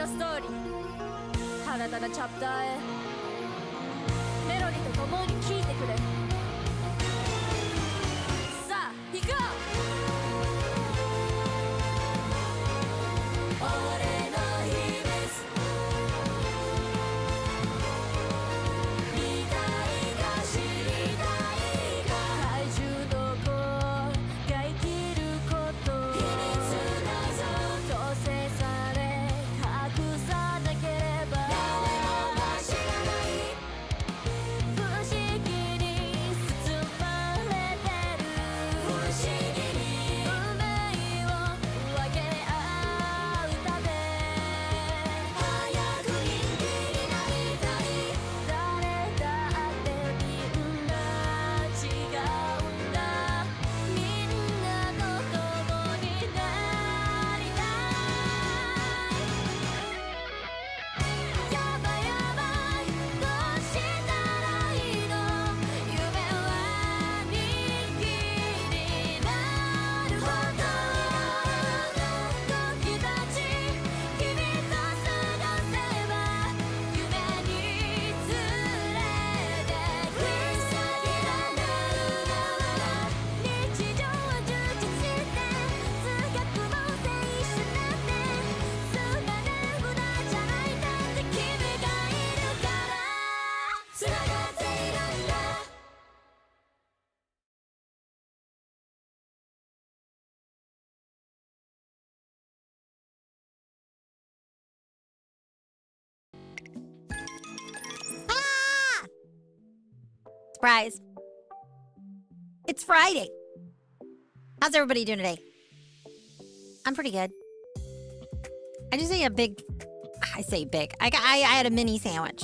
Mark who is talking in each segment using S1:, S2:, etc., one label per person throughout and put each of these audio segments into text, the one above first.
S1: のストーリー新たなチャプターへメロディと共に聴いてくれさあ行こう俺の秘密見たいか知りたいか怪獣の子が生きること秘密謎強制され隠さなければ誰もが知らない不思議に包まれてる不思議に運命を分け合うため早く人気になりたい誰だってみんな違うんだみんなと共になりたいやばいやばいどうしたらいいの夢は人気になるほど時たち君と過ごせば夢に連れてく先がなる日常は充実して通学も青春なんてそんなね無駄じゃないなんて君がいるからつながっているんだ
S2: Surprise. It's Friday. How's everybody doing today? I'm pretty good. I just ate a big... I say big. I had a mini sandwich.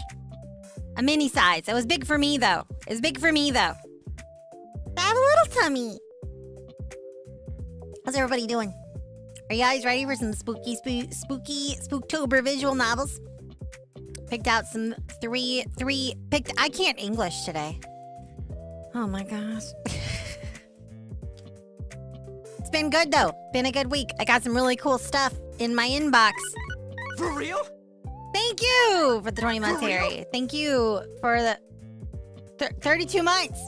S2: A mini size. It was big for me, though. It was big for me, though. I have a little tummy. How's everybody doing? Are you guys ready for some spooky Spooktober visual novels? Picked out some I can't English today. Oh my gosh. It's been good though. Been a good week. I got some really cool stuff in my inbox.
S3: For real?
S2: Thank you for the 20 months,
S3: For real?
S2: Harry. Thank you for the 32 months.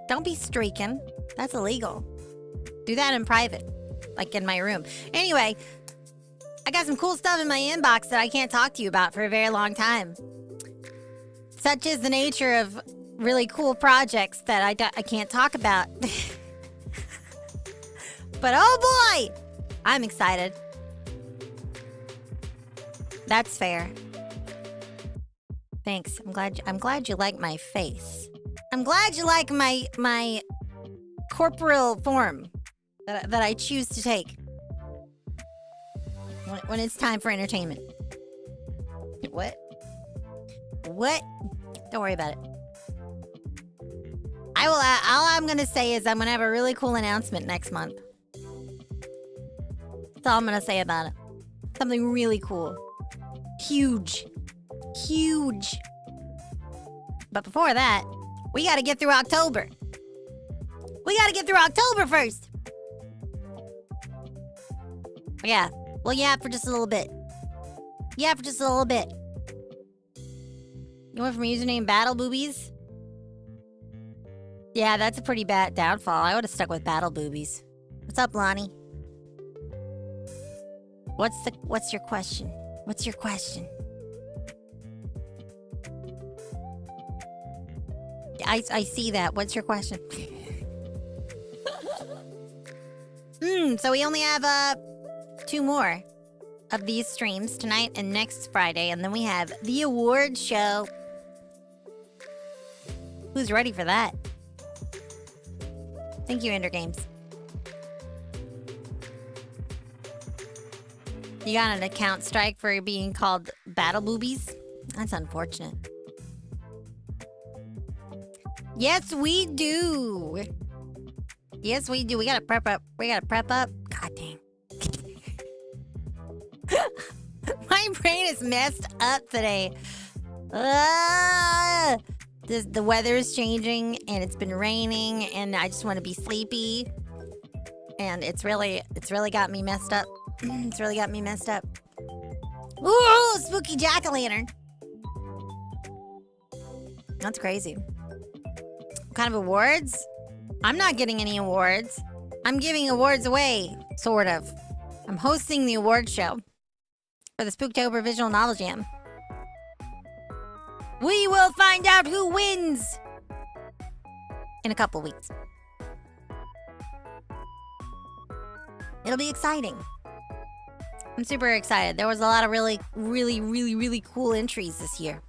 S2: Don't be streaking. That's illegal. Do that in private, like in my room. Anyway, I got some cool stuff in my inbox that I can't talk to you about for a very long time. Such is the nature of really cool projects that I can't talk about. But oh boy, I'm excited. That's fair. Thanks. I'm glad you like my face. I'm glad you like my corporeal form that I choose to take when it's time for entertainment. What? What? Don't worry about it. All I'm gonna say is I'm gonna have a really cool announcement next month. That's all I'm gonna say about it. Something really cool. Huge. Huge. But before that, we gotta get through October. We gotta get through October first. Yeah. Well, yeah, for just a little bit. Yeah, for just a little bit. You went from username Battle Boobies? Yeah, that's a pretty bad downfall. I would have stuck with Battle Boobies. What's up, Lonnie? What's your question? What's your question? I see that. What's your question? So we only have 2 more of these streams tonight and next Friday, and then we have the award show. Who's ready for that? Thank you, Ender Games. You got an account strike for being called Battle Boobies? That's unfortunate. Yes, we do. Yes, we do. We gotta prep up. We gotta prep up. God dang. My brain is messed up today. The weather is changing and it's been raining and I just want to be sleepy. And it's really got me messed up. It's really got me messed up. Ooh, spooky jack-o'-lantern. That's crazy. What kind of awards? I'm not getting any awards. I'm giving awards away, sort of. I'm hosting the award show for the Spooktober Visual Novel Jam. We will find out who wins in a couple weeks. It'll be exciting. I'm super excited. There was a lot of really cool entries this year.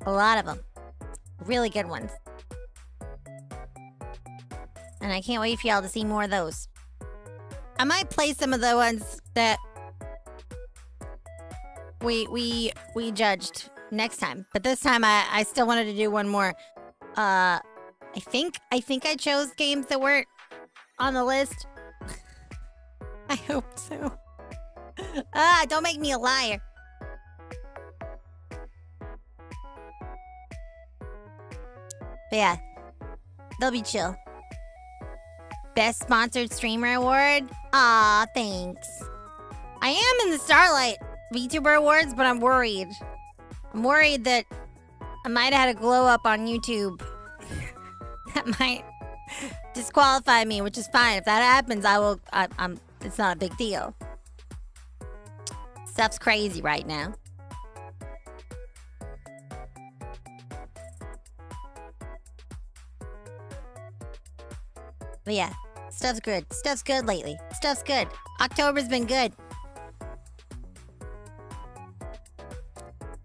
S2: A lot of them. Really good ones. And I can't wait for y'all to see more of those. I might play some of the ones that we judged next time. But this time I still wanted to do one more. I think I chose games that weren't on the list. I hope so. Don't make me a liar. But yeah, they'll be chill. Best Sponsored Streamer Award? Aw, thanks. I am in the Starlight VTuber Awards, but I'm worried. I'm worried that I might have had a glow up on YouTube. That might disqualify me, which is fine. If that happens, it's not a big deal. Stuff's crazy right now. But yeah, stuff's good. Stuff's good lately. Stuff's good. October's been good.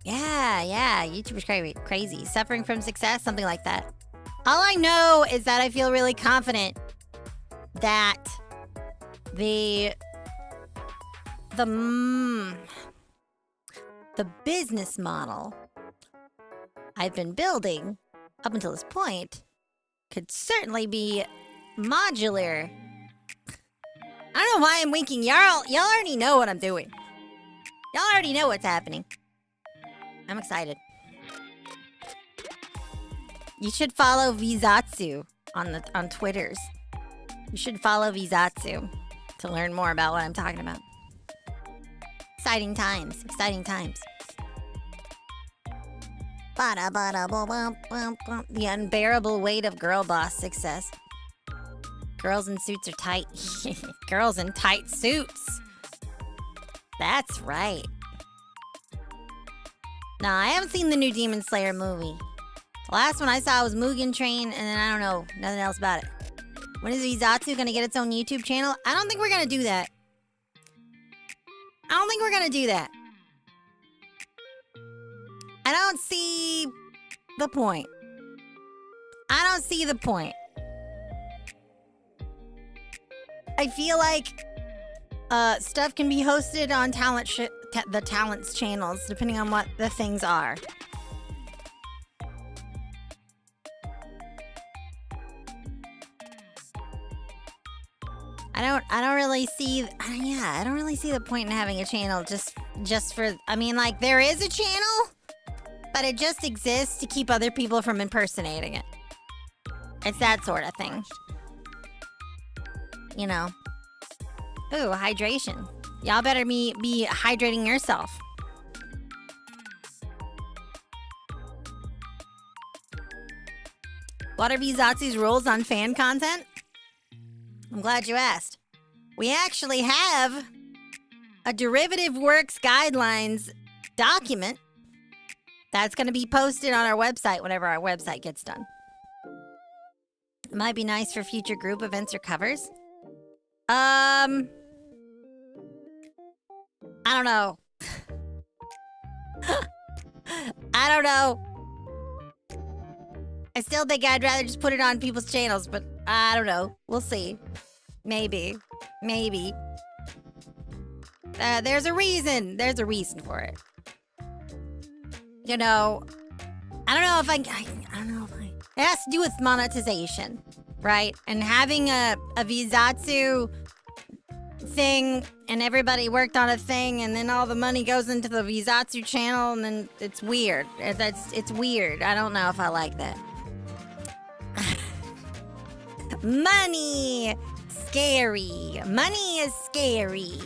S2: Yeah, YouTuber's crazy. Suffering from success, something like that. All I know is that I feel really confident that the business model I've been building up until this point could certainly be modular. I don't know why I'm winking. Y'all already know what I'm doing. Y'all already know what's happening. I'm excited. You should follow vtuber on Twitters. You should follow vtuber to learn more about what I'm talking about. Exciting times. Exciting times. The unbearable weight of girl boss success. Girls in suits are tight. Girls in tight suits. That's right. No, I haven't seen the new Demon Slayer movie. The last one I saw was Mugen Train, and then I don't know, nothing else about it. When is vtuber gonna get its own YouTube channel? I don't think we're gonna do that. I don't see the point. I feel like stuff can be hosted on the talents channels, depending on what the things are. I don't really see. I don't really see the point in having a channel just for. I mean, like, there is a channel, but it just exists to keep other people from impersonating it. It's that sort of thing. You know. Ooh, hydration. Y'all better be hydrating yourself. What are vtuber's rules on fan content? I'm glad you asked. We actually have a Derivative Works Guidelines document that's going to be posted on our website whenever our website gets done. It might be nice for future group events or covers. I don't know. I don't know. I still think I'd rather just put it on people's channels, but I don't know. We'll see. Maybe. There's a reason. There's a reason for it. You know, I don't know if it has to do with monetization, right? And having a vtuber thing, and everybody worked on a thing, and then all the money goes into the vtuber channel, and then it's weird. It's weird. I don't know if I like that. Money! Scary. Money is scary.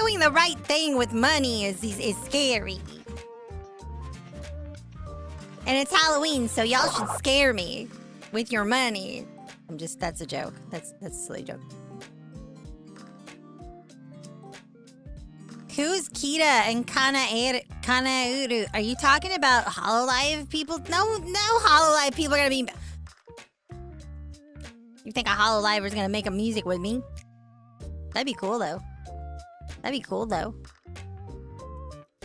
S2: doing the right thing with money is scary. And it's Halloween, so y'all should scare me with your money. That's a joke. That's a silly joke. Who's Kita and Kanauru? Are you talking about Hololive people? No Hololive people are gonna be... You think a Hololiver is gonna make a music with me? That'd be cool, though.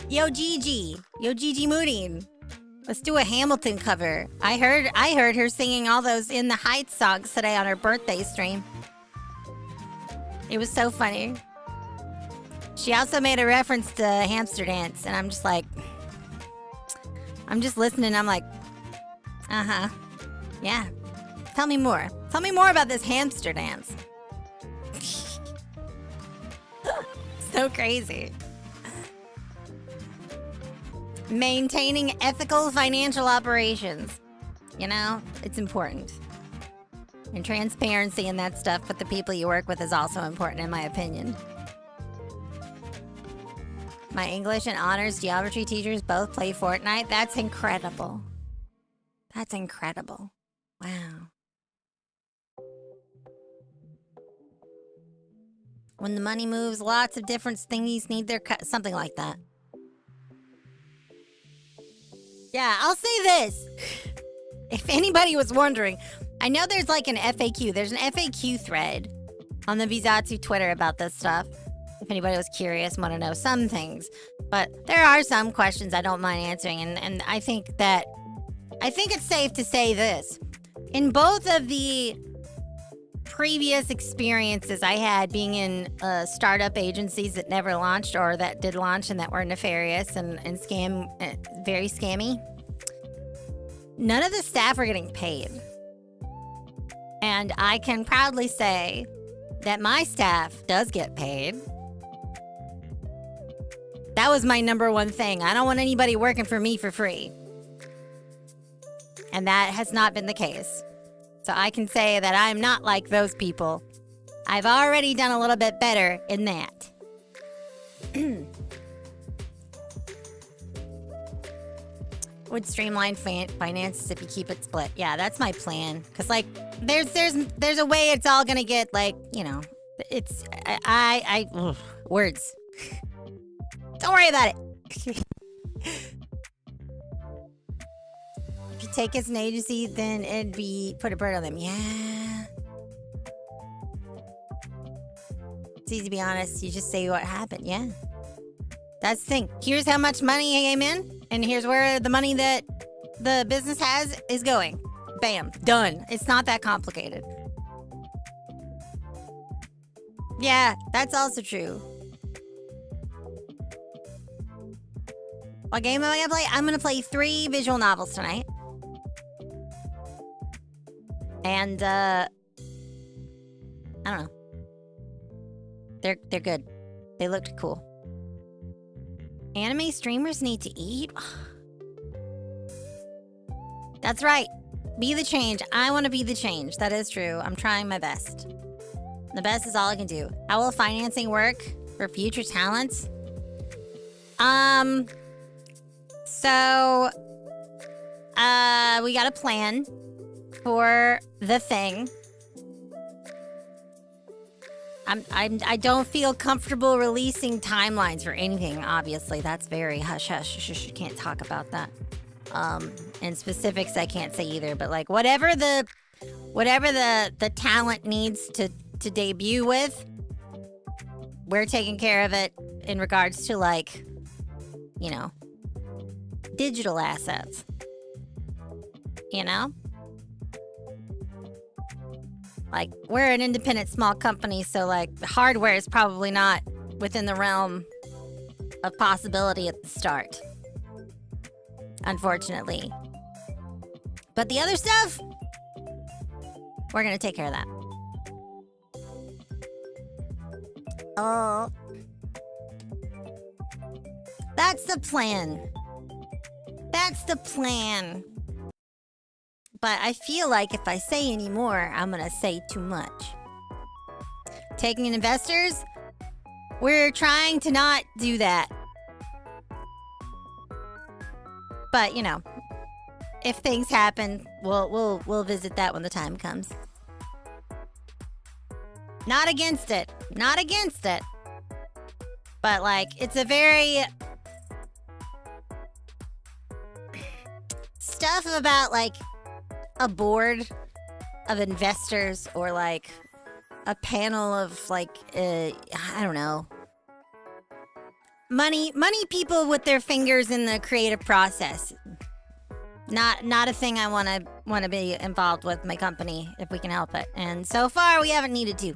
S2: Yo, Gigi Mooding. Let's do a Hamilton cover. I heard her singing all those In the Heights songs today on her birthday stream. It was so funny. She also made a reference to Hamster Dance, and I'm just listening. I'm like, yeah. Tell me more. Tell me more about this Hamster Dance. So crazy. Maintaining ethical financial operations. You know, it's important. And transparency and that stuff with the people you work with is also important, in my opinion. My English and honors geometry teachers both play Fortnite. That's incredible. Wow. When the money moves, lots of different thingies need their cut. Something like that. Yeah, I'll say this. If anybody was wondering, I know there's like an FAQ. There's an FAQ thread on the Vizatsu Twitter about this stuff. If anybody was curious, want to know some things. But there are some questions I don't mind answering. And I think it's safe to say this. In both of the previous experiences I had being in startup agencies that never launched or that did launch and that were nefarious and very scammy, none of the staff were getting paid. And I can proudly say that my staff does get paid. That was my number one thing. I don't want anybody working for me for free. And that has not been the case. So I can say that I'm not like those people. I've already done a little bit better in that. Would streamline finances if you keep it split. Yeah, that's my plan. Because, like, there's a way it's all going to get, like, you know, it's... words. Don't worry about it. If you take as an agency, then it'd be put a bird on them. Yeah. It's easy to be honest. You just say what happened. Yeah. That's the thing. Here's how much money came in, and here's where the money that the business has is going. Bam. Done. It's not that complicated. Yeah, that's also true. What game am I gonna play? I'm gonna play 3 visual novels tonight. And, I don't know. They're good. They looked cool. Anime streamers need to eat? That's right. Be the change. I want to be the change. That is true. I'm trying my best. The best is all I can do. How will financing work for future talents? So, we got a plan for the thing. I don't feel comfortable releasing timelines for anything, obviously. That's very hush-hush. Can't talk about that. And specifics I can't say either, but like whatever the talent needs to debut with, we're taking care of it in regards to, like, you know, digital assets. You know? Like, we're an independent small company, so, like, the hardware is probably not within the realm of possibility at the start. Unfortunately. But the other stuff, we're gonna take care of that. Oh. That's the plan. That's the plan. But I feel like if I say any more, I'm gonna say too much. Taking in investors? We're trying to not do that. But, you know, if things happen, we'll visit that when the time comes. Not against it. Not against it. But, like, it's a very... Stuff about, like, a board of investors or, like, a panel of, like, I don't know. Money people with their fingers in the creative process. Not a thing I want to be involved with my company if we can help it. And so far we haven't needed to.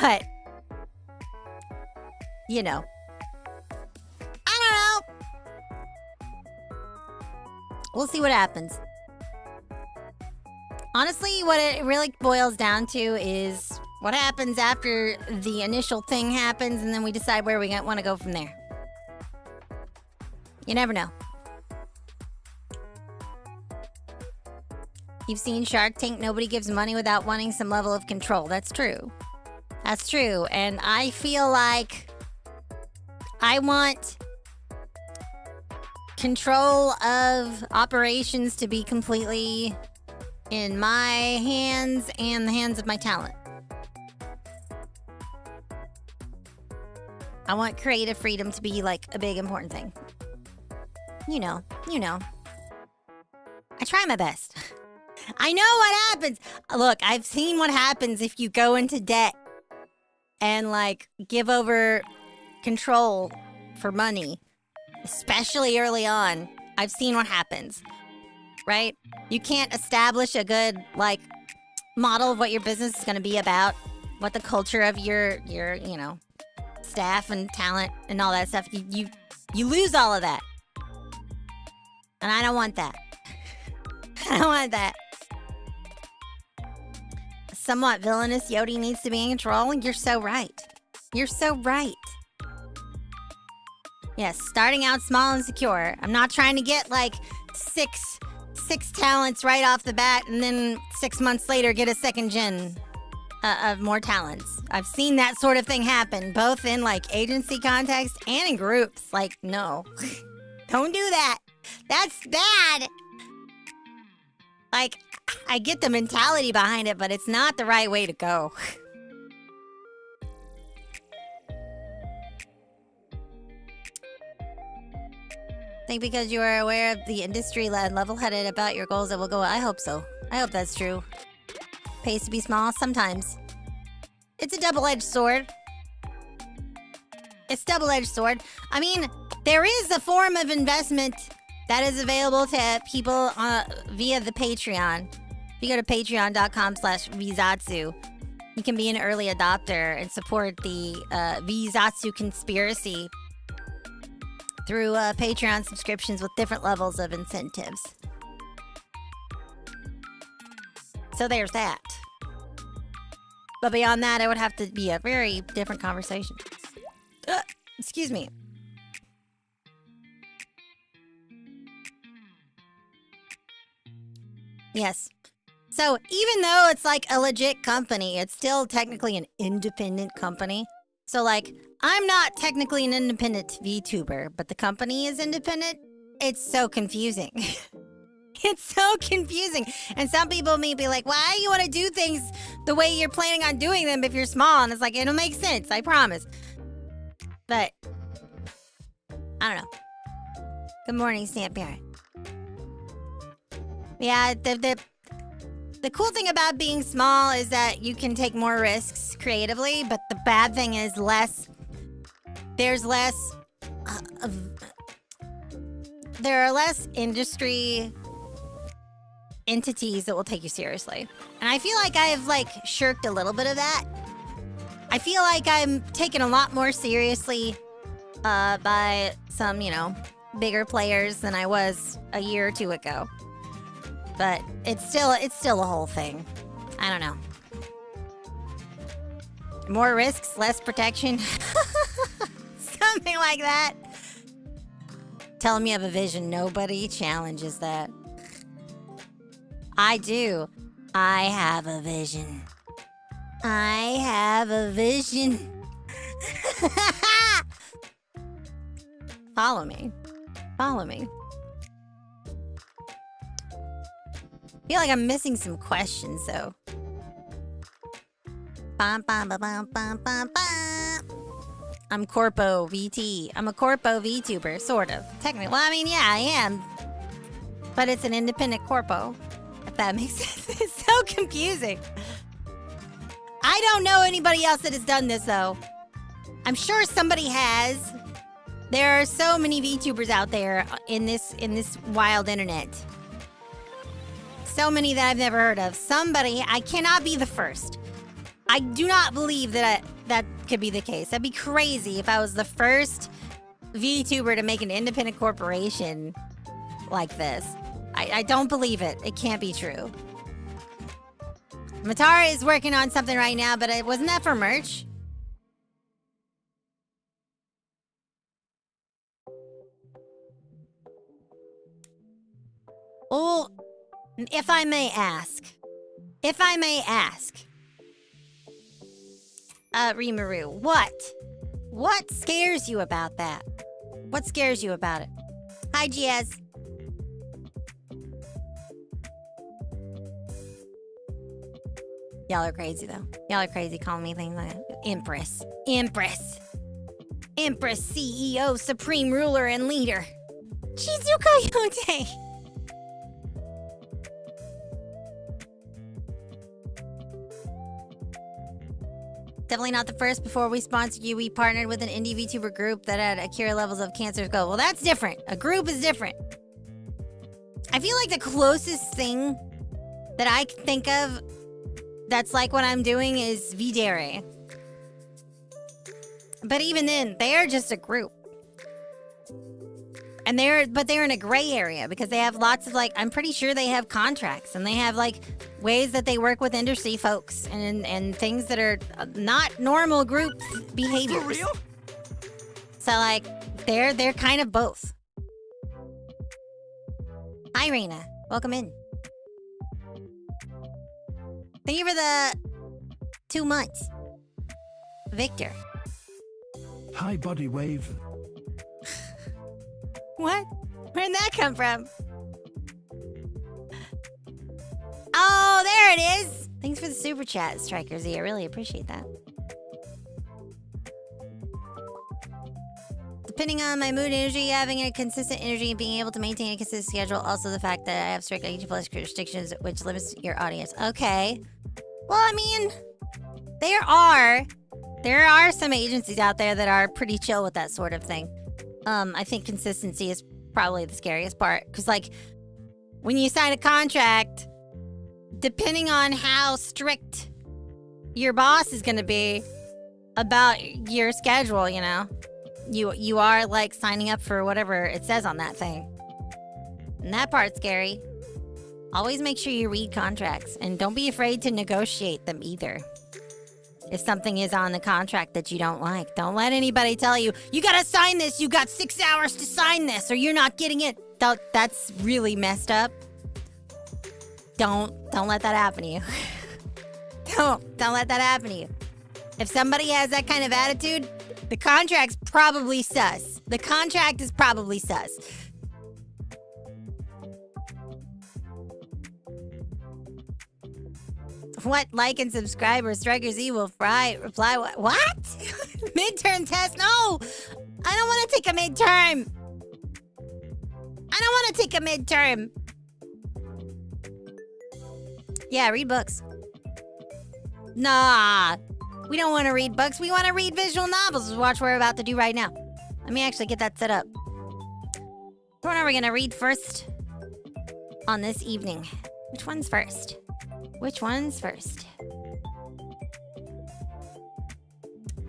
S2: But you know. I don't know. We'll see what happens. Honestly, what it really boils down to is what happens after the initial thing happens, and then we decide where we want to go from there. You never know. You've seen Shark Tank. Nobody gives money without wanting some level of control. That's true. That's true. And I feel like I want control of operations to be completely in my hands and the hands of my talent. I want creative freedom to be like a big important thing. You know. I try my best. I know what happens. Look, I've seen what happens if you go into debt and like give over control for money, especially early on. I've seen what happens, right? You can't establish a good like model of what your business is going to be about, what the culture of your you know, staff and talent and all that stuff. You lose all of that. And I don't want that. I don't want that. Somewhat villainous Yodi needs to be in control. You're so right. You're so right. Yes, starting out small and secure. I'm not trying to get like six talents right off the bat and then 6 months later get a second gen of more talents. I've seen that sort of thing happen, both in like agency context and in groups. Like, no, don't do that. That's bad. Like, I get the mentality behind it, but it's not the right way to go. I think because you are aware of the industry and level-headed about your goals, it will go. I hope so. I hope that's true. Pays to be small sometimes. It's a double-edged sword. It's double-edged sword. I mean, there is a form of investment that is available to people via the Patreon. If you go to patreon.com/vzatsu, you can be an early adopter and support the vzatsu conspiracy through Patreon subscriptions with different levels of incentives. So there's that. But beyond that, it would have to be a very different conversation. Excuse me. Yes. So even though it's like a legit company, it's still technically an independent company. So like, I'm not technically an independent VTuber, but the company is independent. It's so confusing. It's so confusing. And some people may be like, why you want to do things the way you're planning on doing them if you're small? And it's like, it'll make sense, I promise. But, I don't know. Good morning, Snap Parent. Yeah, the cool thing about being small is that you can take more risks creatively, but the bad thing is there's less, there are less industry entities that will take you seriously. And I feel like I've like shirked a little bit of that. I feel like I'm taken a lot more seriously by some, you know, bigger players than I was a year or two ago. But it's still a whole thing. I don't know. More risks, less protection. Something like that. Tell me you have a vision. Nobody challenges that. I do. I have a vision. I have a vision. Follow me. Follow me. I feel like I'm missing some questions, though. Bum, bum, bum, bum, bum, bum, bum. I'm Corpo VT. I'm a Corpo VTuber, sort of. Technically. Well, I mean, yeah, I am. But it's an independent Corpo. If that makes sense. It's so confusing. I don't know anybody else that has done this, though. I'm sure somebody has. There are so many VTubers out there in this wild internet. So many that I've never heard of. Somebody, I cannot be the first. I do not believe that that could be the case. That'd be crazy if I was the first VTuber to make an independent corporation like this. I don't believe it. It can't be true. Matara is working on something right now, but wasn't that for merch? Oh, if I may ask. If I may ask. Rimuru, what? What scares you about that? What scares you about it? Hi, GS. Y'all are crazy, though. Y'all are crazy calling me things like that. Empress. Empress. Empress, CEO, Supreme Ruler, and Leader. Chizu Coyote. Definitely not the first. Before we sponsored you, we partnered with an indie VTuber group that had Akira levels of cancer go. Well, that's different. A group is different. I feel like the closest thing that I can think of that's like what I'm doing is Videre. But even then, they are just a group. And they're in a gray area because they have lots of, like, I'm pretty sure they have contracts and they have, like, ways that they work with industry folks and things that are not normal group behaviors. For real? So, like, they're kind of both. Hi, Reina. Welcome in. Thank you for the 2 months. Victor.
S3: Hi, Body Wave.
S2: What? Where'd that come from? Oh, there it is. Thanks for the super chat, Striker Z. I really appreciate that. Depending on my mood and energy, having a consistent energy and being able to maintain a consistent schedule. Also the fact that I have strict 80+ restrictions, which limits your audience. Okay. Well, I mean, there are some agencies out there that are pretty chill with that sort of thing. I think consistency is probably the scariest part. Because, like, when you sign a contract, depending on how strict your boss is going to be about your schedule, you know, you are, like, signing up for whatever it says on that thing. And that part's scary. Always make sure you read contracts. And don't be afraid to negotiate them either. If something is on the contract that you don't like, don't let anybody tell you, you gotta sign this, you got 6 hours to sign this, or you're not getting it. That's really messed up. Don't let that happen to you. Don't let that happen to you. If somebody has that kind of attitude, the contract's probably sus. The contract is probably sus. What? Like and subscribe or Striker Z will reply what? Midterm test? No! I don't want to take a midterm! I don't want to take a midterm! Yeah, read books. Nah! We don't want to read books. We want to read visual novels, is what we're about to do right now. Let me actually get that set up. What are we going to read first on this evening? Which one's first? Which one's first?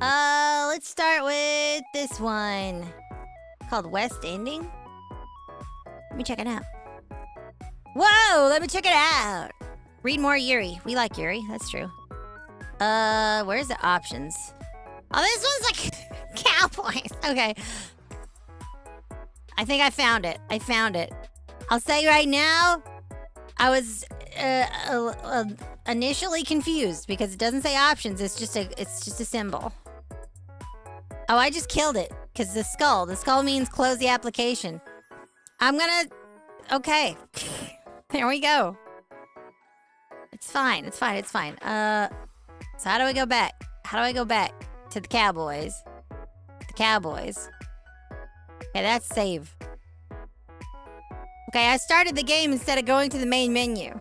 S2: Let's start with this one. Called West Ending. Let me check it out. Whoa, let me check it out. Read more Yuri. We like Yuri, that's true. Where's the options? Oh, this one's like cowboys. Okay. I think I found it. I'll say right now, I was initially confused because it doesn't say options. It's just a symbol. Oh, I just killed it because the skull means close the application. Okay. There we go. It's fine. So how do I go back? How do I go back to the Cowboys? Okay, that's save. Okay, I started the game instead of going to the main menu.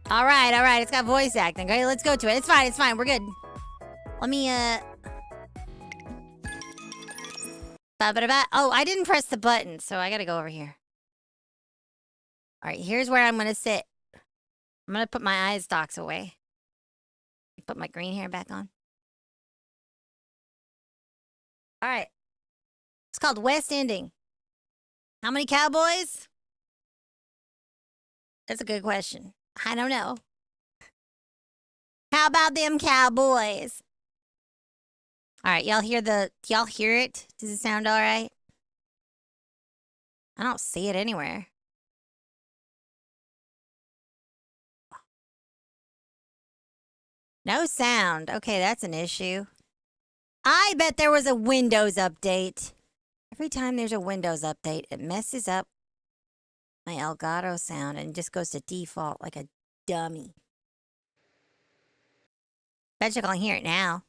S2: All right. It's got voice acting. Okay, let's go to it. It's fine. We're good. Let me, Oh, I didn't press the button, so I gotta go over here. All right, here's where I'm gonna sit. I'm gonna put my eye stalks away. Put my green hair back on. All right. It's called West Ending. How many cowboys? That's a good question. I don't know. How about them cowboys? All right, y'all hear it? Does it sound all right? I don't see it anywhere. No sound. Okay, that's an issue. I bet there was a Windows update. Every time there's a Windows update, it messes up my Elgato sound and just goes to default like a dummy. Bet you can hear it now.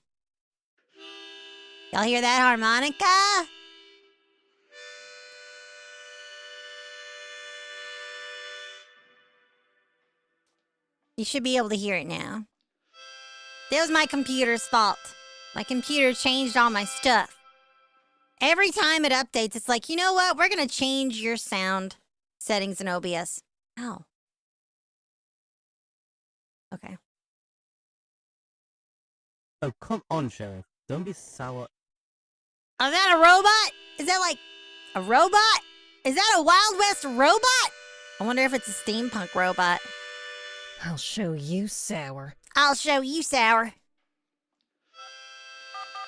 S2: Y'all hear that harmonica? You should be able to hear it now. That was my computer's fault. My computer changed all my stuff. Every time it updates, it's like, you know what? We're going to change your sound settings in OBS. Oh. Okay.
S4: Oh, come on, Sheriff. Don't be sour.
S2: Oh, is that a robot? Is that like a robot? Is that a Wild West robot? I wonder if it's a steampunk robot.
S5: I'll show you, Sour.
S2: I'll show you, Sour.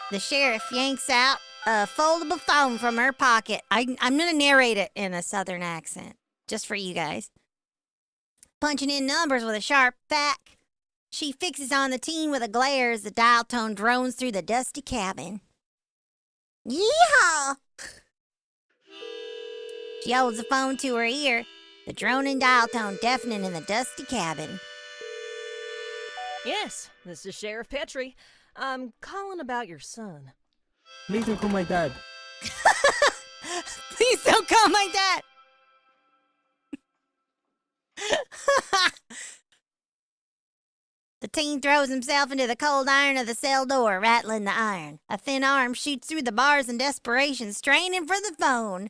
S2: The sheriff yanks out a foldable phone from her pocket. I'm going to narrate it in a southern accent, just for you guys. Punching in numbers with a sharp back, she fixes on the teen with a glare as the dial tone drones through the dusty cabin. Yeehaw! She holds the phone to her ear, the droning dial tone deafening in the dusty cabin.
S5: Yes, this is Sheriff Petrie. I'm calling about your son.
S4: Please don't call my dad.
S2: Please don't call my dad. The teen throws himself into the cold iron of the cell door, rattling the iron. A thin arm shoots through the bars in desperation, straining for the phone.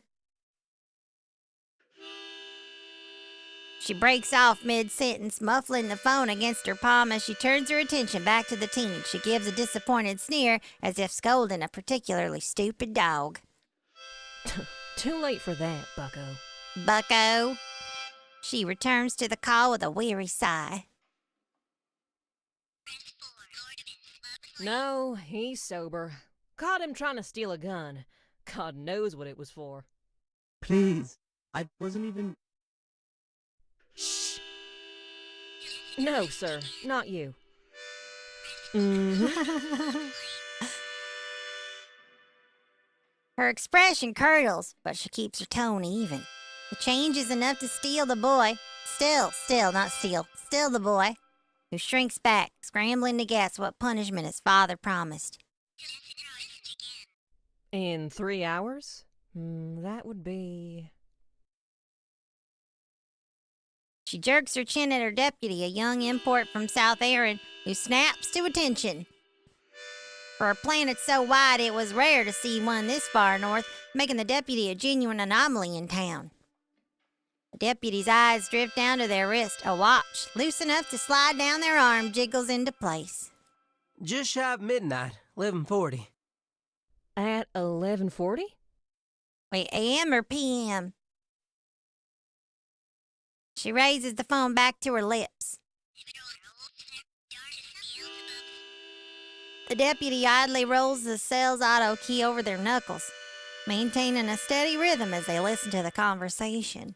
S2: She breaks off mid-sentence, muffling the phone against her palm as she turns her attention back to the teen. She gives a disappointed sneer, as if scolding a particularly stupid dog.
S5: Too late for that, bucko.
S2: Bucko. She returns to the call with a weary sigh.
S5: No, he's sober. Caught him trying to steal a gun. God knows what it was for.
S4: Please. I wasn't even...
S5: Shh. No, sir, not you.
S2: Her expression curdles, but she keeps her tone even. The change is enough to steal the boy. Still the boy, who shrinks back, scrambling to guess what punishment his father promised.
S5: In 3 hours? That would be...
S2: She jerks her chin at her deputy, a young import from South Erin, who snaps to attention. For a planet so wide, it was rare to see one this far north, making the deputy a genuine anomaly in town. The deputy's eyes drift down to their wrist. A watch, loose enough to slide down their arm, jiggles into place.
S6: Just shy of midnight, 11:40.
S5: At 11:40?
S2: Wait, AM or PM? She raises the phone back to her lips. The deputy idly rolls the cell's auto key over their knuckles, maintaining a steady rhythm as they listen to the conversation.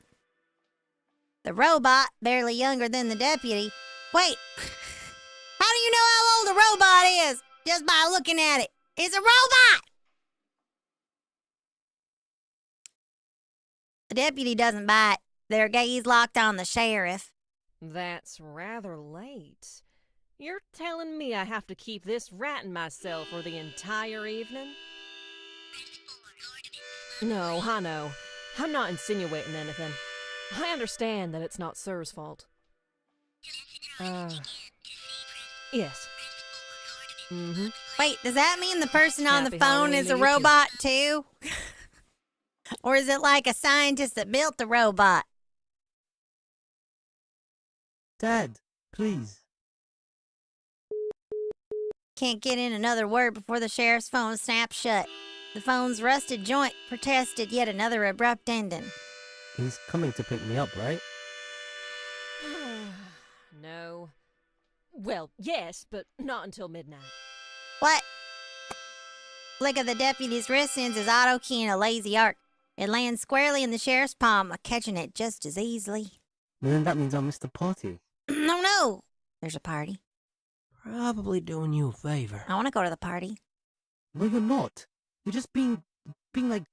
S2: The robot, barely younger than the deputy. Wait, how do you know how old a robot is? Just by looking at it. It's a robot! The deputy doesn't bite. Their gaze locked on the sheriff.
S5: That's rather late. You're telling me I have to keep this rat in myself for the entire evening? No, I know. I'm not insinuating anything. I understand that it's not Sir's fault. Yes. Mm-hmm.
S2: Wait, does that mean the person on the
S5: Happy
S2: phone
S5: Halloween
S2: is
S5: to
S2: a
S5: you too.
S2: robot too? Or is it like a scientist that built the robot?
S4: Dad, please.
S2: Can't get in another word before the sheriff's phone snapped shut. The phone's rusted joint protested yet another abrupt ending.
S4: He's coming to pick me up, right?
S5: No. Well, yes, but not until midnight.
S2: What? Flick of the deputy's wrist sends his auto key in a lazy arc. It lands squarely in the sheriff's palm, catching it just as easily.
S4: Then that means I'll miss the party.
S2: No, no! There's a party.
S6: Probably doing you a favor.
S2: I want to go to the party.
S4: No, you're not. You're just being like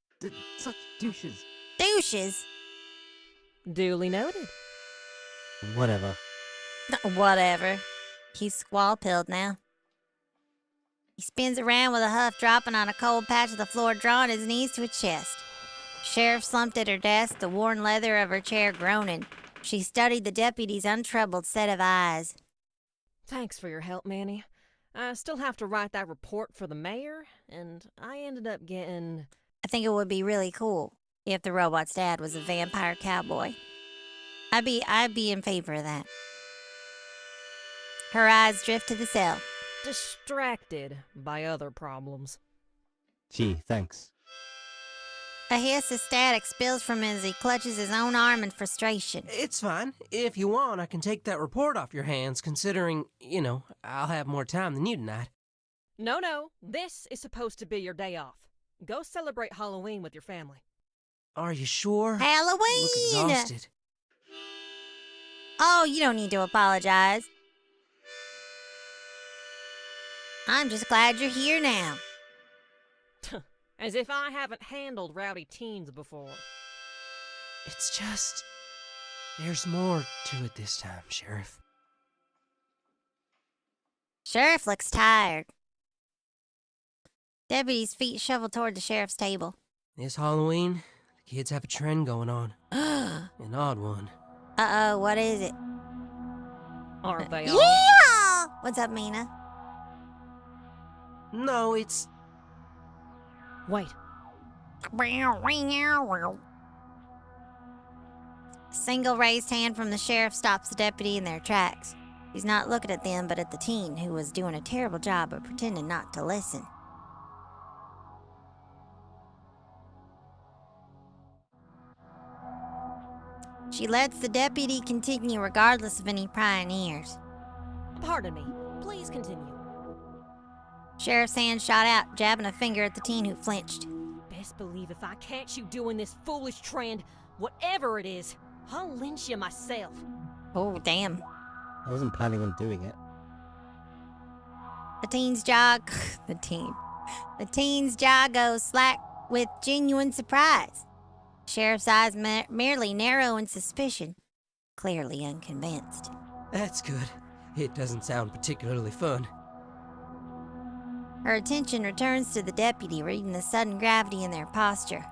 S4: such douches.
S2: Douches!
S5: Duly noted.
S4: Whatever.
S2: Whatever. He's squall-pilled now. He spins around with a huff dropping on a cold patch of the floor, drawing his knees to his chest. Sheriff slumped at her desk, the worn leather of her chair groaning. She studied the deputy's untroubled set of eyes.
S5: Thanks for your help, Manny. I still have to write that report for the mayor, and I ended up getting...
S2: I think it would be really cool if the robot's dad was a vampire cowboy. I'd be in favor of that. Her eyes drift to the cell.
S5: distracted by other problems.
S4: Gee, thanks.
S2: A hiss of static spills from him as he clutches his own arm in frustration.
S6: It's fine. If you want, I can take that report off your hands, considering, I'll have more time than you tonight.
S5: No, this is supposed to be your day off. Go celebrate Halloween with your family.
S6: Are you sure?
S2: Halloween!
S6: You look exhausted.
S2: Oh, you don't need to apologize. I'm just glad you're here now.
S5: As if I haven't handled rowdy teens before.
S6: It's just... there's more to it this time, Sheriff.
S2: Sheriff looks tired. Deputy's feet shovel toward the sheriff's table.
S6: This Halloween, the kids have a trend going on. An odd one.
S2: Uh-oh, what is it?
S5: Aren't they all?
S2: Yeah! What's up, Mina?
S6: No, it's...
S5: Wait,
S2: A single raised hand from the sheriff stops the deputy in their tracks. He's not looking at them, but at the teen, who was doing a terrible job of pretending not to listen. She lets the deputy continue regardless of any prying ears.
S5: pardon me. Please continue.
S2: Sheriff's hand shot out, jabbing a finger at the teen who flinched.
S5: Best believe if I catch you doing this foolish trend, whatever it is, I'll lynch you myself.
S2: Oh, damn.
S4: I wasn't planning on doing it.
S2: The teen's jaw... The teen's jaw goes slack with genuine surprise. Sheriff's eyes merely narrow in suspicion, clearly unconvinced.
S6: That's good. It doesn't sound particularly fun.
S2: Her attention returns to the deputy, reading the sudden gravity in their posture.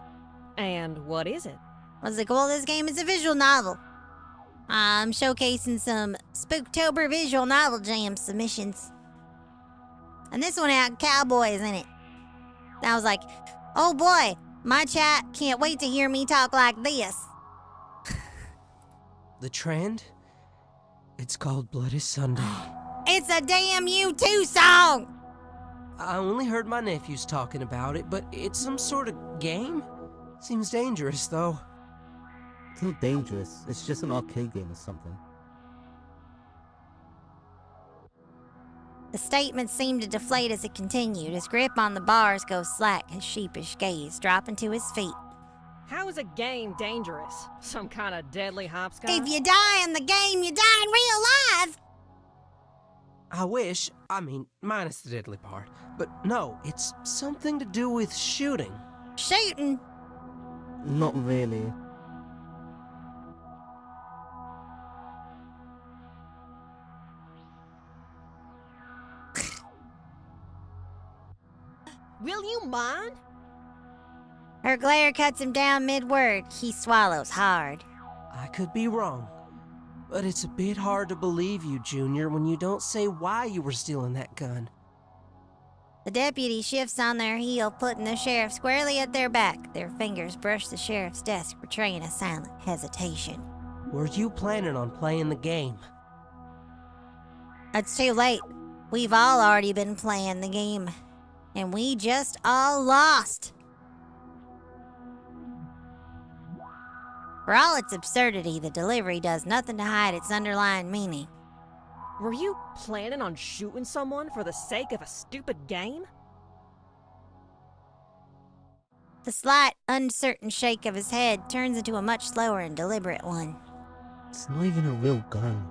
S5: And what is it?
S2: What's the goal of this game? It's a visual novel. I'm showcasing some Spooktober Visual Novel Jam submissions. And this one had cowboys in it. I was like, oh boy, my chat can't wait to hear me talk like this.
S6: The trend? It's called Bloody Sunday.
S2: It's a damn U2 song!
S6: I only heard my nephews talking about it, but it's some sort of game? Seems dangerous, though.
S4: It's not dangerous. It's just an arcade game or something.
S2: The statement seemed to deflate as it continued. His grip on the bars goes slack, his sheepish gaze dropping to his feet.
S5: How is a game dangerous? Some kind of deadly hopscotch?
S2: If you die in the game, you die in real life.
S6: I wish, minus the deadly part. But no, it's something to do with shooting.
S2: Shooting.
S4: Not really.
S5: Will you mind?
S2: Her glare cuts him down mid-word. He swallows hard.
S6: I could be wrong. But it's a bit hard to believe you, Junior, when you don't say why you were stealing that gun.
S2: The deputy shifts on their heel, putting the sheriff squarely at their back. Their fingers brush the sheriff's desk, betraying a silent hesitation.
S6: Were you planning on playing the game?
S2: It's too late. We've all already been playing the game. And we just all lost. For all its absurdity, the delivery does nothing to hide its underlying meaning.
S5: Were you planning on shooting someone for the sake of a stupid game?
S2: The slight, uncertain shake of his head turns into a much slower and deliberate one.
S4: It's not even a real gun.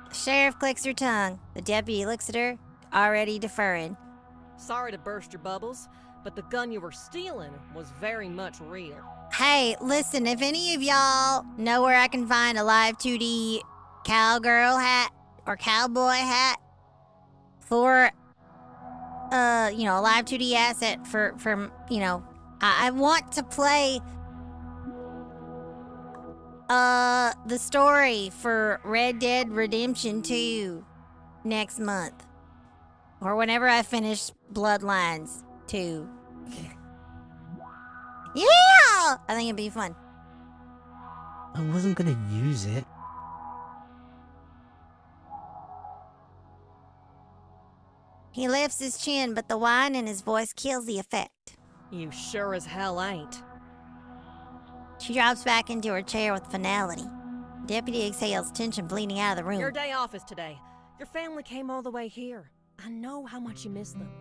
S2: The sheriff clicks her tongue. The deputy looks at her, already deferring.
S5: Sorry to burst your bubbles, but the gun you were stealing was very much real.
S2: Hey, listen, if any of y'all know where I can find a live 2D cowgirl hat or cowboy hat for, a live 2D asset for I want to play the story for Red Dead Redemption 2 next month. Or whenever I finish Bloodlines 2. Yeah! I think it'd be fun.
S4: I wasn't gonna use it.
S2: He lifts his chin, but the whine in his voice kills the effect.
S5: You sure as hell ain't.
S2: She drops back into her chair with finality. Deputy exhales, tension bleeding out of the room.
S5: Your day off is today. Your family came all the way here. I know how much you miss them.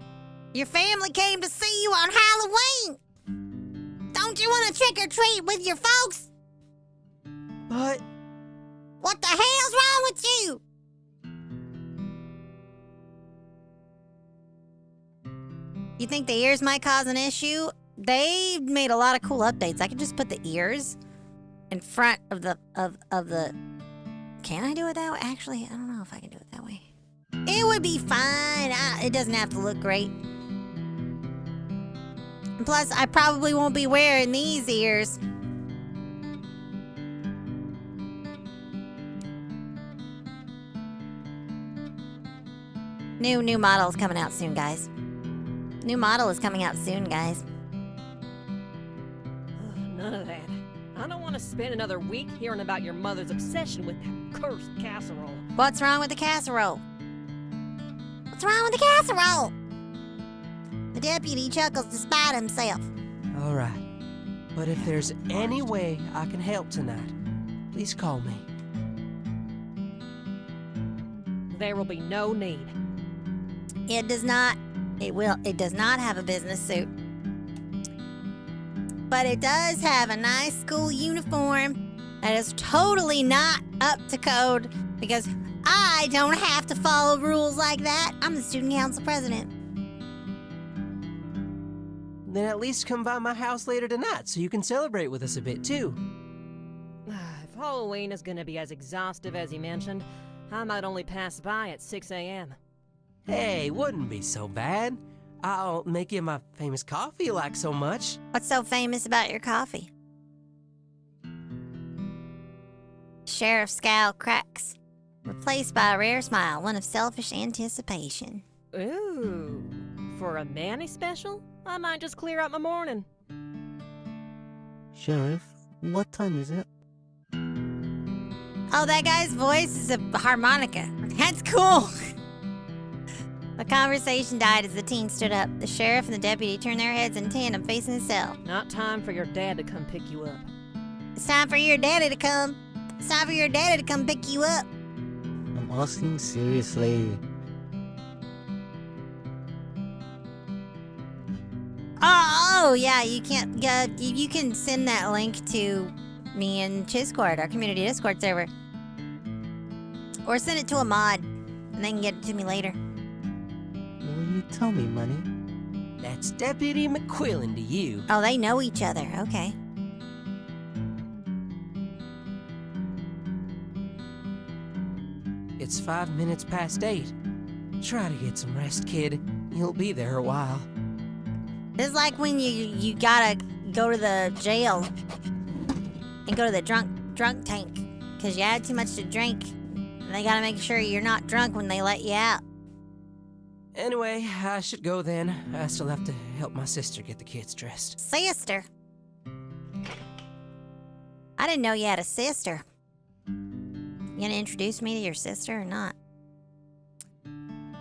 S2: Your family came to see you on Halloween! Don't you want to trick or treat with your folks?
S6: But
S2: What the hell's wrong with you? You think the ears might cause an issue? They made a lot of cool updates. I could just put the ears in front of the Can I do it that way? Actually, I don't know if I can do it that way. It would be fine. It doesn't have to look great. And plus, I probably won't be wearing these ears. New model is coming out soon, guys. New model is coming out soon, guys.
S5: None of that. I don't want to spend another week hearing about your mother's obsession with that cursed casserole.
S2: What's wrong with the casserole? What's wrong with the casserole? The deputy chuckles to spite himself.
S6: all right. But if there's any way I can help tonight, please call me.
S5: There will be no need.
S2: It does not have a business suit. But it does have a nice school uniform that is totally not up to code because I don't have to follow rules like that. I'm the student council president.
S6: Then at least come by my house later tonight so you can celebrate with us a bit too.
S5: If Halloween is going to be as exhaustive as you mentioned, I might only pass by at 6 a.m.
S6: Hey, wouldn't be so bad. I'll make you my famous coffee you like so much.
S2: What's so famous about your coffee? Sheriff's scowl cracks, replaced by a rare smile, one of selfish anticipation.
S5: Ooh, for a Manny special? I might just clear up my morning.
S4: Sheriff, what time is it?
S2: Oh, that guy's voice is a harmonica. That's cool. The conversation died as the teen stood up. The sheriff and the deputy turned their heads in tandem, facing the cell.
S5: Not time for your dad to come pick you up.
S2: It's time for your daddy to come. It's time for your daddy to come pick you up.
S4: I'm I'm asking seriously.
S2: Oh, yeah, you can't get. You can send that link to me and Chizcord, our community Discord server. Or send it to a mod, and they can get it to me later.
S4: Will you tell me, Money?
S6: That's Deputy McQuillan to you.
S2: Oh, they know each other. Okay.
S6: It's 5 minutes past 8. Try to get some rest, kid. You'll be there a while.
S2: It's like when you gotta go to the jail and go to the drunk tank because you had too much to drink. And they gotta make sure you're not drunk when they let you out.
S6: Anyway, I should go then. I still have to help my sister get the kids dressed.
S2: Sister? I didn't know you had a sister. You gonna introduce me to your sister or not?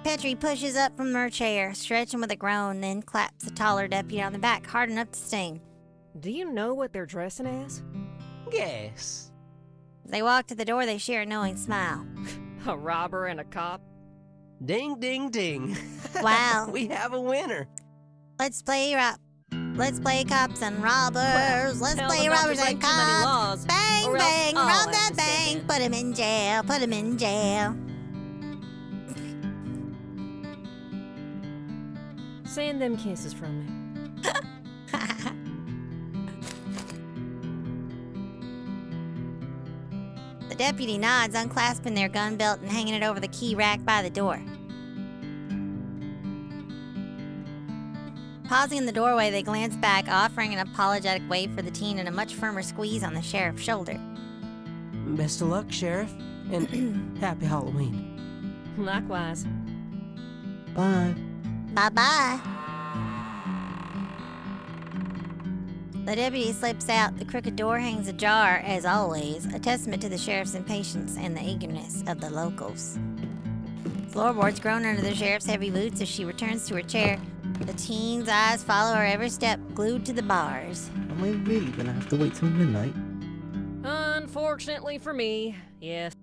S2: Petrie pushes up from her chair, stretching with a groan, then claps the taller deputy on the back hard enough to sting.
S5: Do you know what they're dressing as?
S6: Guess.
S2: As they walk to the door, they share a knowing smile.
S5: A robber and a cop?
S6: Ding, ding, ding.
S2: Wow.
S6: We have a winner.
S2: Let's play cops and robbers. Let's
S5: Tell
S2: play
S5: them not to
S2: robbers
S5: break
S2: and
S5: too many
S2: cops.
S5: laws,
S2: Bang,
S5: or else
S2: bang,
S5: I'll
S2: rob
S5: have
S2: that
S5: to step
S2: bank.
S5: in.
S2: Put him in jail, put him in jail.
S5: Send them kisses from me.
S2: The deputy nods, unclasping their gun belt and hanging it over the key rack by the door. Pausing in the doorway, they glance back, offering an apologetic wave for the teen and a much firmer squeeze on the sheriff's shoulder.
S6: Best of luck, Sheriff. And happy Halloween.
S5: Likewise.
S4: Bye.
S2: Bye-bye. The deputy slips out. The crooked door hangs ajar, as always, a testament to the sheriff's impatience and the eagerness of the locals. Floorboards groan under the sheriff's heavy boots as she returns to her chair. The teen's eyes follow her every step, glued to the bars.
S4: Am I really gonna have to wait till midnight?
S5: Unfortunately for me, yes.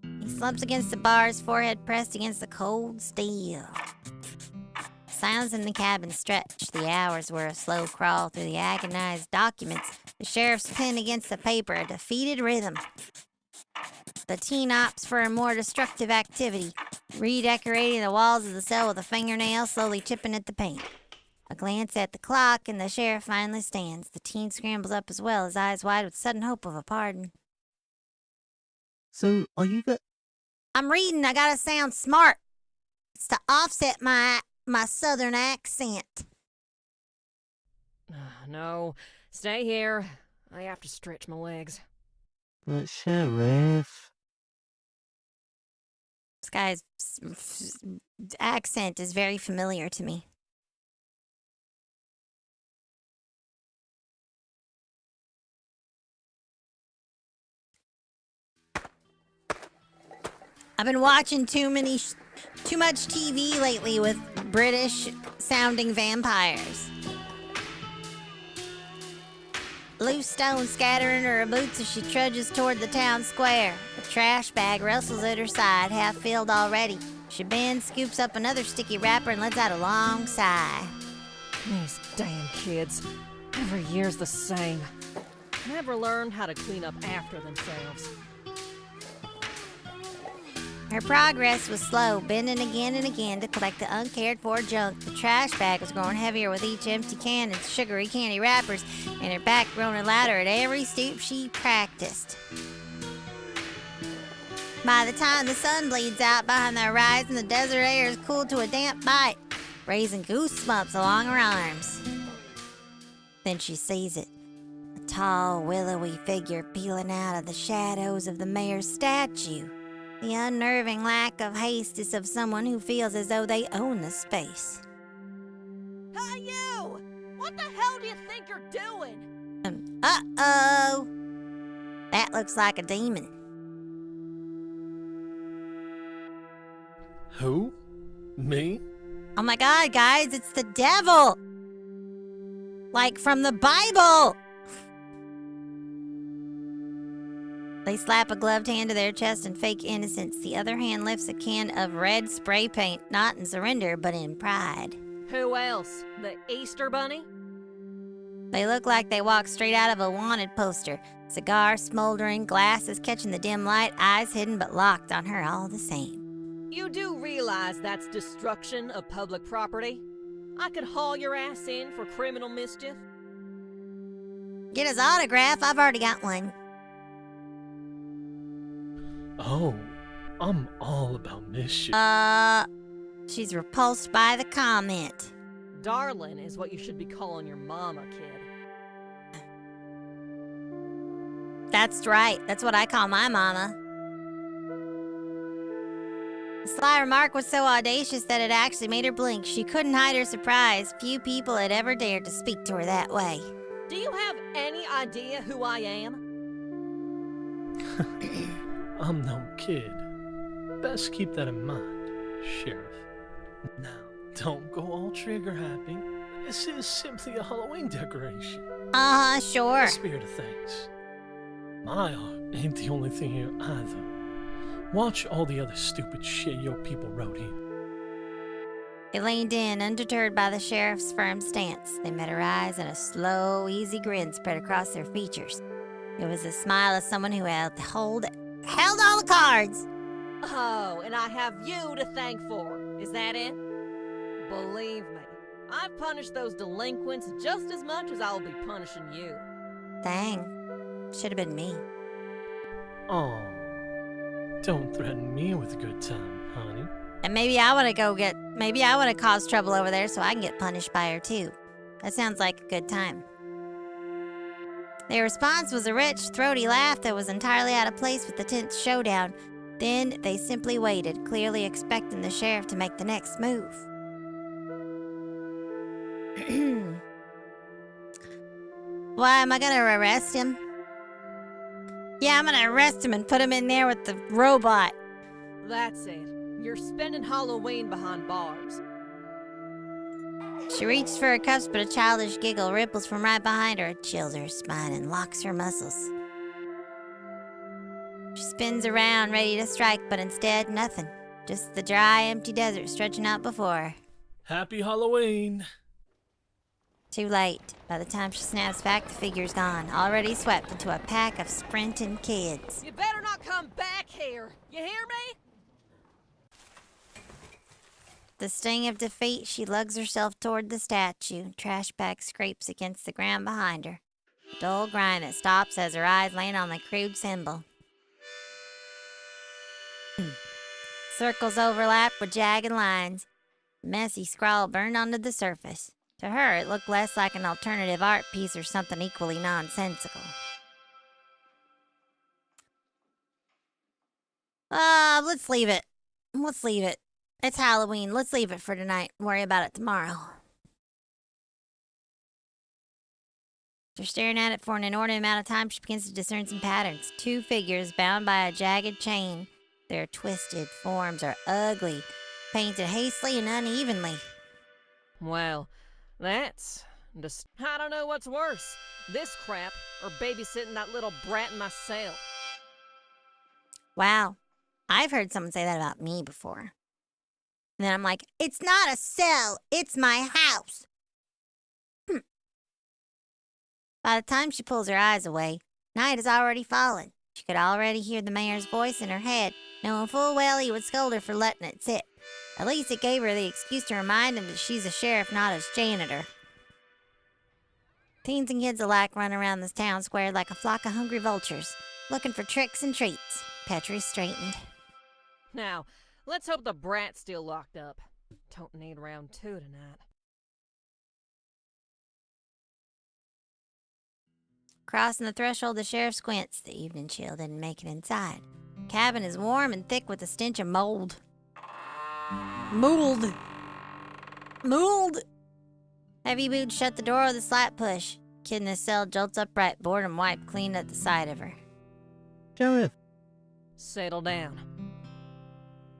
S2: He slumps against the bars, forehead pressed against the cold steel. Silence in the cabin stretched. The hours were a slow crawl through the agonized documents, the sheriff's pen against the paper, a defeated rhythm. The teen opts for a more destructive activity, redecorating the walls of the cell with a fingernail, slowly chipping at the paint. A glance at the clock, and the sheriff finally stands. The teen scrambles up as well, his eyes wide with sudden hope of a pardon.
S4: So, are you the...
S2: I'm reading, I gotta sound smart. It's to offset my southern accent.
S5: No, stay here. I have to stretch my legs.
S4: But Sheriff...
S2: This guy's accent is very familiar to me. I've been watching too much TV lately with British-sounding vampires. Loose stones scatter in her boots as she trudges toward the town square. A trash bag rustles at her side, half filled already. She bends, scoops up another sticky wrapper, and lets out a long sigh.
S5: These damn kids. Every year's the same. Never learn how to clean up after themselves.
S2: Her progress was slow, bending again and again to collect the uncared-for junk. The trash bag was growing heavier with each empty can and sugary candy wrappers, and her back growing louder at every stoop she practiced. By the time the sun bleeds out behind the horizon, the desert air is cooled to a damp bite, raising goosebumps along her arms. Then she sees it. A tall, willowy figure peeling out of the shadows of the mayor's statue. The unnerving lack of haste is of someone who feels as though they own the space.
S1: Hey, you! What the hell do you think you're doing?
S2: Uh-oh! That looks like a demon.
S7: Who? Me?
S2: Oh my god, guys, it's the devil! Like from the Bible! They slap a gloved hand to their chest in fake innocence. The other hand lifts a can of red spray paint, not in surrender, but in pride.
S5: Who else? The Easter Bunny?
S2: They look like they walk straight out of a wanted poster. Cigar smoldering, glasses catching the dim light, eyes hidden but locked on her all the same.
S5: You do realize that's destruction of public property? I could haul your ass in for criminal mischief.
S2: Get his autograph, I've already got one.
S7: Oh, I'm all about mischief.
S2: She's repulsed by the comment.
S5: Darling is what you should be calling your mama, kid.
S2: That's right, that's what I call my mama. The sly remark was so audacious that it actually made her blink. She couldn't hide her surprise. Few people had ever dared to speak to her that way.
S5: Do you have any idea who I am?
S7: I'm no kid. Best keep that in mind, Sheriff. Now, don't go all trigger happy. This is simply a Halloween decoration.
S2: Sure.
S7: In the spirit of things. My art ain't the only thing here either. Watch all the other stupid shit your people wrote here.
S2: They leaned in, undeterred by the sheriff's firm stance. They met her eyes, and a slow, easy grin spread across their features. It was the smile of someone who held all the cards.
S5: Oh, and I have you to thank for. Is that it? Believe me, I've punished those delinquents just as much as I'll be punishing you.
S2: Dang. Should have been me.
S7: Aw, don't threaten me with a good time, honey.
S2: And maybe I want to cause trouble over there so I can get punished by her too. That sounds like a good time. Their response was a rich, throaty laugh that was entirely out of place with the tense showdown. Then they simply waited, clearly expecting the sheriff to make the next move. Why, am I gonna arrest him? Yeah, I'm gonna arrest him and put him in there with the robot.
S5: That's it. You're spending Halloween behind bars.
S2: She reaches for her cuffs, but a childish giggle ripples from right behind her. It chills her spine and locks her muscles. She spins around, ready to strike, but instead, nothing. Just the dry, empty desert stretching out before her.
S7: Happy Halloween!
S2: Too late. By the time she snaps back, the figure's gone, already swept into a pack of sprinting kids.
S5: You better not come back here. You hear me?
S2: The sting of defeat, she lugs herself toward the statue. Trash bag scrapes against the ground behind her. A dull grind that stops as her eyes land on the crude symbol. Circles overlap with jagged lines. The messy scrawl burned onto the surface. To her, it looked less like an alternative art piece or something equally nonsensical. Let's leave it. Let's leave it. It's Halloween. Let's leave it for tonight and worry about it tomorrow. After staring at it for an inordinate amount of time, she begins to discern some patterns. Two figures bound by a jagged chain. Their twisted forms are ugly, painted hastily and unevenly.
S5: Well, that's just... I don't know what's worse. This crap, or babysitting that little brat myself.
S2: Wow. I've heard someone say that about me before. And then I'm like, it's not a cell, it's my house. By the time she pulls her eyes away, night has already fallen. She could already hear the mayor's voice in her head, knowing full well he would scold her for letting it sit. At least it gave her the excuse to remind him that she's a sheriff, not his janitor. Teens and kids alike run around this town square like a flock of hungry vultures, looking for tricks and treats. Petrie straightened.
S5: Now, let's hope the brat's still locked up. Don't need round 2 tonight.
S2: Crossing the threshold, the sheriff squints. The evening chill didn't make it inside. The cabin is warm and thick with the stench of mold. Mold! Heavy boots shut the door with a slight push. Kid in his cell jolts upright, boredom wiped clean at the sight of her.
S4: Sheriff.
S5: Settle down.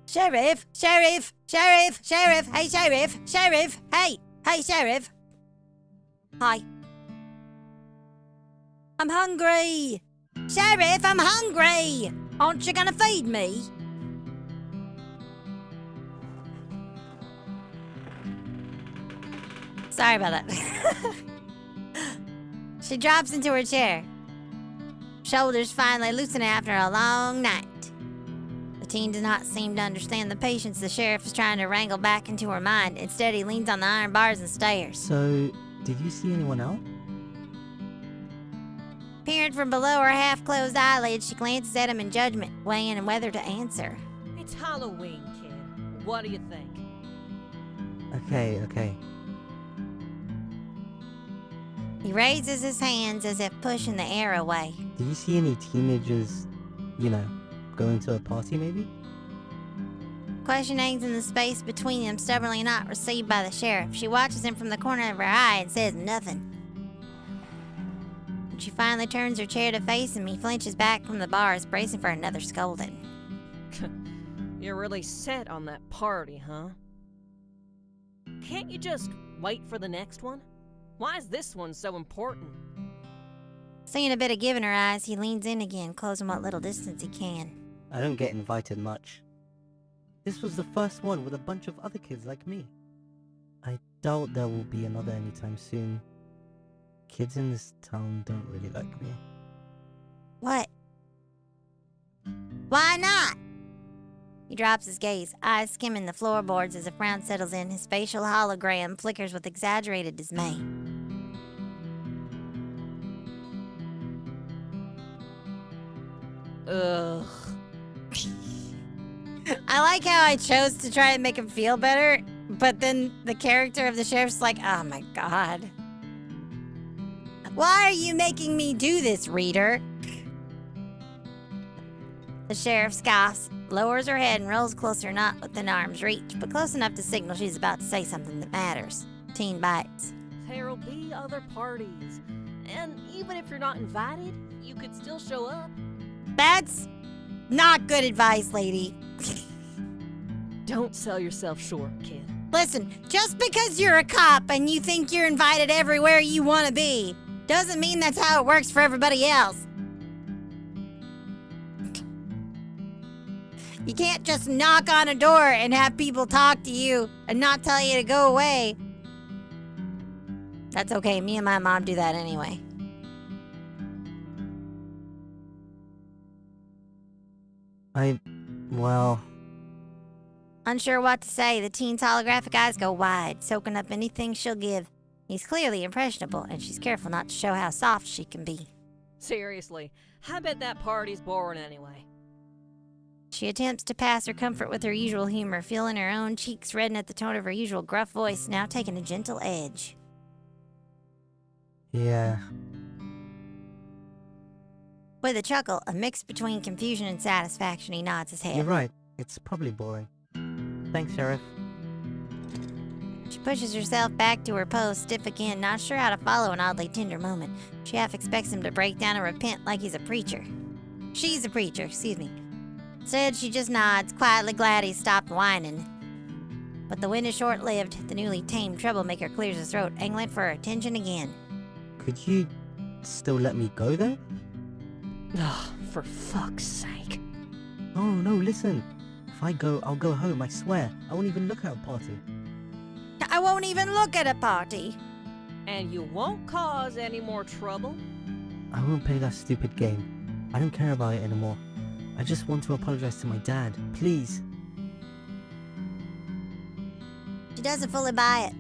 S2: Sheriff! Sheriff! Sheriff! Sheriff! Hey, Sheriff! Sheriff! Hey! Hey, Sheriff! Hi. I'm hungry! Sheriff, I'm hungry! Aren't you gonna feed me? Sorry about that. She drops into her chair. Shoulders finally loosen after a long night. The teen does not seem to understand the patience the sheriff is trying to wrangle back into her mind. Instead, he leans on the iron bars and stares.
S4: So, did you see anyone else?
S2: Peering from below her half-closed eyelids, she glances at him in judgment, weighing whether to answer.
S5: It's Halloween, kid. What do you think?
S4: Okay.
S2: He raises his hands as if pushing the air away.
S4: Did you see any teenagers, going to a party maybe?
S2: Question hangs in the space between them, stubbornly not received by the sheriff. She watches him from the corner of her eye and says nothing. When she finally turns her chair to face him, he flinches back from the bars, bracing for another scolding.
S5: You're really set on that party, huh? Can't you just wait for the next one? Why is this one so important?
S2: Seeing a bit of give in her eyes, he leans in again, closing what little distance he can.
S4: I don't get invited much. This was the first one with a bunch of other kids like me. I doubt there will be another anytime soon. Kids in this town don't really like me.
S2: What? Why not? He drops his gaze, eyes skimming the floorboards as a frown settles in. His facial hologram flickers with exaggerated dismay.
S5: Ugh.
S2: I like how I chose to try and make him feel better, but then the character of the sheriff's like, oh my god. Why are you making me do this, reader? The sheriff scoffs, lowers her head and rolls closer, not within arm's reach, but close enough to signal she's about to say something that matters. Teen bites.
S5: There'll be other parties. And even if you're not invited, you could still show up.
S2: That's not good advice, lady.
S5: Don't sell yourself short, kid.
S2: Listen, just because you're a cop and you think you're invited everywhere you want to be, doesn't mean that's how it works for everybody else. You can't just knock on a door and have people talk to you and not tell you to go away. That's okay, me and my mom do that anyway. Unsure what to say, the teen's holographic eyes go wide, soaking up anything she'll give. He's clearly impressionable, and she's careful not to show how soft she can be.
S5: Seriously, I bet that party's boring anyway.
S2: She attempts to pass her comfort with her usual humor, feeling her own cheeks redden at the tone of her usual gruff voice, now taking a gentle edge.
S4: Yeah.
S2: With a chuckle, a mix between confusion and satisfaction, he nods his head.
S4: You're right. It's probably boring. Thanks, Sheriff.
S2: She pushes herself back to her post, stiff again, not sure how to follow an oddly tender moment. She half expects him to break down and repent like he's a preacher. She's a preacher, excuse me. Instead, she just nods, quietly glad he stopped whining. But the wind is short-lived. The newly tamed troublemaker clears his throat, angling for her attention again.
S4: Could you still let me go, though?
S5: Ugh, for fuck's sake.
S4: Oh, no, listen. If I go, I'll go home, I swear. I won't even look at a party.
S2: I won't even look at a party.
S5: And you won't cause any more trouble?
S4: I won't play that stupid game. I don't care about it anymore. I just want to apologize to my dad, please.
S2: She doesn't fully buy it.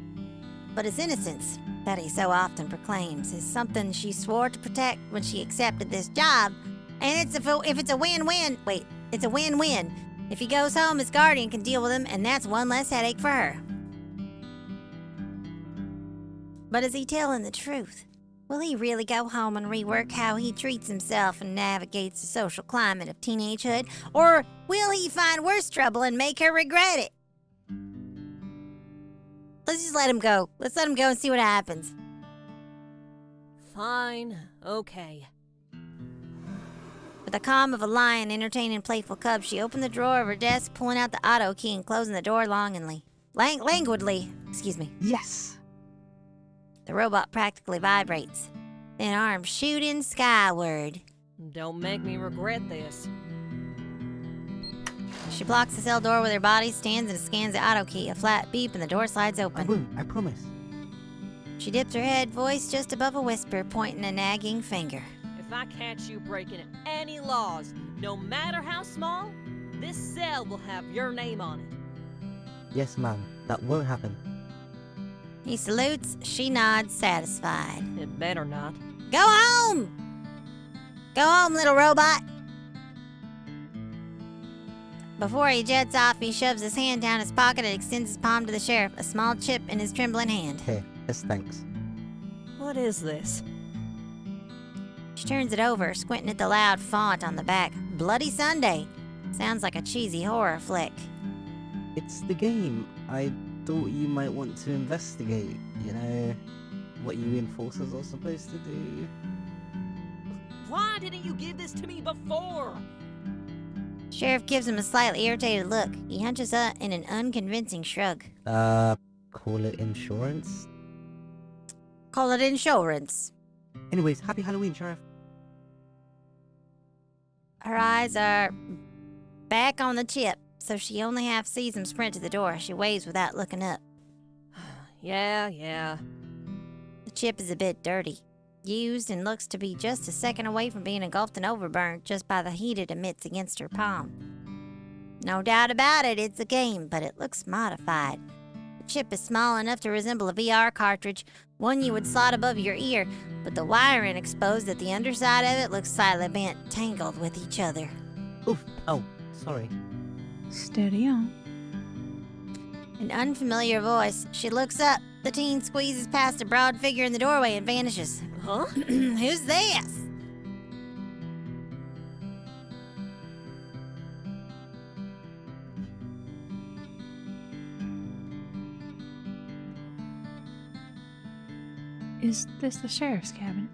S2: But his innocence, that he so often proclaims, is something she swore to protect when she accepted this job. And if it's a win-win, it's a win-win. If he goes home, his guardian can deal with him, and that's one less headache for her. But is he telling the truth? Will he really go home and rework how he treats himself and navigates the social climate of teenagehood? Or will he find worse trouble and make her regret it? Let's just let him go. Let's let him go and see what happens.
S5: Fine, okay.
S2: With the calm of a lion entertaining playful cubs, she opened the drawer of her desk, pulling out the auto key and closing the door languidly. Excuse me.
S4: Yes!
S2: The robot practically vibrates, then arms shooting skyward.
S5: Don't make me regret this.
S2: She blocks the cell door with her body, stands and scans the auto key. A flat beep and the door slides
S4: I
S2: open.
S4: won't, I promise.
S2: She dips her head, voice just above a whisper, pointing a nagging finger.
S5: If I catch you breaking any laws, no matter how small, this cell will have your name on it.
S4: Yes, ma'am. That won't happen.
S2: He salutes, she nods, satisfied.
S5: It better not.
S2: Go home! Go home, little robot! Before he jets off, he shoves his hand down his pocket and extends his palm to the sheriff, a small chip in his trembling hand.
S4: Here, yes, thanks.
S5: What is this?
S2: She turns it over, squinting at the loud font on the back. Bloody Sunday. Sounds like a cheesy horror flick.
S4: It's the game. I thought you might want to investigate, you know, what you enforcers are supposed to do.
S5: Why didn't you give this to me before?
S2: Sheriff gives him a slightly irritated look. He hunches up in an unconvincing shrug.
S4: Call it insurance?
S2: Call it insurance.
S4: Anyways, happy Halloween, Sheriff.
S2: Her eyes are back on the chip, so she only half sees him sprint to the door. She waves without looking up.
S5: Yeah.
S2: The chip is a bit dirty, used, and looks to be just a second away from being engulfed and overburned just by the heat it emits against her palm. No doubt about it, it's a game, but it looks modified. The chip is small enough to resemble a VR cartridge, one you would slot above your ear, but the wiring exposed at the underside of it looks slightly bent, tangled with each other.
S4: Oof. Oh, sorry.
S1: Steady on.
S2: An unfamiliar voice. She looks up. The teen squeezes past a broad figure in the doorway and vanishes.
S5: Huh?
S2: Who's this?
S1: Is this the sheriff's cabin?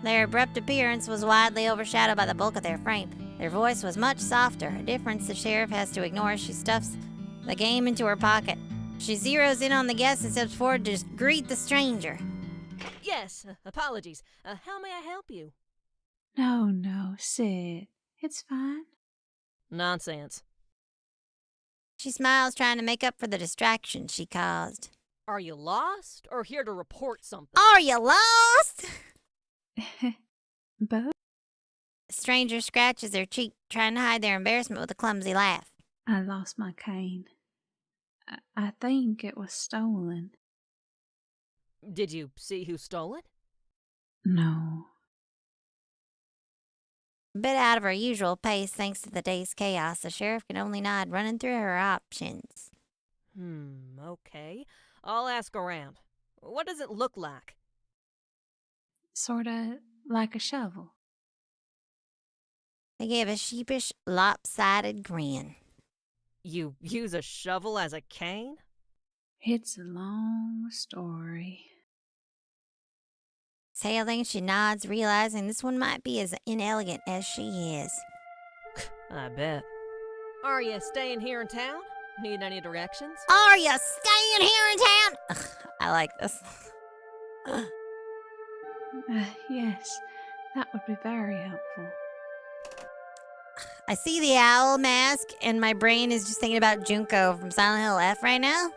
S2: Their abrupt appearance was widely overshadowed by the bulk of their frame. Their voice was much softer, a difference the sheriff has to ignore as she stuffs the game into her pocket. She zeroes in on the guest and steps forward to greet the stranger.
S5: Yes, apologies. How may I help you?
S1: No, sit. It's fine.
S5: Nonsense.
S2: She smiles, trying to make up for the distraction she caused.
S5: Are you lost or here to report something?
S2: Are you lost?
S1: Both?
S2: The stranger scratches her cheek, trying to hide their embarrassment with a clumsy laugh.
S1: I lost my cane. I think it was stolen.
S5: Did you see who stole it?
S1: No.
S2: A bit out of her usual pace thanks to the day's chaos, the sheriff can only nod, running through her options.
S5: Okay. I'll ask around. What does it look like?
S1: Sorta like a shovel.
S2: They gave a sheepish, lopsided grin.
S5: You use a shovel as a cane?
S1: It's a long story.
S2: Exhaling, she nods, realizing this one might be as inelegant as she is.
S5: I bet. Are you staying here in town? Need any directions?
S2: Are you staying here in town? Ugh, I like this.
S1: Yes, that would be very helpful.
S2: I see the owl mask, and my brain is just thinking about Junko from Silent Hill F right now.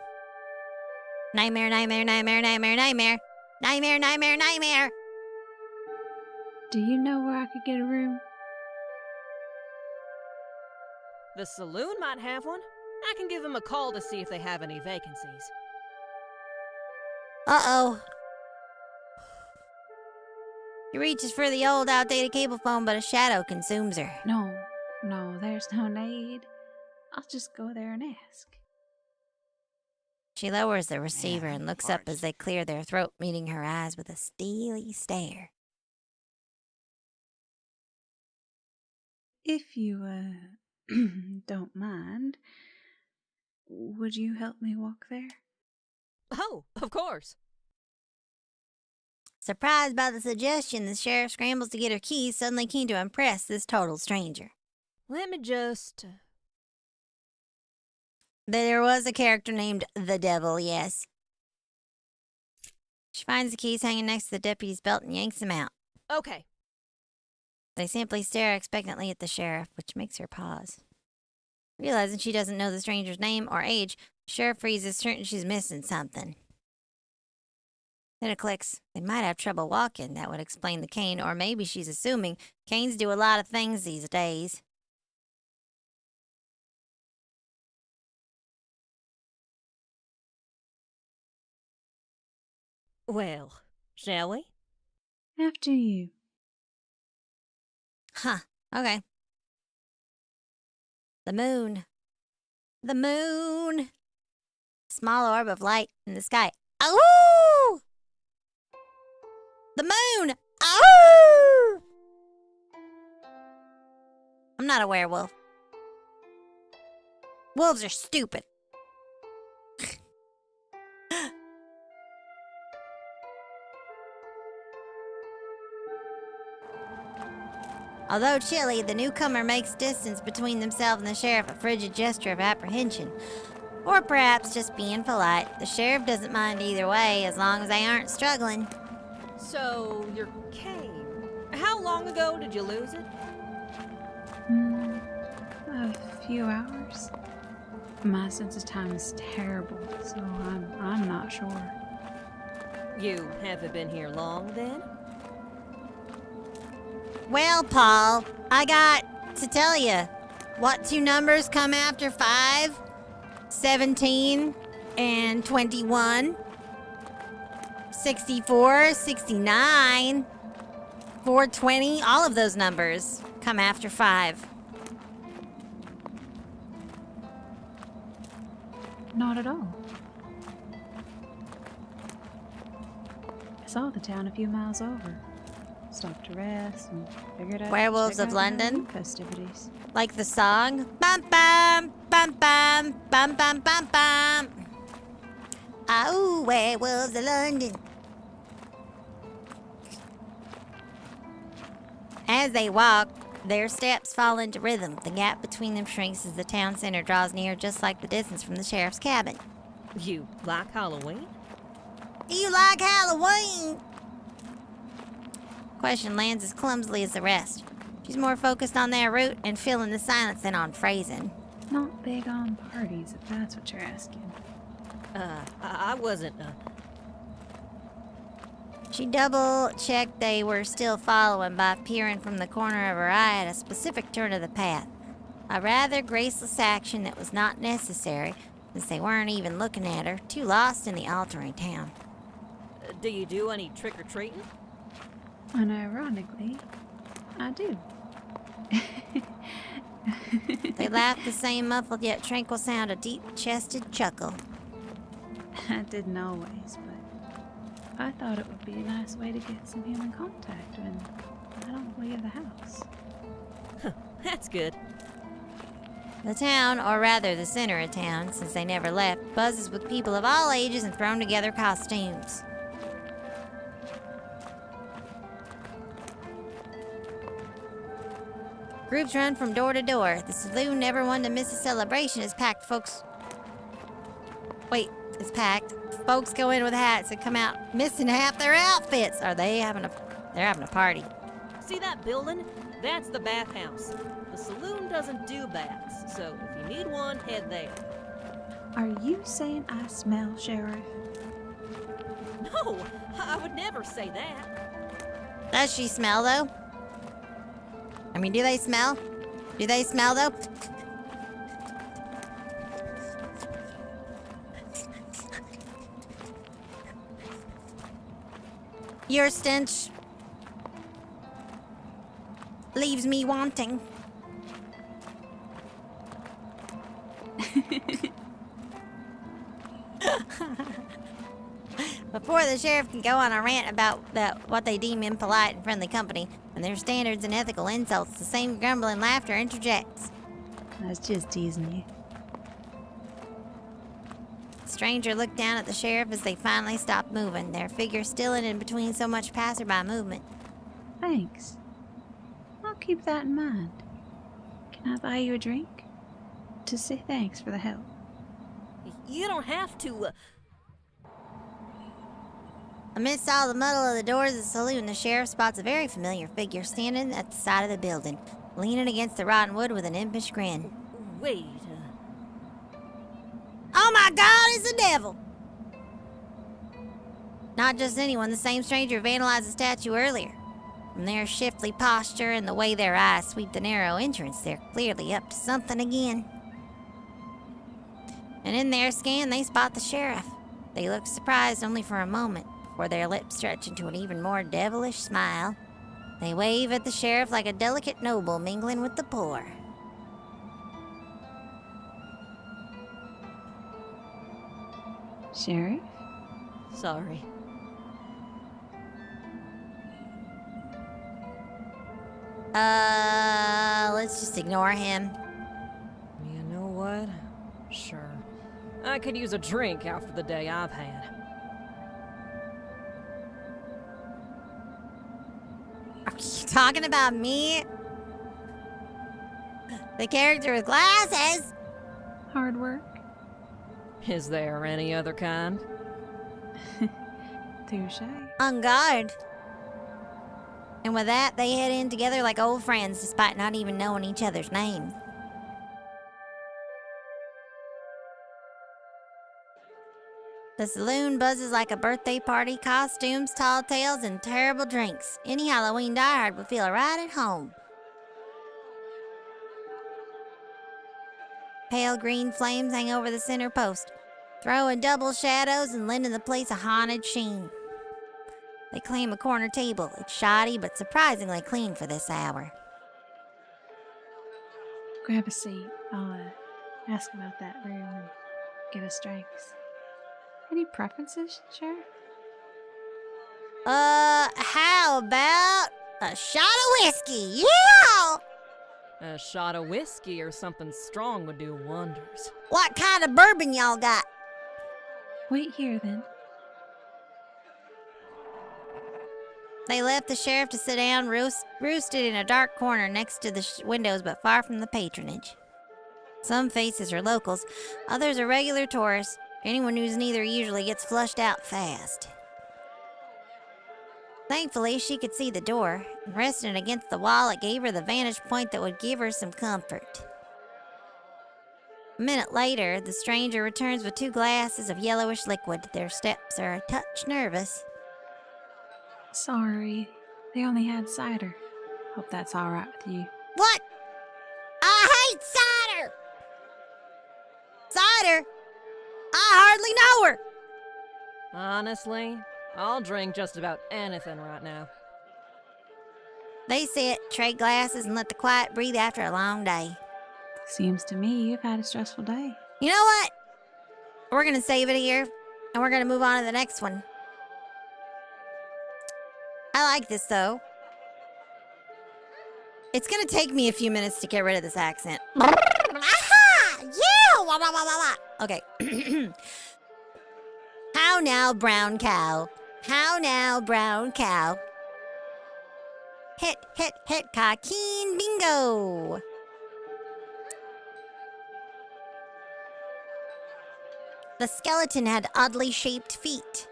S2: Nightmare, nightmare, nightmare, nightmare, nightmare. Nightmare, nightmare, nightmare.
S1: Do you know where I could get a room?
S5: The saloon might have one. I can give them a call to see if they have any vacancies.
S2: Uh-oh. She reaches for the old, outdated cable phone, but a shadow consumes her.
S1: No, there's no need. I'll just go there and ask.
S2: She lowers the receiver and looks up as they clear their throat, meeting her eyes with a steely stare.
S1: If you, don't mind, would you help me walk there?
S5: Oh, of course.
S2: Surprised by the suggestion, the sheriff scrambles to get her keys, suddenly keen to impress this total stranger.
S5: Let me just...
S2: There was a character named the Devil, yes. She finds the keys hanging next to the deputy's belt and yanks them out.
S5: Okay.
S2: They simply stare expectantly at the sheriff, which makes her pause. Realizing she doesn't know the stranger's name or age, the sheriff freezes, certain she's missing something. Then it clicks. They might have trouble walking. That would explain the cane, or maybe she's assuming canes do a lot of things these days.
S5: Well, shall we?
S8: After you.
S2: Huh. Okay. The moon. The moon. Small orb of light in the sky. Oh! The moon! Oh! I'm not a werewolf. Wolves are stupid. Although chilly, the newcomer makes distance between themselves and the sheriff, a frigid gesture of apprehension. Or perhaps just being polite. The sheriff doesn't mind either way, as long as they aren't struggling.
S5: So, your cane. How long ago did you lose it?
S8: A few hours. My sense of time is terrible, so I'm not sure.
S5: You haven't been here long, then?
S2: Well, Paul, I got to tell you, what two numbers come after 5? 17 and 21. 64, 69, 420, all of those numbers come after 5.
S8: Not at all. I saw the town a few miles over. Stopped to rest and figured out.
S2: Werewolves of London?
S8: Festivities.
S2: Like the song, bum bum, bum bum, bum bum bum bum. Oh, werewolves of London. As they walk, their steps fall into rhythm. The gap between them shrinks as the town center draws near, just like the distance from the sheriff's cabin.
S5: You like Halloween?
S2: You like Halloween? Question lands as clumsily as the rest. She's more focused on their route and filling the silence than on phrasing.
S8: Not big on parties, if that's what you're asking.
S5: I wasn't,
S2: She double-checked they were still following by peering from the corner of her eye at a specific turn of the path. A rather graceless action that was not necessary, since they weren't even looking at her, too lost in the altering town.
S5: Do you do any trick-or-treating?
S8: Unironically, I do.
S2: They laughed the same muffled yet tranquil sound, a deep-chested chuckle.
S8: I didn't always, but I thought it would be a nice way to get some human contact when I don't leave the house.
S5: That's good.
S2: The town, or rather the center of town, since they never left, buzzes with people of all ages and thrown together costumes. Groups run from door to door. The saloon, never one to miss a celebration, is packed. It's packed. Folks go in with hats and come out missing half their outfits. They're having a party.
S5: See that building? That's the bathhouse. The saloon doesn't do baths, so if you need one, head there.
S8: Are you saying I smell, Sheriff?
S5: No, I would never say that.
S2: Does she smell, though? I mean, do they smell? Do they smell, though? Your stench leaves me wanting. Before the sheriff can go on a rant about what they deem impolite and friendly company and their standards and ethical insults, the same grumbling laughter interjects.
S8: I was just teasing you.
S2: The stranger looked down at the sheriff as they finally stopped moving, their figures still in between so much passerby movement.
S8: Thanks. I'll keep that in mind. Can I buy you a drink? To say thanks for the help.
S5: You don't have to,
S2: Amidst all the muddle of the doors of the saloon, the sheriff spots a very familiar figure standing at the side of the building, leaning against the rotten wood with an impish grin.
S5: Wait,
S2: Oh my God, it's the devil! Not just anyone, the same stranger vandalized the statue earlier. From their shifty posture and the way their eyes sweep the narrow entrance, they're clearly up to something again. And in their scan, they spot the sheriff. They look surprised only for a moment, before their lips stretch into an even more devilish smile. They wave at the sheriff like a delicate noble mingling with the poor.
S8: Sheriff?
S5: sorry.
S2: Let's just ignore him.
S5: You know what? Sure. I could use a drink after the day I've had.
S2: Are you talking about me? The character with glasses?
S8: Hard work?
S5: Is there any other kind?
S8: Touche.
S2: On guard. And with that, they head in together like old friends despite not even knowing each other's names. The saloon buzzes like a birthday party, costumes, tall tales, and terrible drinks. Any Halloween diehard would feel right at home. Pale green flames hang over the center post, throwing double shadows and lending the place a haunted sheen. They claim a corner table. It's shoddy but surprisingly clean for this hour.
S8: Grab a seat. I'll ask about that room and get us drinks. Any preferences, Sheriff?
S2: How about a shot of whiskey? Yeah!
S5: A shot of whiskey or something strong would do wonders.
S2: What kind of bourbon y'all got?
S8: Wait here, then.
S2: They left the sheriff to sit down, roosted in a dark corner next to the windows but far from the patronage. Some faces are locals, others are regular tourists. Anyone who's neither usually gets flushed out fast. Thankfully, she could see the door, and resting against the wall, it gave her the vantage point that would give her some comfort. A minute later, the stranger returns with 2 glasses of yellowish liquid. Their steps are a touch nervous.
S8: Sorry, they only had cider. Hope that's all right with you.
S2: What? I hate cider! Cider? I hardly know her!
S5: Honestly, I'll drink just about anything right now.
S2: They sit, trade glasses, and let the quiet breathe after a long day.
S8: Seems to me you've had a stressful day.
S2: You know what? We're gonna save it here, and we're gonna move on to the next one. I like this, though. It's gonna take me a few minutes to get rid of this accent. Aha! Yeah! Wah, wah, wah, wah, wah. Okay. How now, brown cow? How now, brown cow? Hit, hit, hit, cockeen, bingo! The skeleton had oddly shaped feet.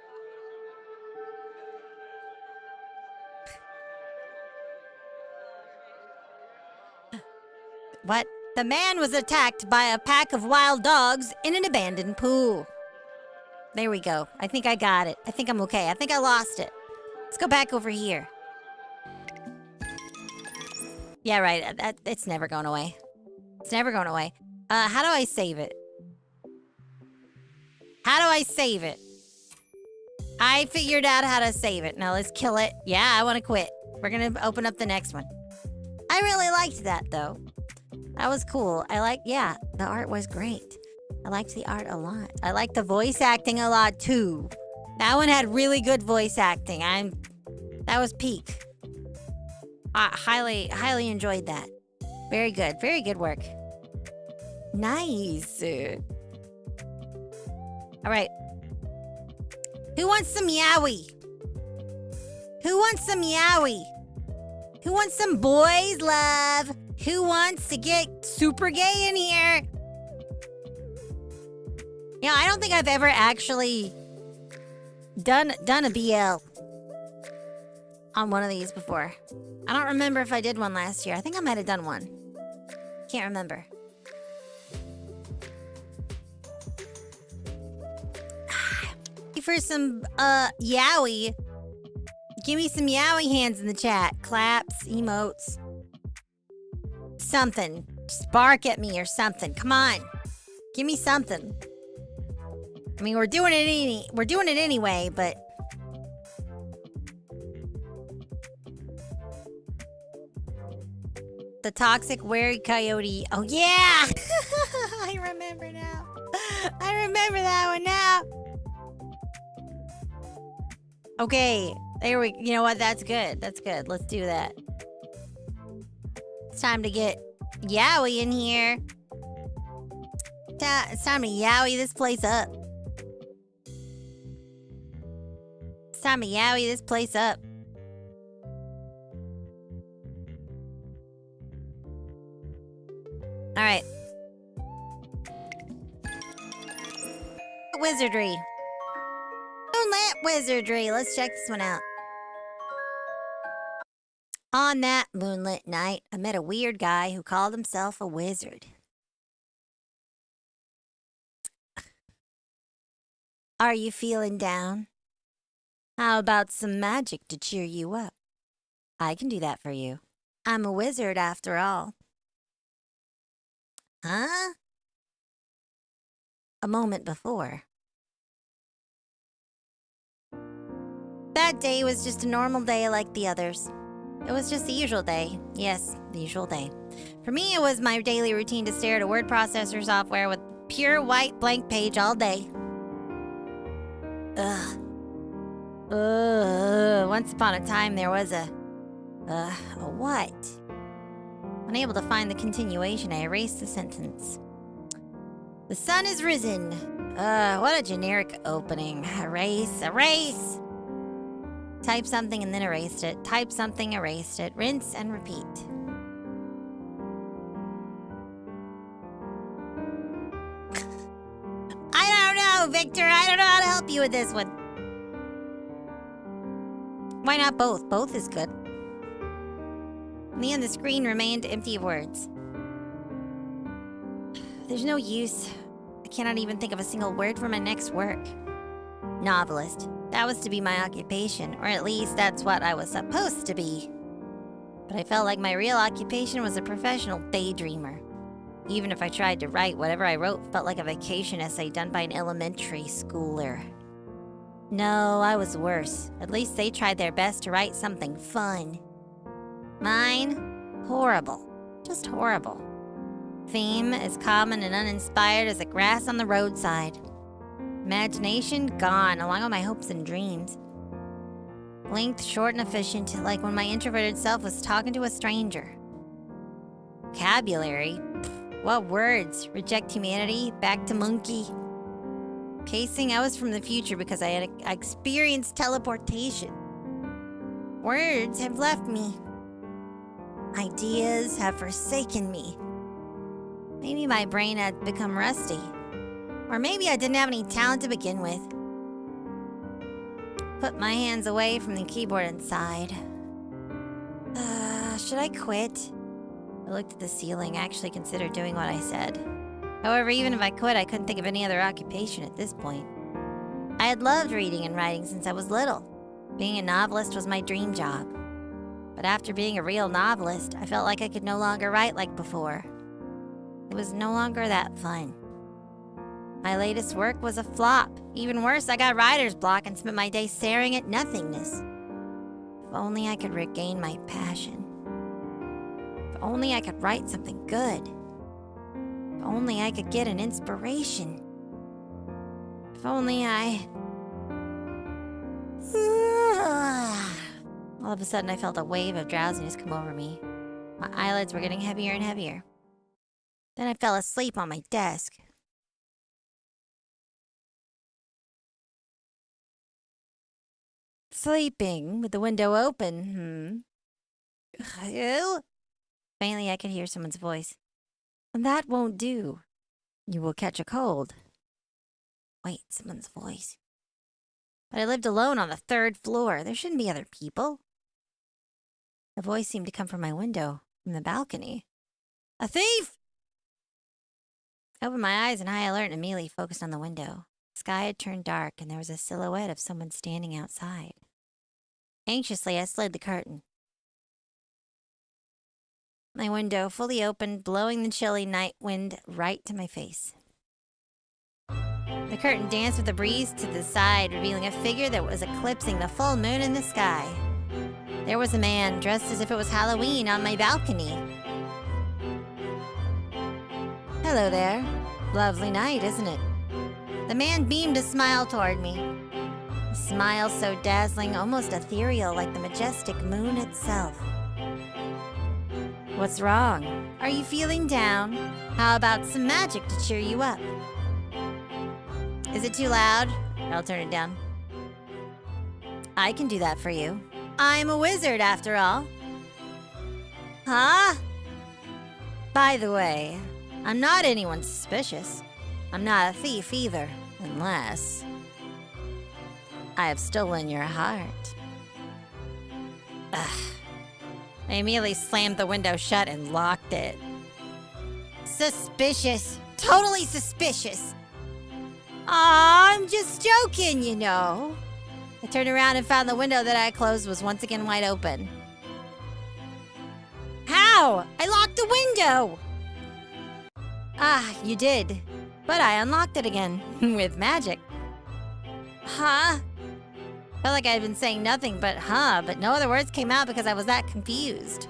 S2: What? The man was attacked by a pack of wild dogs in an abandoned pool. There we go. I think I got it. I think I'm okay. I think I lost it. Let's go back over here. Yeah, right. It's never going away. It's never going away. How do I save it? How do I save it? I figured out how to save it. Now let's kill it. Yeah, I want to quit. We're going to open up the next one. I really liked that, though. That was cool. Yeah, the art was great. I liked the art a lot. I liked the voice acting a lot, too. That one had really good voice acting. That was peak. I highly enjoyed that. Very good. Very good work. Nice. All right. Who wants some yowie? Who wants some yowie? Who wants some boys love? Who wants to get super gay in here? You know, I don't think I've ever actually done a BL on one of these before. I don't remember if I did one last year. I think I might have done one. Can't remember. For some yaoi. Give me some yaoi hands in the chat. Claps, emotes. Something. Just bark at me or something. Come on. Give me something. I mean, we're doing it anyway, but the toxic wary coyote. Oh yeah. I remember now. I remember that one now. Okay, there we. You know what? That's good. That's good. Let's do that. It's time to get yaoi in here. It's time to yaoi this place up. It's time to yaoi this place up. All right. Wizardry. Moonlit wizardry. Let's check this one out. On that moonlit night, I met a weird guy who called himself a wizard. Are you feeling down? How about some magic to cheer you up? I can do that for you. I'm a wizard after all. Huh? A moment before. That day was just a normal day like the others. It was just the usual day. Yes, the usual day. For me, it was my daily routine to stare at a word processor software with pure white blank page all day. Ugh. Once upon a time, there was a what? Unable to find the continuation, I erased the sentence. The sun has risen. What a generic opening. Erase. Type something and then erased it. Type something, erased it. Rinse and repeat. I don't know, Victor. I don't know how to help you with this one. Why not both? Both is good. In the end, the screen remained empty of words. There's no use. I cannot even think of a single word for my next work. Novelist. That was to be my occupation, or at least that's what I was supposed to be. But I felt like my real occupation was a professional daydreamer. Even if I tried to write, whatever I wrote felt like a vacation essay done by an elementary schooler. No, I was worse. At least they tried their best to write something fun. Mine? Horrible. Just horrible. Theme as common and uninspired as the grass on the roadside. Imagination gone, along with my hopes and dreams. Length short and efficient, like when my introverted self was talking to a stranger. Vocabulary? What words? Reject humanity, back to monkey. Pacing, I was from the future because I had experienced teleportation. Words have left me. Ideas have forsaken me. Maybe my brain had become rusty. Or maybe I didn't have any talent to begin with. Put my hands away from the keyboard and sighed. Should I quit? I looked at the ceiling, actually considered doing what I said. However, even if I quit, I couldn't think of any other occupation at this point. I had loved reading and writing since I was little. Being a novelist was my dream job. But after being a real novelist, I felt like I could no longer write like before. It was no longer that fun. My latest work was a flop. Even worse, I got writer's block and spent my day staring at nothingness. If only I could regain my passion. If only I could write something good. If only I could get an inspiration. If only I... All of a sudden, I felt a wave of drowsiness come over me. My eyelids were getting heavier and heavier. Then I fell asleep on my desk. Sleeping with the window open, Ew. Faintly, I could hear someone's voice. That won't do. You will catch a cold. Wait, someone's voice. But I lived alone on the 3rd floor. There shouldn't be other people. A voice seemed to come from my window, from the balcony. A thief! I opened my eyes in high alert and immediately focused on the window. The sky had turned dark and there was a silhouette of someone standing outside. Anxiously, I slid the curtain. My window fully opened, blowing the chilly night wind right to my face. The curtain danced with the breeze to the side, revealing a figure that was eclipsing the full moon in the sky. There was a man dressed as if it was Halloween on my balcony. Hello there. Lovely night, isn't it? The man beamed a smile toward me. A smile so dazzling, almost ethereal, like the majestic moon itself. What's wrong? Are you feeling down? How about some magic to cheer you up? Is it too loud? I'll turn it down. I can do that for you. I'm a wizard, after all. Huh? By the way, I'm not anyone suspicious. I'm not a thief either, unless I have stolen your heart. Ugh. I immediately slammed the window shut and locked it. Suspicious. Totally suspicious. Aw, I'm just joking, you know. I turned around and found the window that I closed was once again wide open. How? I locked the window! Ah, you did. But I unlocked it again. With magic. Huh? Felt like I'd been saying nothing but but no other words came out because I was that confused.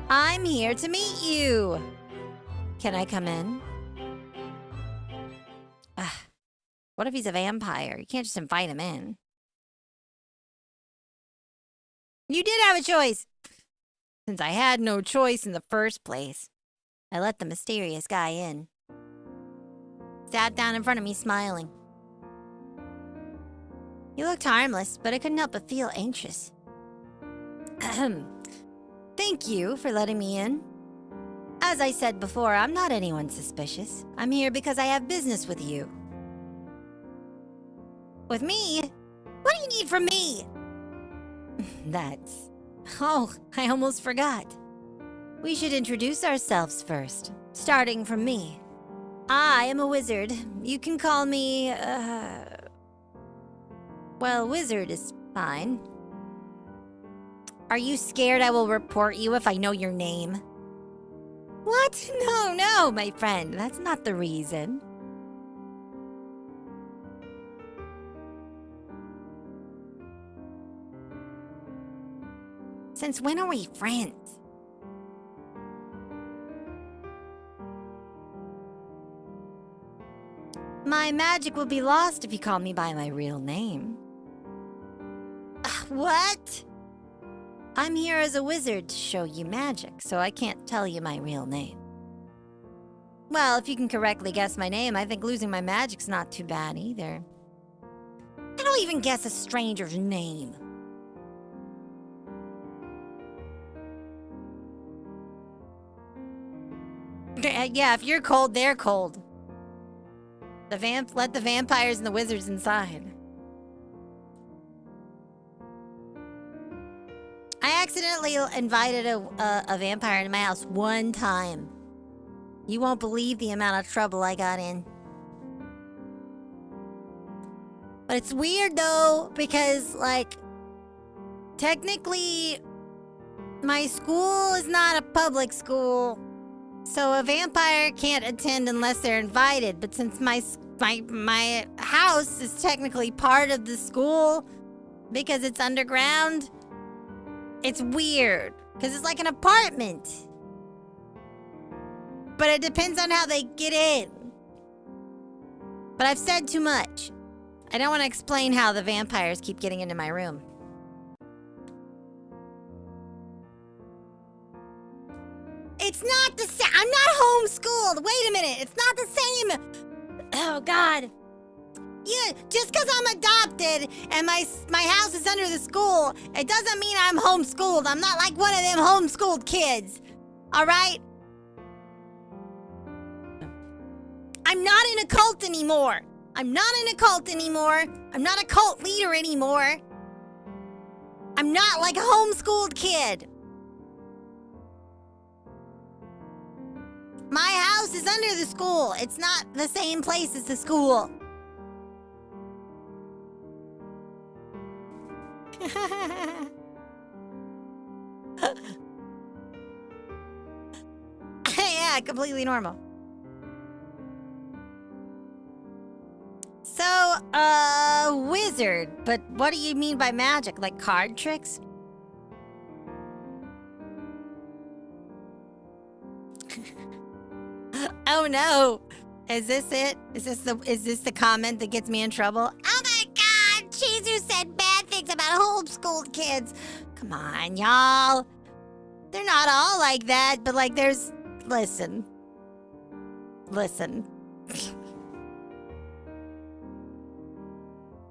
S2: I'm here to meet you. Can I come in? What if he's a vampire? You can't just invite him in. You did have a choice. Since I had no choice in the first place, I let the mysterious guy in. Sat down in front of me smiling. He looked harmless, but I couldn't help but feel anxious. Thank you for letting me in. As I said before, I'm not anyone suspicious. I'm here because I have business with you. With me? What do you need from me? Oh, I almost forgot. We should introduce ourselves first, starting from me. I am a wizard. You can call me, well, wizard is fine. Are you scared I will report you if I know your name? What? No, my friend. That's not the reason. Since when are we friends? My magic will be lost if you call me by my real name. What? I'm here as a wizard to show you magic, so I can't tell you my real name. Well, if you can correctly guess my name, I think losing my magic's not too bad either. I don't even guess a stranger's name. Yeah, if you're cold, they're cold. Let the vampires and the wizards inside. I accidentally invited a vampire into my house one time. You won't believe the amount of trouble I got in. But it's weird though, because like, technically, my school is not a public school. So a vampire can't attend unless they're invited, but since my house is technically part of the school because it's underground, it's weird because it's like an apartment. But it depends on how they get in. But I've said too much. I don't want to explain how the vampires keep getting into my room. It's not the same. I'm not homeschooled. Wait a minute. It's not the same. Oh, God. Yeah, just because I'm adopted and my house is under the school, it doesn't mean I'm homeschooled. I'm not like one of them homeschooled kids. All right? I'm not in a cult anymore. I'm not in a cult anymore. I'm not a cult leader anymore. I'm not like a homeschooled kid. My house is under the school. It's not the same place as the school. Yeah, completely normal. So, wizard, but what do you mean by magic? Like card tricks? Oh no! Is this it? Is this the comment that gets me in trouble? Oh my god! Chizu said bad things about homeschooled kids. Come on, y'all. They're not all like that, but like there's... Listen.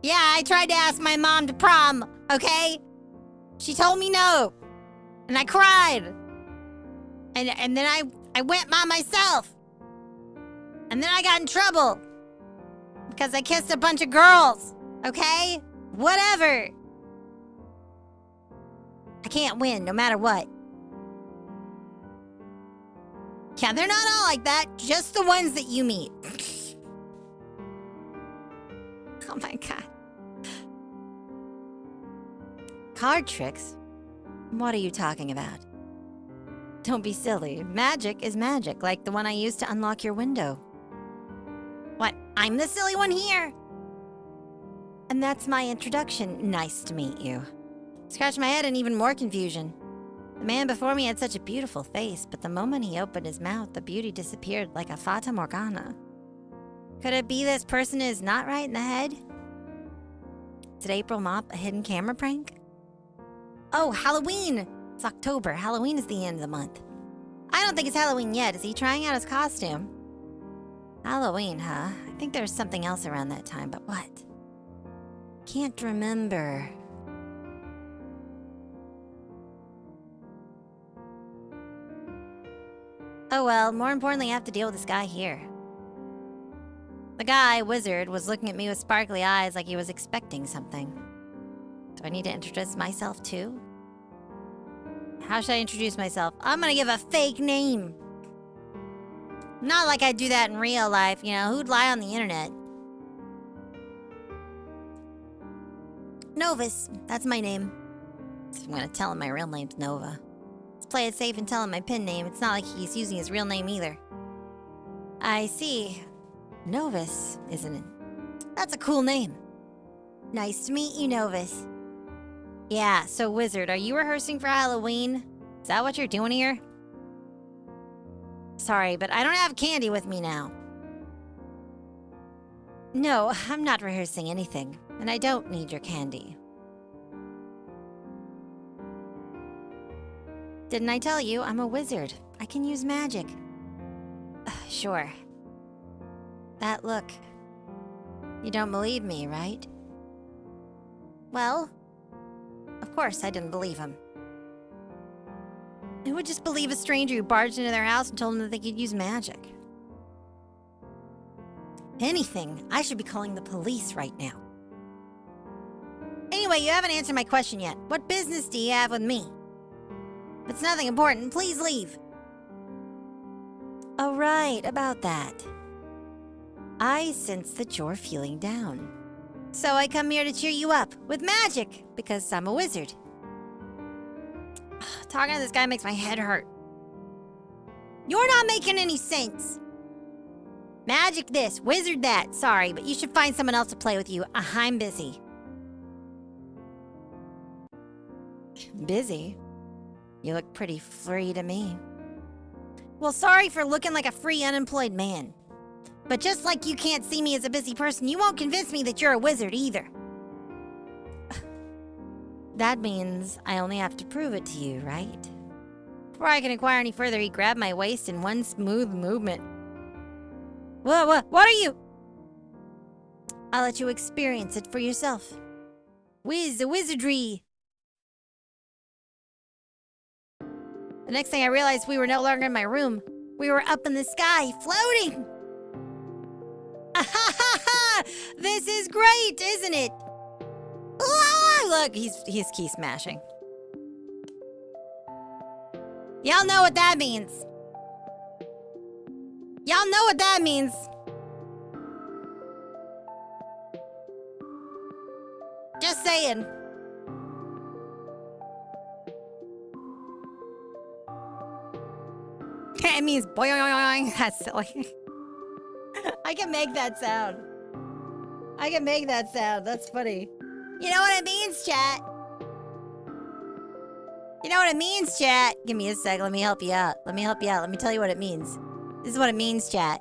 S2: Yeah, I tried to ask my mom to prom, okay? She told me no. And I cried. And then I went by myself. And then I got in trouble. Because I kissed a bunch of girls, okay? Whatever. I can't win, no matter what. Yeah, they're not all like that. Just the ones that you meet. Oh my god. Card tricks? What are you talking about? Don't be silly. Magic is magic, like the one I used to unlock your window. What? I'm the silly one here? And that's my introduction. Nice to meet you. Scratch my head in even more confusion. The man before me had such a beautiful face, but the moment he opened his mouth, the beauty disappeared like a fata morgana. Could it be this person is not right in the head? Did April mop a hidden camera prank? Oh, Halloween! It's October. Halloween is the end of the month. I don't think it's Halloween yet. Is he trying out his costume? Halloween, huh? I think there's something else around that time, but what? Can't remember. Oh well, more importantly, I have to deal with this guy here. The guy, wizard, was looking at me with sparkly eyes like he was expecting something. Do I need to introduce myself too? How should I introduce myself? I'm gonna give a fake name. Not like I do that in real life, you know, who'd lie on the internet? Novus, that's my name. I'm gonna tell him my real name's Nova. Let's play it safe and tell him my pen name. It's not like he's using his real name either. I see. Novus, isn't it? That's a cool name. Nice to meet you, Novus. Yeah, so wizard, are you rehearsing for Halloween? Is that what you're doing here? Sorry, but I don't have candy with me now. No, I'm not rehearsing anything, and I don't need your candy. Didn't I tell you I'm a wizard? I can use magic. Sure. That look. You don't believe me, right? Well, of course I didn't believe him. Who would just believe a stranger who barged into their house and told them that they could use magic? Anything. I should be calling the police right now. Anyway, you haven't answered my question yet. What business do you have with me? If it's nothing important, please leave. Oh, right, about that. I sense that you're feeling down. So I come here to cheer you up with magic, because I'm a wizard. Talking to this guy makes my head hurt. You're not making any sense. Magic this, wizard that. Sorry, but you should find someone else to play with you. I'm busy. Busy? You look pretty free to me. Well, sorry for looking like a free unemployed man. But just like you can't see me as a busy person, you won't convince me that you're a wizard either. That means I only have to prove it to you, right? Before I can inquire any further, he grabbed my waist in one smooth movement. What are you? I'll let you experience it for yourself. Whiz, the wizardry. The next thing I realized, we were no longer in my room. We were up in the sky, floating. this is great, isn't it? Ah, look, he's key smashing. Y'all know what that means. Y'all know what that means. Just saying. It means boing. That's silly. I can make that sound. That's funny. You know what it means, chat? You know what it means, chat? Give me a sec. Let me help you out. Let me tell you what it means. This is what it means, chat.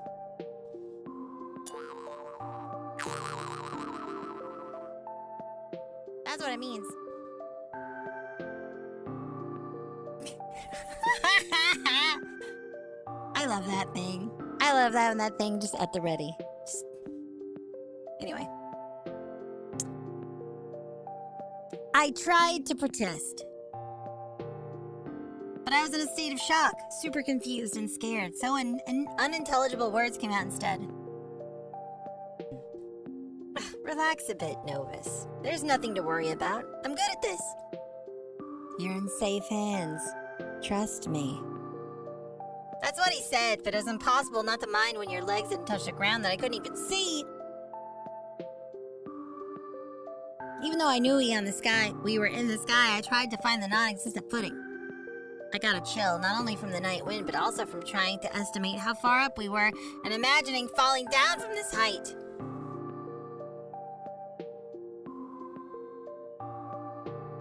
S2: That's what it means. I love that thing. I love having that thing just at the ready. Anyway. I tried to protest. But I was in a state of shock, super confused and scared, so unintelligible words came out instead. Relax a bit, Novus. There's nothing to worry about. I'm good at this. You're in safe hands. Trust me. That's what he said, but it was impossible not to mind when your legs didn't touch the ground that I couldn't even see. Even though I knew we were in the sky, I tried to find the non-existent footing. I got a chill, not only from the night wind, but also from trying to estimate how far up we were and imagining falling down from this height.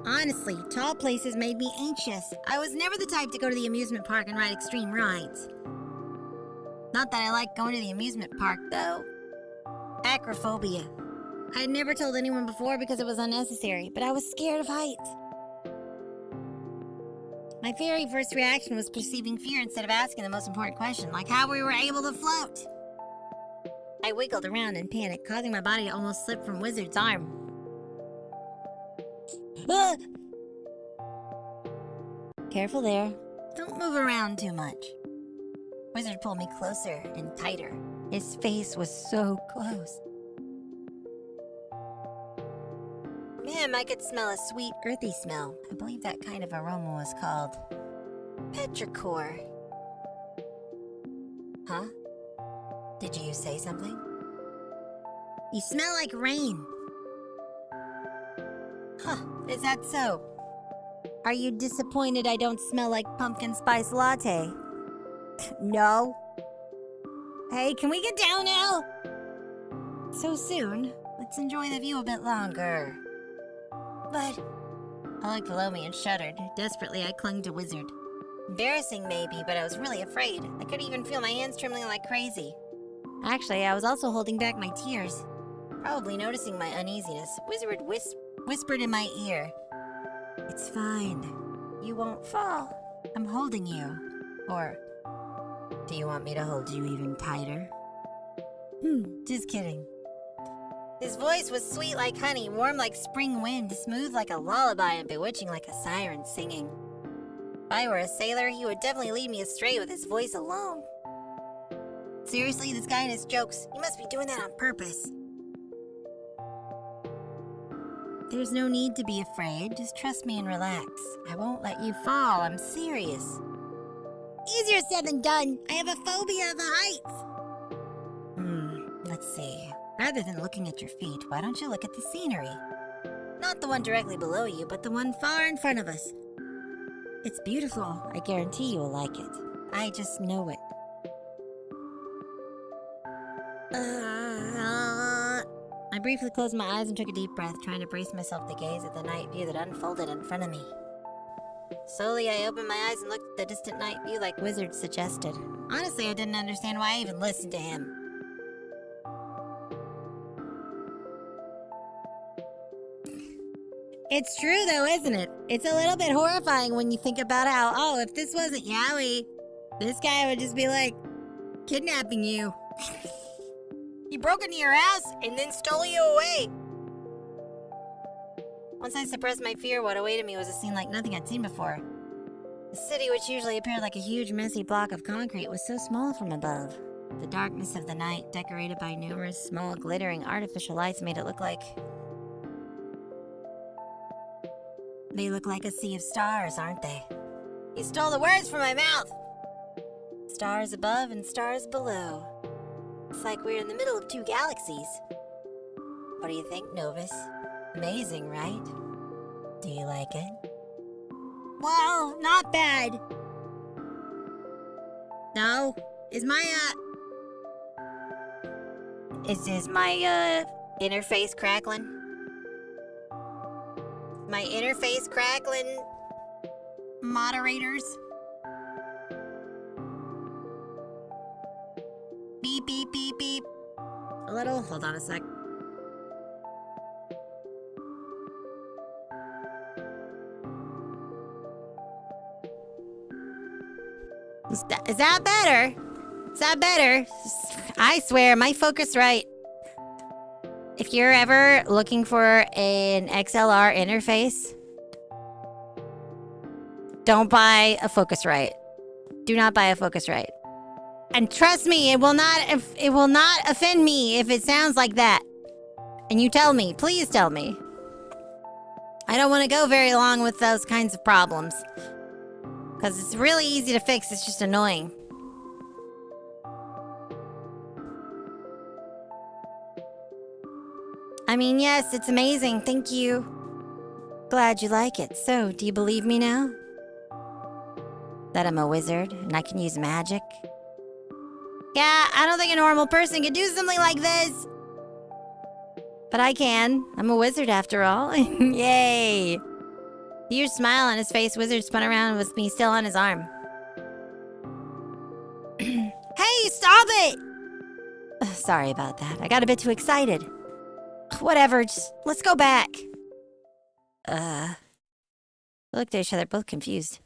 S2: Honestly, tall places made me anxious. I was never the type to go to the amusement park and ride extreme rides. Not that I like going to the amusement park, though. Acrophobia. I had never told anyone before because it was unnecessary, but I was scared of heights. My very first reaction was perceiving fear instead of asking the most important question, like how we were able to float. I wiggled around in panic, causing my body to almost slip from Wizard's arm. Ah! Careful there. Don't move around too much. Wizard pulled me closer and tighter. His face was so close. Man, I could smell a sweet, earthy smell. I believe that kind of aroma was called petrichor. Huh? Did you say something? You smell like rain. Huh, is that so? Are you disappointed I don't smell like pumpkin spice latte? No. Hey, can we get down now? So soon? Let's enjoy the view a bit longer. But... I looked below me and shuddered. Desperately, I clung to Wizard. Embarrassing, maybe, but I was really afraid. I could even feel my hands trembling like crazy. Actually, I was also holding back my tears. Probably noticing my uneasiness, Wizard whispered in my ear. It's fine. You won't fall. I'm holding you. Or, do you want me to hold you even tighter? Just kidding. His voice was sweet like honey, warm like spring wind, smooth like a lullaby, and bewitching like a siren singing. If I were a sailor, he would definitely lead me astray with his voice alone. Seriously, this guy and his jokes, he must be doing that on purpose. There's no need to be afraid, just trust me and relax. I won't let you fall, I'm serious. Easier said than done, I have a phobia of heights. Let's see. Rather than looking at your feet, why don't you look at the scenery? Not the one directly below you, but the one far in front of us. It's beautiful. I guarantee you will like it. I just know it. I briefly closed my eyes and took a deep breath, trying to brace myself to gaze at the night view that unfolded in front of me. Slowly, I opened my eyes and looked at the distant night view like Wizard suggested. Honestly, I didn't understand why I even listened to him. It's true though, isn't it? It's a little bit horrifying when you think about how, oh, if this wasn't Yowie, this guy would just be like, kidnapping you. He broke into your house and then stole you away. Once I suppressed my fear, what awaited me was a scene like nothing I'd seen before. The city, which usually appeared like a huge, messy block of concrete, was so small from above. The darkness of the night, decorated by numerous small glittering artificial lights, made it look like... They look like a sea of stars, aren't they? You stole the words from my mouth! Stars above and stars below. It's like we're in the middle of two galaxies. What do you think, Novus? Amazing, right? Do you like it? Well, not bad. No? Is my interface crackling? My interface crackling, moderators? Beep, beep, beep, beep. A little? Hold on a sec. Is that better? Is that better? I swear, my Focusrite. If you're ever looking for an XLR interface, don't buy a Focusrite. Do not buy a Focusrite. And trust me, it will not offend me if it sounds like that. And you tell me, please tell me. I don't want to go very long with those kinds of problems. Because it's really easy to fix, it's just annoying. I mean, yes, it's amazing, thank you. Glad you like it. So, do you believe me now? That I'm a wizard and I can use magic? Yeah, I don't think a normal person could do something like this. But I can. I'm a wizard after all. Yay! Huge smile on his face, Wizard spun around with me still on his arm. Hey, stop it! Sorry about that. I got a bit too excited. Whatever, just let's go back. We looked at each other, both confused.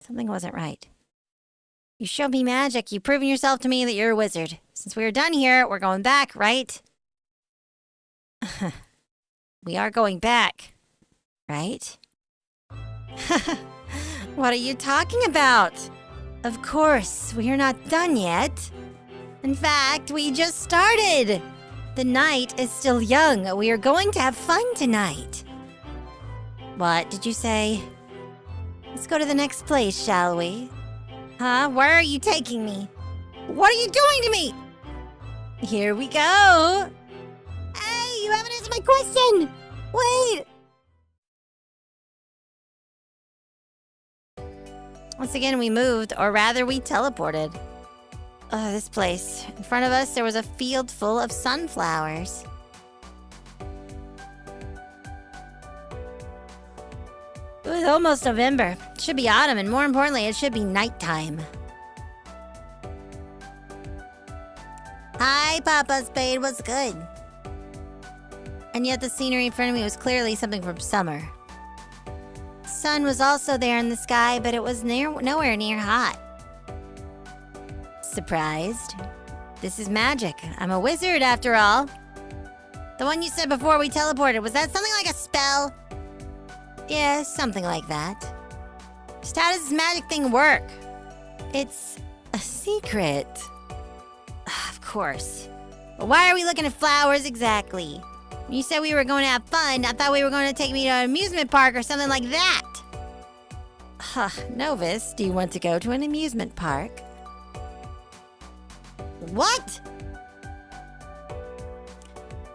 S2: Something wasn't right. You showed me magic. You've proven yourself to me that you're a wizard. Since we are done here, we're going back, right? We are going back, right? What are you talking about? Of course, we are not done yet. In fact, we just started. The night is still young. We are going to have fun tonight. What did you say? Let's go to the next place, shall we? Huh? Where are you taking me? What are you doing to me? Here we go. Hey, you haven't answered my question. Wait. Once again, we moved, or rather, we teleported. This place. In front of us, there was a field full of sunflowers. It was almost November. It should be autumn, and more importantly, it should be nighttime. Hi, Papa Spade. What's good? And yet the scenery in front of me was clearly something from summer. The sun was also there in the sky, but it was nowhere near hot. Surprised? This is magic. I'm a wizard after all. The one you said before we teleported, was that something like a spell? Yeah, something like that. Just how does this magic thing work? It's a secret. Of course. But why are we looking at flowers exactly? When you said we were going to have fun, I thought we were going to take me to an amusement park or something like that. Novus, do you want to go to an amusement park? What?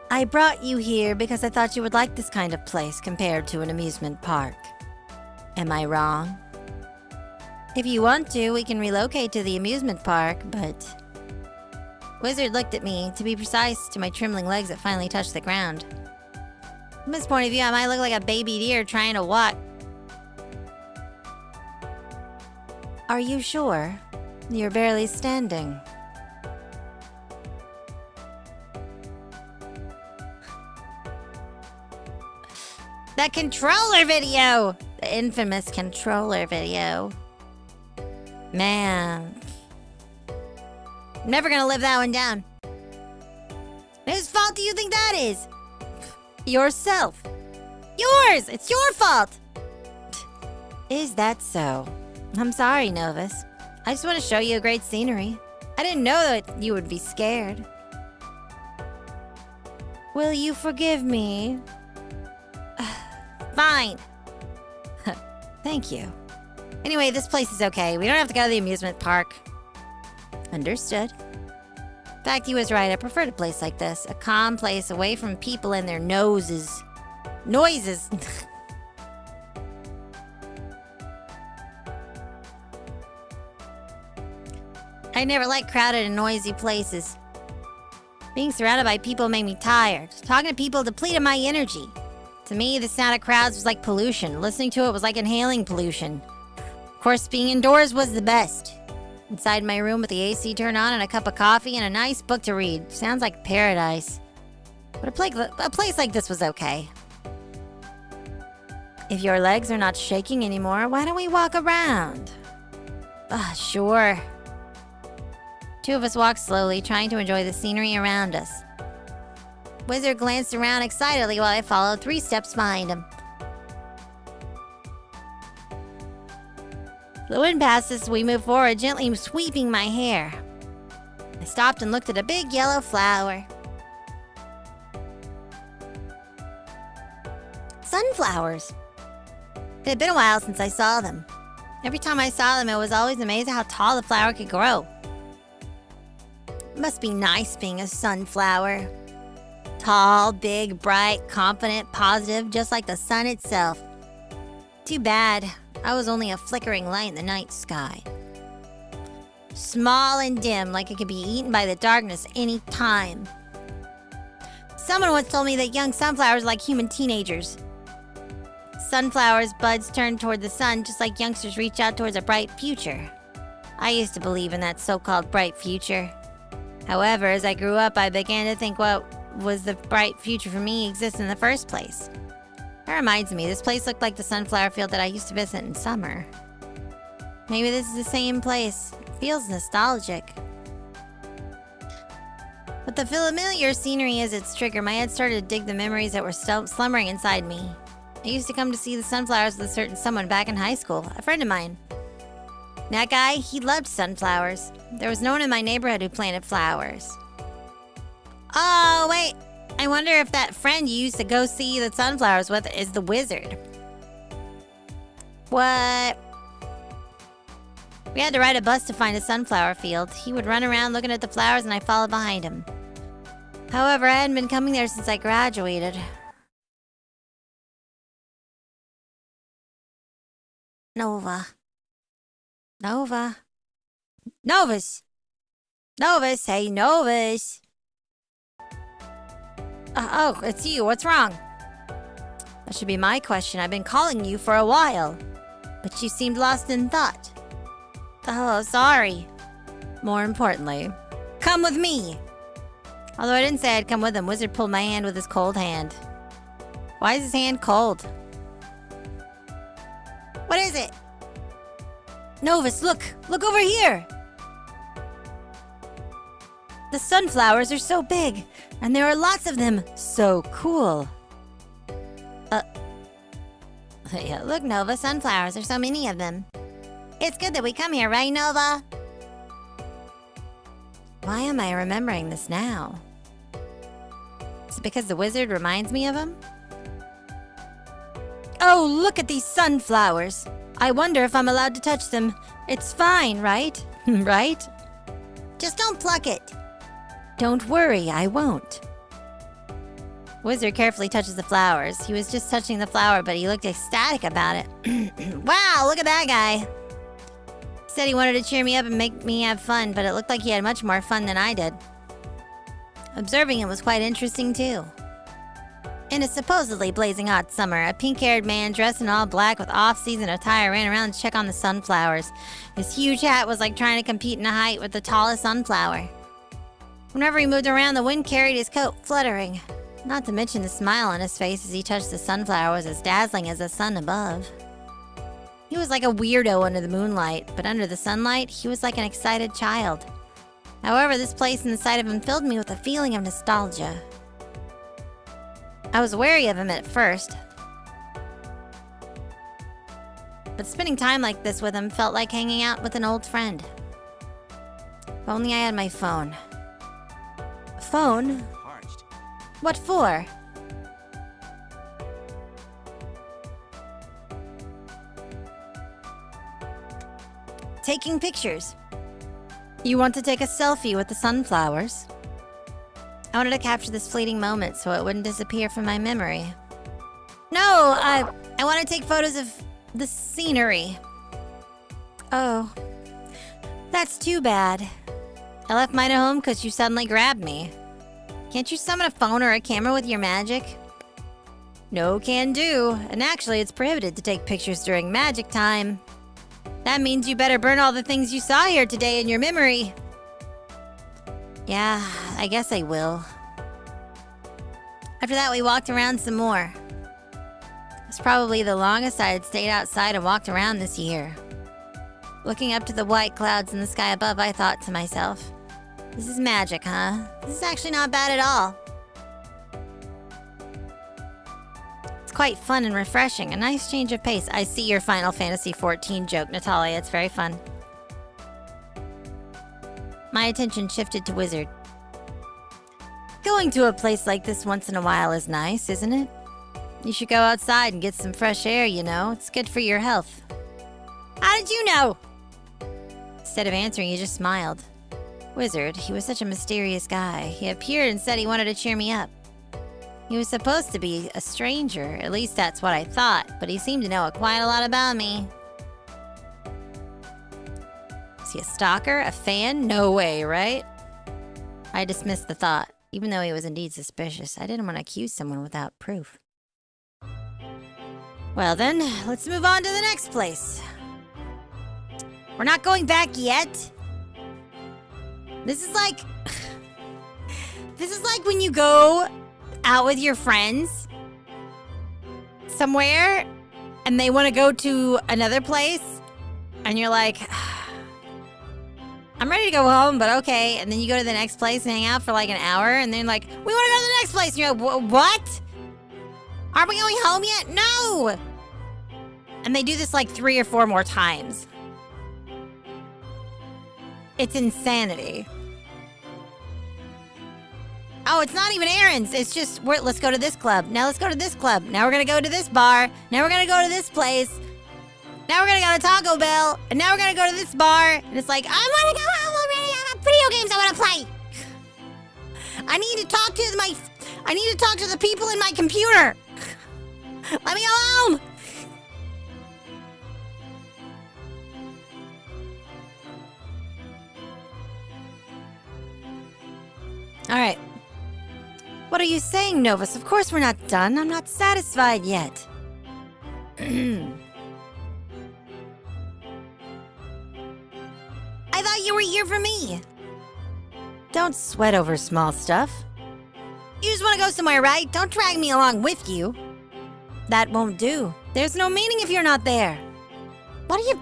S2: I brought you here because I thought you would like this kind of place compared to an amusement park. Am I wrong? If you want to, we can relocate to the amusement park, but... Wizard looked at me, to be precise, to my trembling legs that finally touched the ground. From this point of view, I might look like a baby deer trying to walk. Are you sure? You're barely standing. The controller video! The infamous controller video. Man. I'm never gonna live that one down. Whose fault do you think that is? Yourself. Yours! It's your fault! Is that so? I'm sorry, Novus. I just want to show you a great scenery. I didn't know that you would be scared. Will you forgive me? Fine. Thank you. Anyway, this place is okay. We don't have to go to the amusement park. Understood. In fact, he was right. I preferred a place like this. A calm place away from people and their noises. I never liked crowded and noisy places. Being surrounded by people made me tired. Talking to people depleted my energy. To me, the sound of crowds was like pollution. Listening to it was like inhaling pollution. Of course, being indoors was the best. Inside my room with the AC turned on and a cup of coffee and a nice book to read. Sounds like paradise. But a place like this was okay. If your legs are not shaking anymore, why don't we walk around? Sure. Two of us walked slowly, trying to enjoy the scenery around us. Wizard glanced around excitedly while I followed 3 steps behind him. The wind passed us as we moved forward, gently sweeping my hair. I stopped and looked at a big yellow flower. Sunflowers. It had been a while since I saw them. Every time I saw them, I was always amazed at how tall the flower could grow. It must be nice being a sunflower. Tall, big, bright, confident, positive, just like the sun itself. Too bad, I was only a flickering light in the night sky. Small and dim, like it could be eaten by the darkness any time. Someone once told me that young sunflowers are like human teenagers. Sunflowers' buds turn toward the sun just like youngsters reach out towards a bright future. I used to believe in that so-called bright future. However, as I grew up, I began to think what was the bright future for me exists in the first place. That reminds me, this place looked like the sunflower field that I used to visit in summer. Maybe this is the same place. It feels nostalgic. With the familiar scenery as its trigger, my head started to dig the memories that were slumbering inside me. I used to come to see the sunflowers with a certain someone back in high school, a friend of mine. That guy, he loved sunflowers. There was no one in my neighborhood who planted flowers. Oh, wait. I wonder if that friend you used to go see the sunflowers with is the wizard. What? We had to ride a bus to find a sunflower field. He would run around looking at the flowers and I followed behind him. However, I hadn't been coming there since I graduated. Nova. Novus! Novus, hey, Novus! Oh, it's you. What's wrong? That should be my question. I've been calling you for a while. But you seemed lost in thought. Oh, sorry. More importantly, come with me! Although I didn't say I'd come with him, Wizard pulled my hand with his cold hand. Why is his hand cold? What is it? Novus, look! Look over here! The sunflowers are so big, and there are lots of them. So cool. Yeah, look, Nova, sunflowers. There's so many of them. It's good that we come here, right, Nova? Why am I remembering this now? Is it because the wizard reminds me of him? Oh, look at these sunflowers. I wonder if I'm allowed to touch them. It's fine, right? Right? Just don't pluck it. Don't worry, I won't. Wizard carefully touches the flowers. He was just touching the flower, but he looked ecstatic about it. Wow, look at that guy. He said he wanted to cheer me up and make me have fun, but it looked like he had much more fun than I did. Observing him was quite interesting, too. In a supposedly blazing hot summer, a pink-haired man dressed in all black with off-season attire ran around to check on the sunflowers. His huge hat was like trying to compete in height with the tallest sunflower. Whenever he moved around, the wind carried his coat, fluttering. Not to mention the smile on his face as he touched the sunflower was as dazzling as the sun above. He was like a weirdo under the moonlight, but under the sunlight, he was like an excited child. However, this place and the sight of him filled me with a feeling of nostalgia. I was wary of him at first, but spending time like this with him felt like hanging out with an old friend. If only I had my phone. Phone? What for? Taking pictures. You want to take a selfie with the sunflowers? I wanted to capture this fleeting moment so it wouldn't disappear from my memory. No, I want to take photos of the scenery. Oh, that's too bad. I left mine at home because you suddenly grabbed me. Can't you summon a phone or a camera with your magic? No can do, and actually it's prohibited to take pictures during magic time. That means you better burn all the things you saw here today in your memory. Yeah, I guess I will. After that, we walked around some more. It's probably the longest I had stayed outside and walked around this year. Looking up to the white clouds in the sky above, I thought to myself, this is magic, huh? This is actually not bad at all. It's quite fun and refreshing, a nice change of pace. I see your Final Fantasy XIV joke, Natalia. It's very fun. My attention shifted to Wizard. Going to a place like this once in a while is nice, isn't it? You should go outside and get some fresh air, you know. It's good for your health. How did you know? Instead of answering, he just smiled. Wizard, he was such a mysterious guy. He appeared and said he wanted to cheer me up. He was supposed to be a stranger, at least that's what I thought, but he seemed to know quite a lot about me. Is he a stalker? A fan? No way, right? I dismissed the thought. Even though he was indeed suspicious, I didn't want to accuse someone without proof. Well then, let's move on to the next place. We're not going back yet. This is like when you go out with your friends somewhere and they want to go to another place and you're like, I'm ready to go home, but okay. And then you go to the next place and hang out for like an hour and then like, we want to go to the next place. And you're like, what? Aren't we going home yet? No! And they do this like 3 or 4 more times. It's insanity. Oh, it's not even errands. It's just, let's go to this club. Now let's go to this club. Now we're going to go to this bar. Now we're going to go to this place. Now we're going to go to Taco Bell. And now we're going to go to this bar. And it's like, I want to go home already. I have video games I want to play. I need to talk to the people in my computer. Let me go home. All right. What are you saying, Novus? Of course we're not done. I'm not satisfied yet. I thought you were here for me. Don't sweat over small stuff. You just want to go somewhere, right? Don't drag me along with you. That won't do. There's no meaning if you're not there. What are you...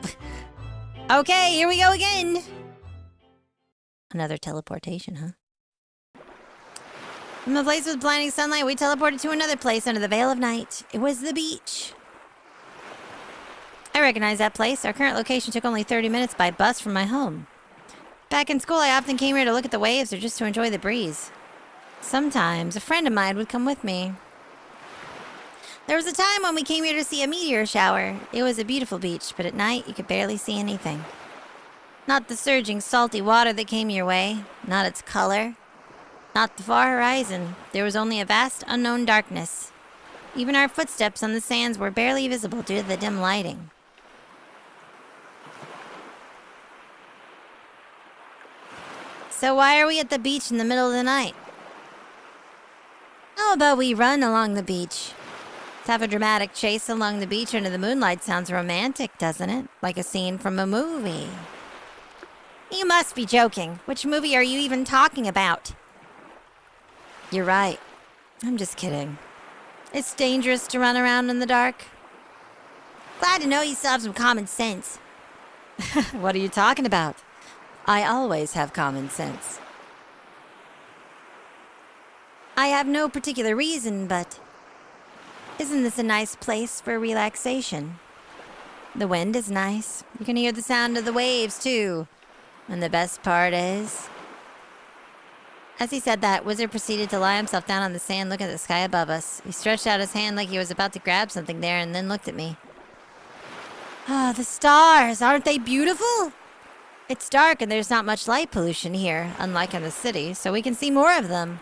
S2: Okay, here we go again. Another teleportation, huh? From the place with blinding sunlight, we teleported to another place under the veil of night. It was the beach. I recognize that place. Our current location took only 30 minutes by bus from my home. Back in school, I often came here to look at the waves or just to enjoy the breeze. Sometimes a friend of mine would come with me. There was a time when we came here to see a meteor shower. It was a beautiful beach, but at night you could barely see anything. Not the surging, salty water that came your way, not its color. Not the far horizon. There was only a vast, unknown darkness. Even our footsteps on the sands were barely visible due to the dim lighting. So why are we at the beach in the middle of the night? How about we run along the beach? To have a dramatic chase along the beach under the moonlight sounds romantic, doesn't it? Like a scene from a movie. You must be joking. Which movie are you even talking about? You're right. I'm just kidding. It's dangerous to run around in the dark. Glad to know you still have some common sense. What are you talking about? I always have common sense. I have no particular reason, but... Isn't this a nice place for relaxation? The wind is nice. You can hear the sound of the waves, too. And the best part is... As he said that, Wizard proceeded to lie himself down on the sand, look at the sky above us. He stretched out his hand like he was about to grab something there, and then looked at me. Ah, the stars! Aren't they beautiful? It's dark and there's not much light pollution here, unlike in the city, so we can see more of them.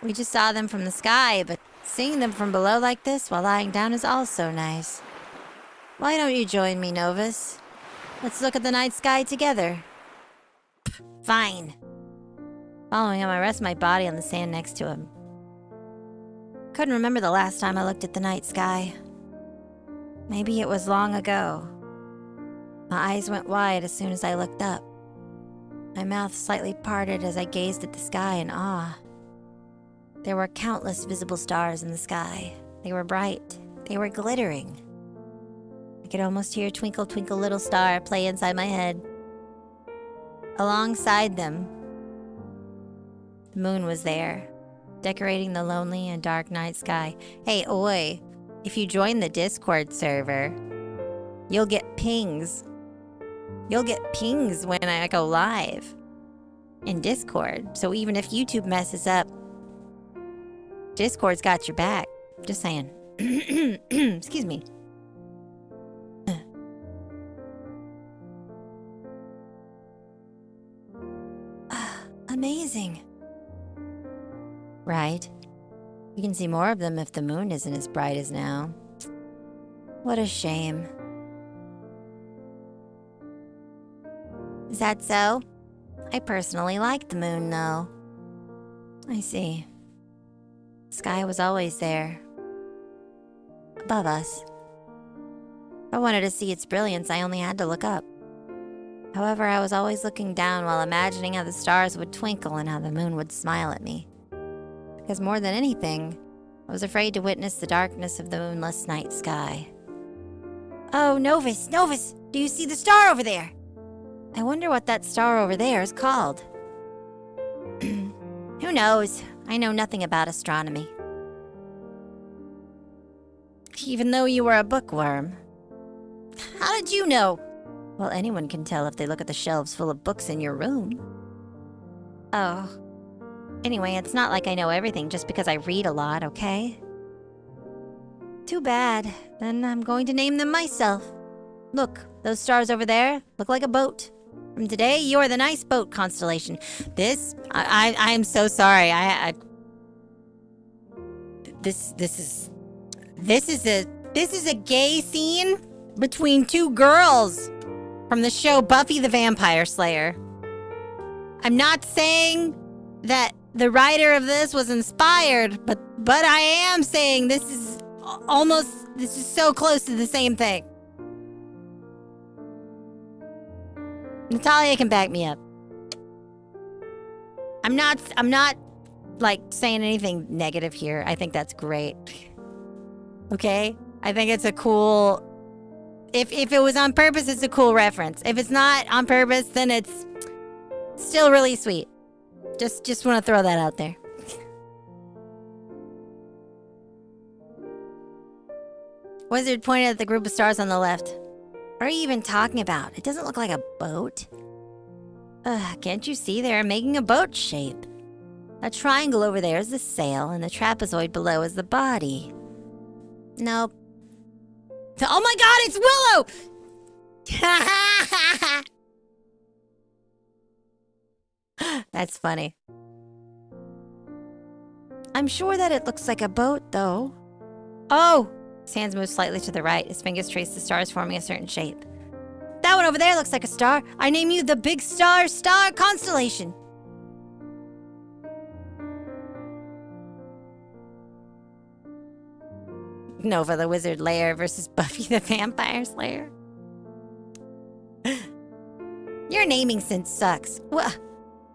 S2: We just saw them from the sky, but seeing them from below like this while lying down is also nice. Why don't you join me, Novus? Let's look at the night sky together. Fine. Following him, I rest my body on the sand next to him. Couldn't remember the last time I looked at the night sky. Maybe it was long ago. My eyes went wide as soon as I looked up. My mouth slightly parted as I gazed at the sky in awe. There were countless visible stars in the sky. They were bright. They were glittering. I could almost hear Twinkle, Twinkle, Little Star play inside my head. Alongside them, the moon was there, decorating the lonely and dark night sky. Hey, oi, if you join the Discord server, you'll get pings. You'll get pings when I go live in Discord. So even if YouTube messes up, Discord's got your back. Just saying. Excuse me. Amazing. Right. We can see more of them if the moon isn't as bright as now. What a shame. Is that so? I personally like the moon, though. I see. The sky was always there. Above us. If I wanted to see its brilliance, I only had to look up. However, I was always looking down while imagining how the stars would twinkle and how the moon would smile at me. Because more than anything, I was afraid to witness the darkness of the moonless night sky. Oh, Novus, Novus, do you see the star over there? I wonder what that star over there is called. Who knows? I know nothing about astronomy. Even though you were a bookworm. How did you know? Well, anyone can tell if they look at the shelves full of books in your room. Oh. Anyway, it's not like I know everything just because I read a lot, okay? Too bad. Then I'm going to name them myself. Look, those stars over there look like a boat. From today, you're the nice boat constellation. I'm so sorry. This is a gay scene between two girls from the show Buffy the Vampire Slayer. I'm not saying that the writer of this was inspired, but I am saying this is so close to the same thing. Natalia can back me up. I'm not like saying anything negative here. I think that's great. Okay? I think it's a cool... If it was on purpose, it's a cool reference. If it's not on purpose, then it's still really sweet. Just want to throw that out there. Wizard pointed at the group of stars on the left. What are you even talking about? It doesn't look like a boat. Can't you see they're making a boat shape? That triangle over there is the sail, and the trapezoid below is the body. Nope. Oh my god, it's Willow! That's funny. I'm sure that it looks like a boat, though. Oh! His hands move slightly to the right. His fingers trace the stars forming a certain shape. That one over there looks like a star. I name you the Big Star Constellation. Nova the Wizard Lair versus Buffy the Vampire Slayer. Your naming sense sucks. Well,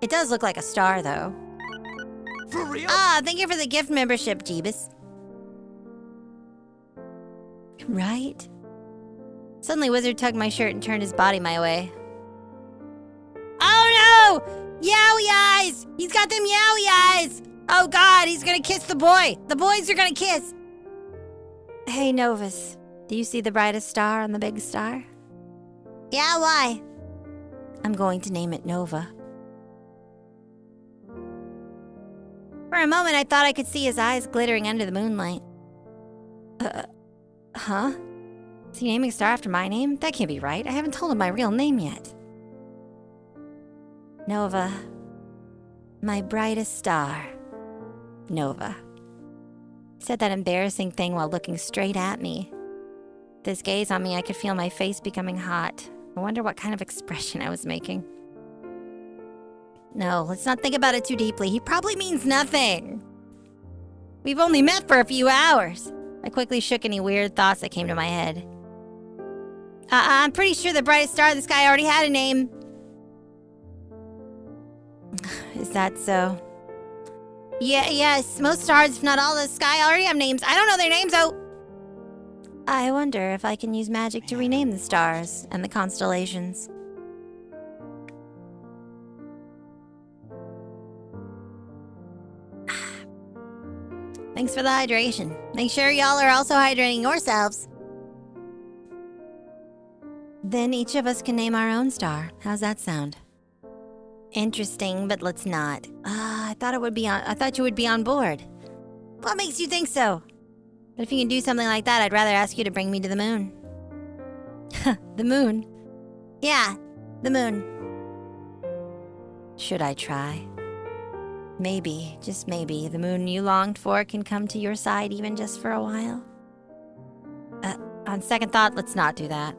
S2: it does look like a star, though.
S3: For real?
S2: Ah, thank you for the gift membership, Jeebus. Right? Suddenly, Wizard tugged my shirt and turned his body my way. Oh no! Yowie eyes! He's got them yowie eyes! Oh god, he's gonna kiss the boy! The boys are gonna kiss! Hey, Novus, do you see the brightest star on the big star? Yeah, why? I'm going to name it Nova. For a moment, I thought I could see his eyes glittering under the moonlight. Huh? Is he naming a star after my name? That can't be right. I haven't told him my real name yet. Nova. My brightest star. Nova. He said that embarrassing thing while looking straight at me. With his gaze on me, I could feel my face becoming hot. I wonder what kind of expression I was making. No, let's not think about it too deeply. He probably means nothing. We've only met for a few hours. I quickly shook any weird thoughts that came to my head. I'm pretty sure the brightest star in the sky already had a name. Is that so? Yes, most stars, if not all the sky, already have names. I don't know their names, though. I wonder if I can use magic to rename the stars and the constellations. Thanks for the hydration. Make sure y'all are also hydrating yourselves. Then each of us can name our own star. How's that sound? Interesting, but let's not. I thought you would be on board. What makes you think so? But if you can do something like that, I'd rather ask you to bring me to the moon. The moon? Yeah, the moon. Should I try? Maybe, just maybe, the moon you longed for can come to your side even just for a while. On second thought, let's not do that.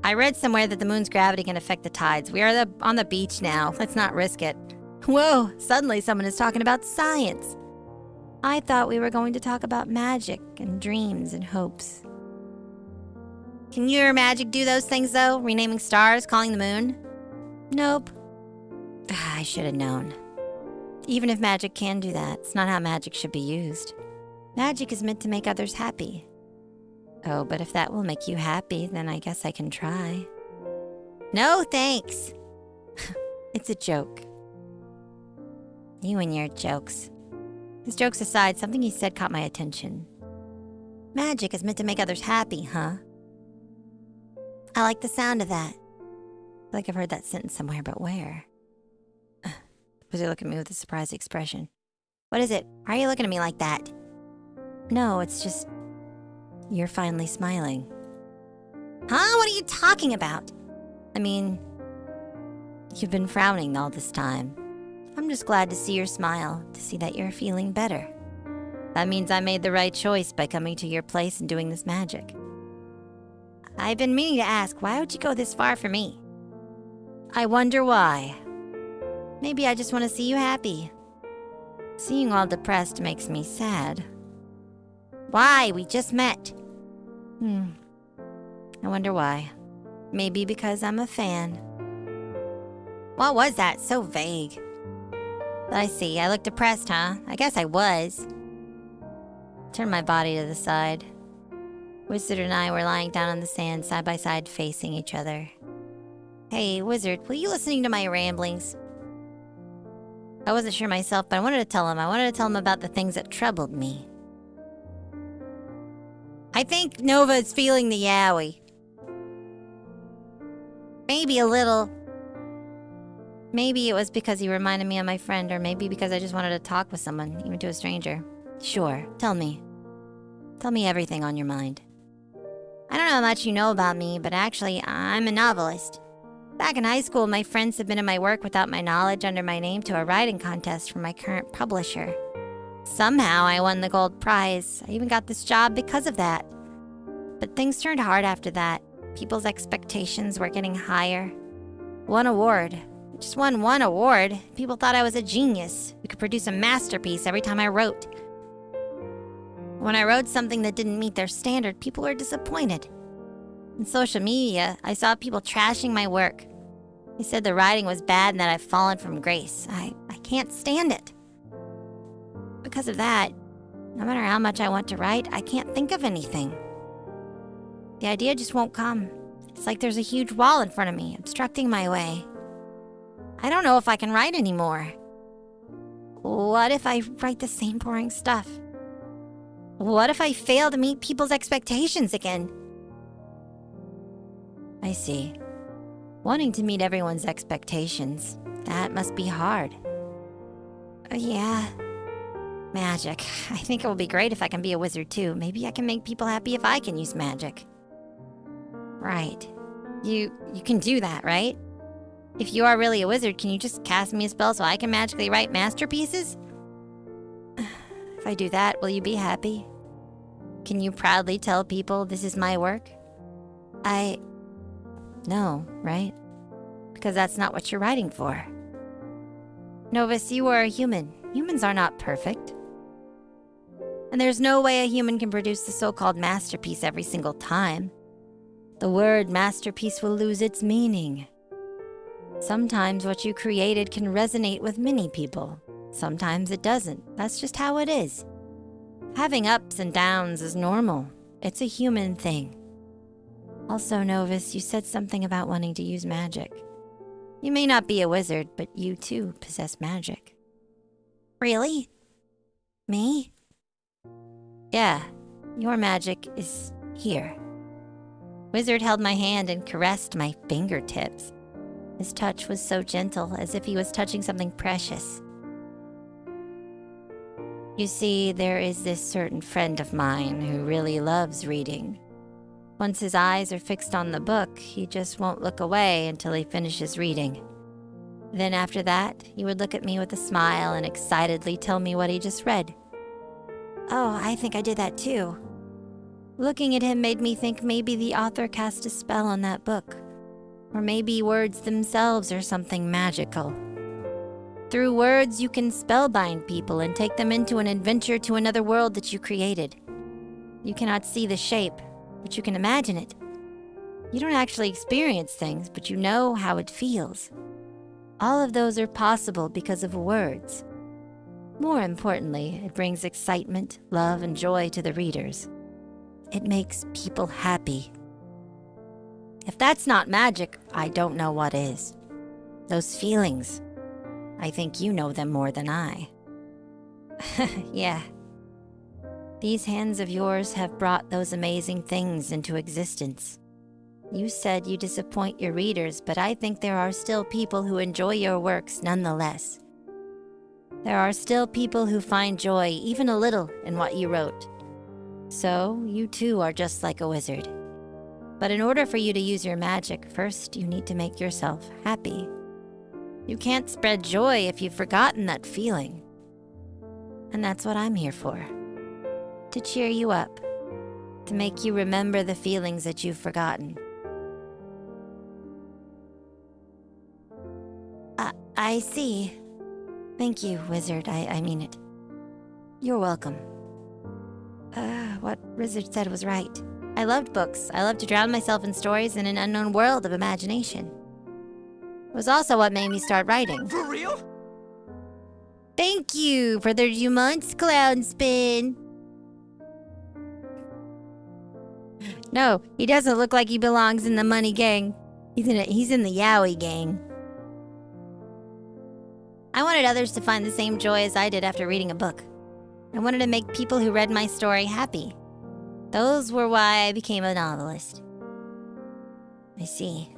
S2: I read somewhere that the moon's gravity can affect the tides. We are on the beach now. Let's not risk it. Whoa, suddenly someone is talking about science. I thought we were going to talk about magic and dreams and hopes. Can your magic do those things, though? Renaming stars, calling the moon? Nope. I should have known. Even if magic can do that, it's not how magic should be used. Magic is meant to make others happy. Oh, but if that will make you happy, then I guess I can try. No, thanks. It's a joke. You and your jokes. His jokes aside, something he said caught my attention. Magic is meant to make others happy, huh? I like the sound of that. I feel like I've heard that sentence somewhere, but where? Was he looking at me with a surprised expression? What is it? Why are you looking at me like that? No, it's just... You're finally smiling. Huh? What are you talking about? I mean... You've been frowning all this time. I'm just glad to see your smile, to see that you're feeling better. That means I made the right choice by coming to your place and doing this magic. I've been meaning to ask, why would you go this far for me? I wonder why. Maybe I just want to see you happy. Seeing you all depressed makes me sad. Why? We just met. I wonder why. Maybe because I'm a fan. What was that? So vague. But I see. I look depressed, huh? I guess I was. Turned my body to the side. Wizard and I were lying down on the sand side by side facing each other. Hey, Wizard, were you listening to my ramblings? I wasn't sure myself, but I wanted to tell him. I wanted to tell him about the things that troubled me. I think Nova is feeling the yaoi. Maybe a little. Maybe it was because he reminded me of my friend, or maybe because I just wanted to talk with someone, even to a stranger. Sure, tell me. Tell me everything on your mind. I don't know how much you know about me, but actually, I'm a novelist. Back in high school, my friends submitted my work without my knowledge under my name to a writing contest from my current publisher. Somehow, I won the gold prize. I even got this job because of that. But things turned hard after that. People's expectations were getting higher. One award. I just won one award. People thought I was a genius who could produce a masterpiece every time I wrote. When I wrote something that didn't meet their standard, people were disappointed. On social media, I saw people trashing my work. They said the writing was bad and that I've fallen from grace. I can't stand it. Because of that, no matter how much I want to write, I can't think of anything. The idea just won't come. It's like there's a huge wall in front of me, obstructing my way. I don't know if I can write anymore. What if I write the same boring stuff? What if I fail to meet people's expectations again? I see. Wanting to meet everyone's expectations, that must be hard. Yeah. Magic. I think it will be great if I can be a wizard too. Maybe I can make people happy if I can use magic. Right. You can do that, right? If you are really a wizard, can you just cast me a spell so I can magically write masterpieces? If I do that, will you be happy? Can you proudly tell people this is my work? No, right? Because that's not what you're writing for. Novus, you are a human. Humans are not perfect. And there's no way a human can produce the so-called masterpiece every single time. The word masterpiece will lose its meaning. Sometimes what you created can resonate with many people. Sometimes it doesn't. That's just how it is. Having ups and downs is normal. It's a human thing. Also, Novus, you said something about wanting to use magic. You may not be a wizard, but you too possess magic. Really? Me? Yeah, your magic is here. Wizard held my hand and caressed my fingertips. His touch was so gentle, as if he was touching something precious. You see, there is this certain friend of mine who really loves reading. Once his eyes are fixed on the book, he just won't look away until he finishes reading. Then after that, he would look at me with a smile and excitedly tell me what he just read. Oh, I think I did that too. Looking at him made me think maybe the author cast a spell on that book. Or maybe words themselves are something magical. Through words, you can spellbind people and take them into an adventure to another world that you created. You cannot see the shape, but you can imagine it. You don't actually experience things, but you know how it feels. All of those are possible because of words. More importantly, it brings excitement, love, and joy to the readers. It makes people happy. If that's not magic, I don't know what is. Those feelings, I think you know them more than I. Yeah. These hands of yours have brought those amazing things into existence. You said you disappoint your readers, but I think there are still people who enjoy your works nonetheless. There are still people who find joy, even a little, in what you wrote. So, you too are just like a wizard. But in order for you to use your magic, first you need to make yourself happy. You can't spread joy if you've forgotten that feeling. And that's what I'm here for. To cheer you up. To make you remember the feelings that you've forgotten. I see. Thank you, wizard. I mean it. You're welcome. What Wizard said was right. I loved books. I loved to drown myself in stories in an unknown world of imagination. It was also what made me start writing.
S3: For real?
S2: Thank you for the 2 months, Clown Spin. No, he doesn't look like he belongs in the money gang. He's in the Yowie gang. I wanted others to find the same joy as I did after reading a book. I wanted to make people who read my story happy. Those were why I became a novelist. I see.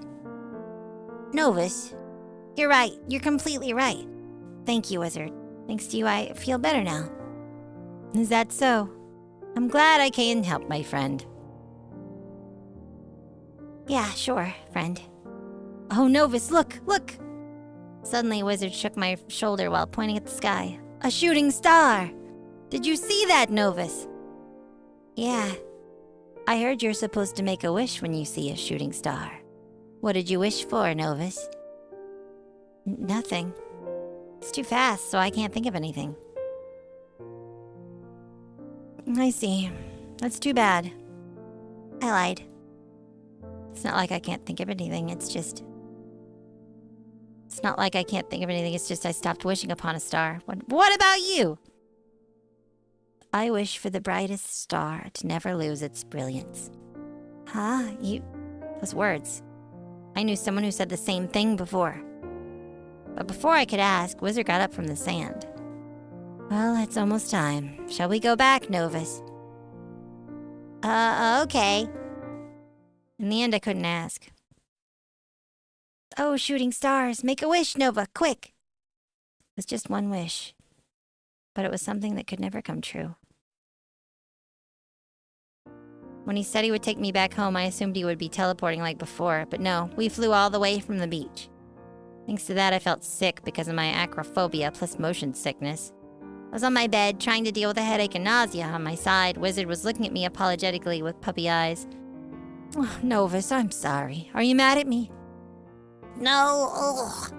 S2: Novus, you're right. You're completely right. Thank you, Wizard. Thanks to you, I feel better now. Is that so? I'm glad I can help my friend. Yeah, sure, friend. Oh, Novus, look! Suddenly, Wizard shook my shoulder while pointing at the sky. A shooting star! Did you see that, Novus? Yeah. I heard you're supposed to make a wish when you see a shooting star. What did you wish for, Novus? Nothing. It's too fast, so I can't think of anything. I see. That's too bad. I lied. It's not like I can't think of anything, it's just I stopped wishing upon a star. What about you? I wish for the brightest star to never lose its brilliance. Huh? Those words. I knew someone who said the same thing before. But before I could ask, Wizard got up from the sand. Well, it's almost time. Shall we go back, Novus? Okay. In the end, I couldn't ask. Oh, shooting stars, make a wish, Nova, quick. It was just one wish. But it was something that could never come true. When he said he would take me back home, I assumed he would be teleporting like before, but no, we flew all the way from the beach. Thanks to that, I felt sick because of my acrophobia plus motion sickness. I was on my bed, trying to deal with a headache and nausea on my side. Wizard was looking at me apologetically with puppy eyes. Oh, Novus, I'm sorry. Are you mad at me? No. Ugh.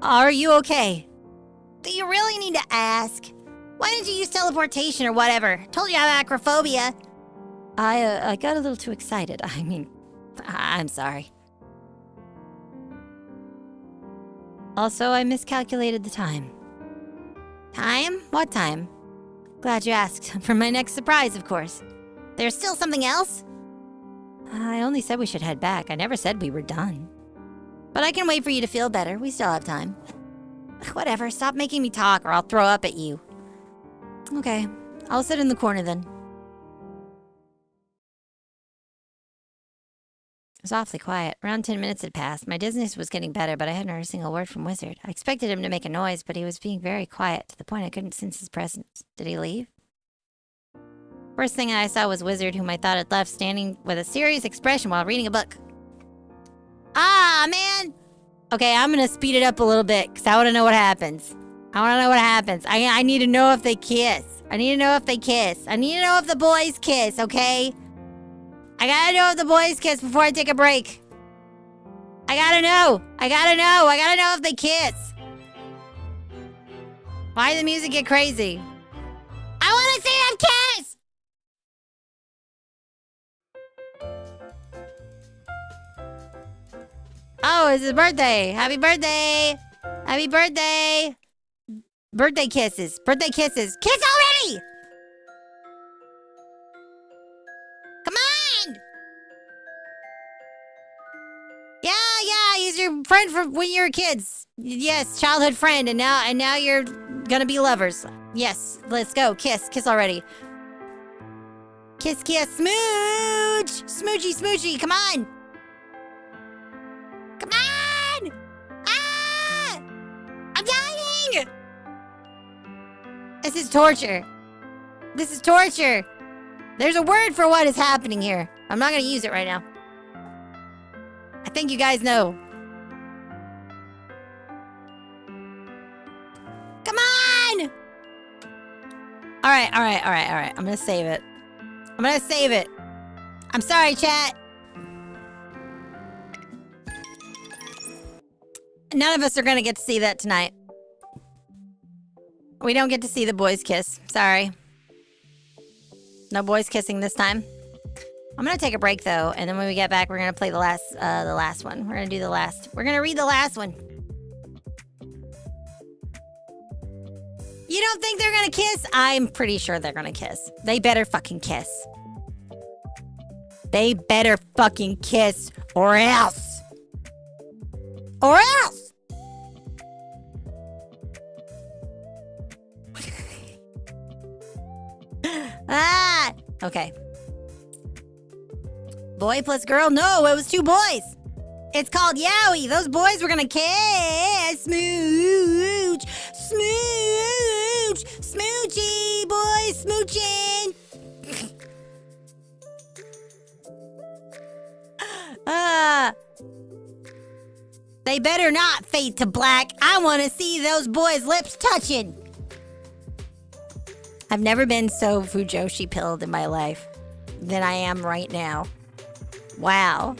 S2: Are you okay? Do you really need to ask? Why didn't you use teleportation or whatever? Told you I have acrophobia. I got a little too excited. I mean, I'm sorry. Also, I miscalculated the time. Time? What time? Glad you asked. For my next surprise, of course. There's still something else? I only said we should head back. I never said we were done. But I can wait for you to feel better. We still have time. Whatever, stop making me talk or I'll throw up at you. Okay, I'll sit in the corner then. It was awfully quiet. Around 10 minutes had passed. My dizziness was getting better, but I hadn't heard a single word from Wizard. I expected him to make a noise, but he was being very quiet, to the point I couldn't sense his presence. Did he leave? First thing I saw was Wizard, whom I thought had left, standing with a serious expression while reading a book. Ah, man! Okay, I'm gonna speed it up a little bit, because I want to know what happens. I need to know if they kiss. I need to know if the boys kiss, okay? I gotta know if the boys kiss before I take a break. I gotta know if they kiss. Why did the music get crazy? I wanna see them kiss! Oh, it's his birthday. Happy birthday. Happy birthday. Birthday kisses. Birthday kisses. Kiss already! Come on! Yeah, he's your friend from when you were kids. Yes, childhood friend, and now you're gonna be lovers. Yes, let's go. Kiss already. Kiss, smooch! Smoochy, come on! Come on! Ah! I'm dying! This is torture. There's a word for what is happening here. I'm not gonna use it right now. I think you guys know. Come on! Alright. I'm gonna save it. I'm sorry, chat. None of us are gonna get to see that tonight. We don't get to see the boys kiss. Sorry. No boys kissing this time. I'm gonna take a break though, and then when we get back, we're gonna play the last one. We're gonna read the last one. You don't think they're gonna kiss? I'm pretty sure they're gonna kiss. They better fucking kiss. Or else. Ah! Okay. Boy plus girl? No, it was two boys. It's called Yowie. Those boys were gonna kiss. Smooch. Smoochy, boys, smooching. They better not fade to black. I want to see those boys' lips touching. I've never been so Fujoshi pilled in my life than I am right now. Wow.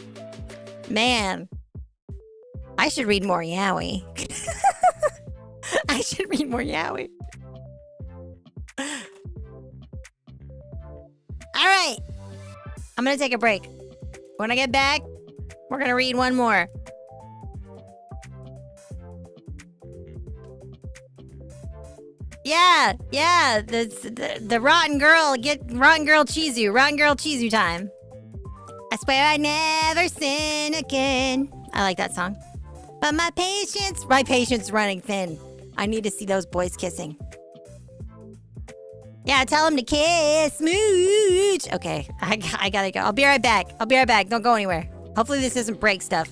S2: Man. I should read more Yaoi. Alright. I'm gonna take a break. When I get back, we're gonna read one more. Yeah, the rotten girl, get rotten girl Chizu time. I swear I never sin again. I like that song. But my patience running thin. I need to see those boys kissing. Yeah, tell them to kiss, smooch. Okay, I gotta go. I'll be right back. Don't go anywhere. Hopefully this doesn't break stuff.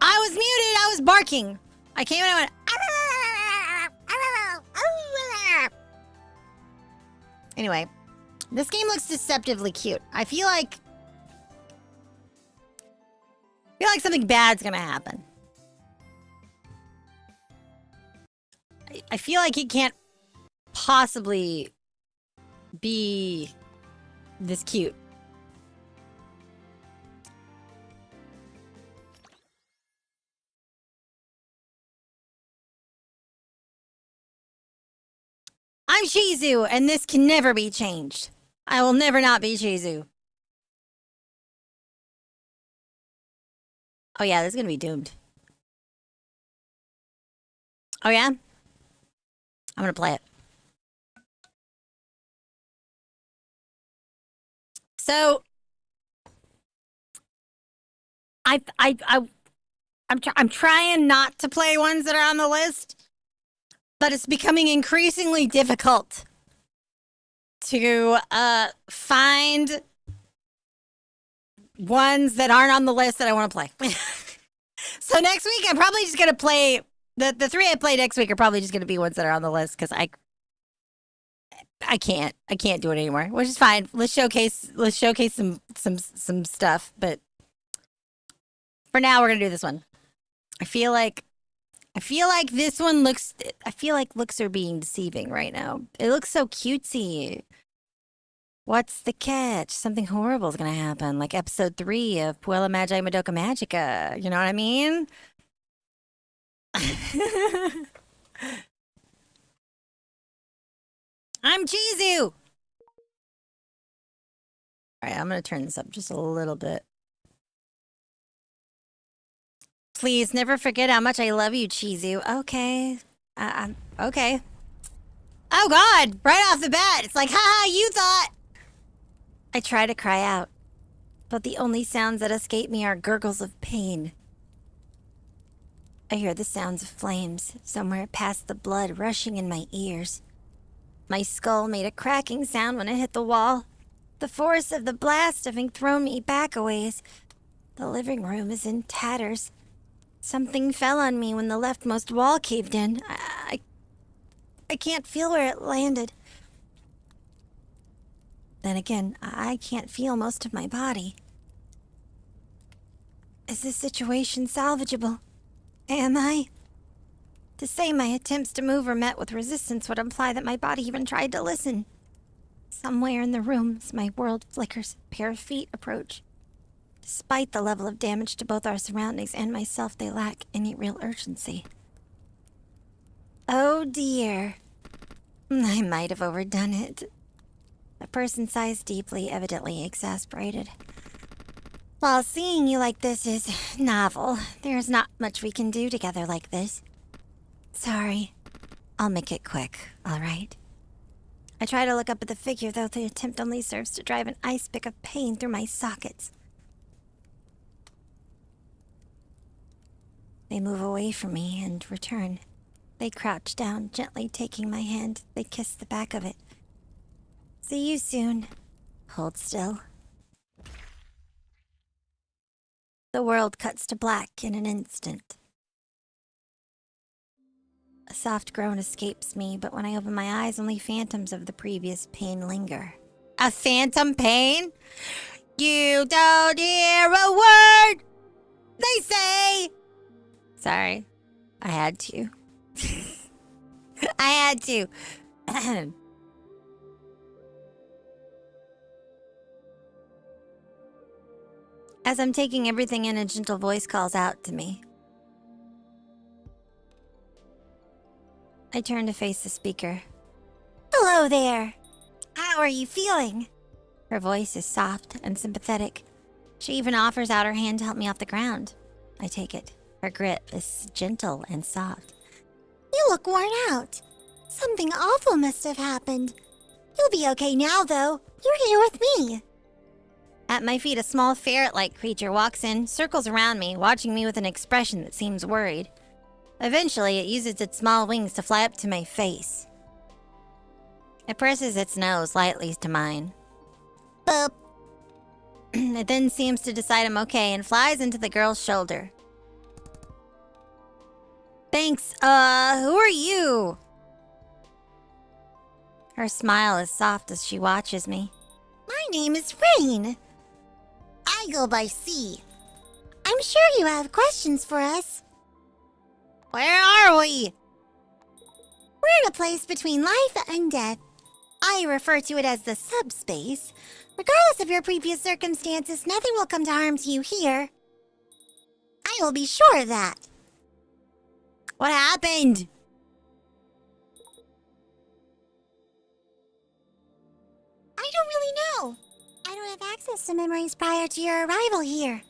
S2: I was muted. I was barking. I came in and I went. Anyway, this game looks deceptively cute. I feel like something bad's gonna happen. I feel like it can't possibly be this cute. I'm Chizu, and this can never be changed. I will never not be Chizu. Oh yeah, this is gonna be doomed. Oh yeah? I'm gonna play it. So I'm trying not to play ones that are on the list, but it's becoming increasingly difficult to find ones that aren't on the list that I want to play. So next week, I'm probably just gonna play the three I play next week are probably just gonna be ones that are on the list because I can't do it anymore, which is fine. Let's showcase some stuff, but for now we're gonna do this one. I feel like this one looks. I feel like looks are being deceiving right now. It looks so cutesy. What's the catch? Something horrible is gonna happen, like episode 3 of Puella Magi Madoka Magica. You know what I mean? I'm Chizu! Alright, I'm gonna turn this up just a little bit. Please never forget how much I love you, Chizu. Okay. Okay. Oh god! Right off the bat, it's like, haha, you thought! I try to cry out, but the only sounds that escape me are gurgles of pain. I hear the sounds of flames, somewhere past the blood rushing in my ears. My skull made a cracking sound when it hit the wall, the force of the blast having thrown me back a ways. The living room is in tatters. Something fell on me when the leftmost wall caved in. I can't feel where it landed. Then again, I can't feel most of my body. Is this situation salvageable? Am I? To say my attempts to move were met with resistance would imply that my body even tried to listen. Somewhere in the room, as my world flickers, a pair of feet approach. Despite the level of damage to both our surroundings and myself, they lack any real urgency. Oh dear. I might have overdone it. The person sighs deeply, evidently exasperated. While seeing you like this is novel, there's not much we can do together like this. Sorry. I'll make it quick, all right? I try to look up at the figure, though the attempt only serves to drive an ice pick of pain through my sockets. They move away from me and return. They crouch down, gently taking my hand. They kiss the back of it. See you soon. Hold still. The world cuts to black in an instant. A soft groan escapes me, but when I open my eyes, only phantoms of the previous pain linger. A phantom pain? You don't hear a word they say. Sorry, I had to. I had to. As I'm taking everything in, a gentle voice calls out to me. I turn to face the speaker. Hello there. How are you feeling? Her voice is soft and sympathetic. She even offers out her hand to help me off the ground. I take it. Her grip is gentle and soft. You look worn out. Something awful must have happened. You'll be okay now, though. You're here with me. At my feet, a small ferret-like creature walks in, circles around me, watching me with an expression that seems worried. Eventually, it uses its small wings to fly up to my face. It presses its nose lightly to mine. Boop. It then seems to decide I'm okay and flies into the girl's shoulder. Thanks, who are you? Her smile is soft as she watches me. My name is Rain. I go by C. I'm sure you have questions for us. Where are we? We're in a place between life and death. I refer to it as the subspace. Regardless of your previous circumstances, nothing will come to harm to you here. I will be sure of that. What happened? I don't really know. I don't have access to memories prior to your arrival here.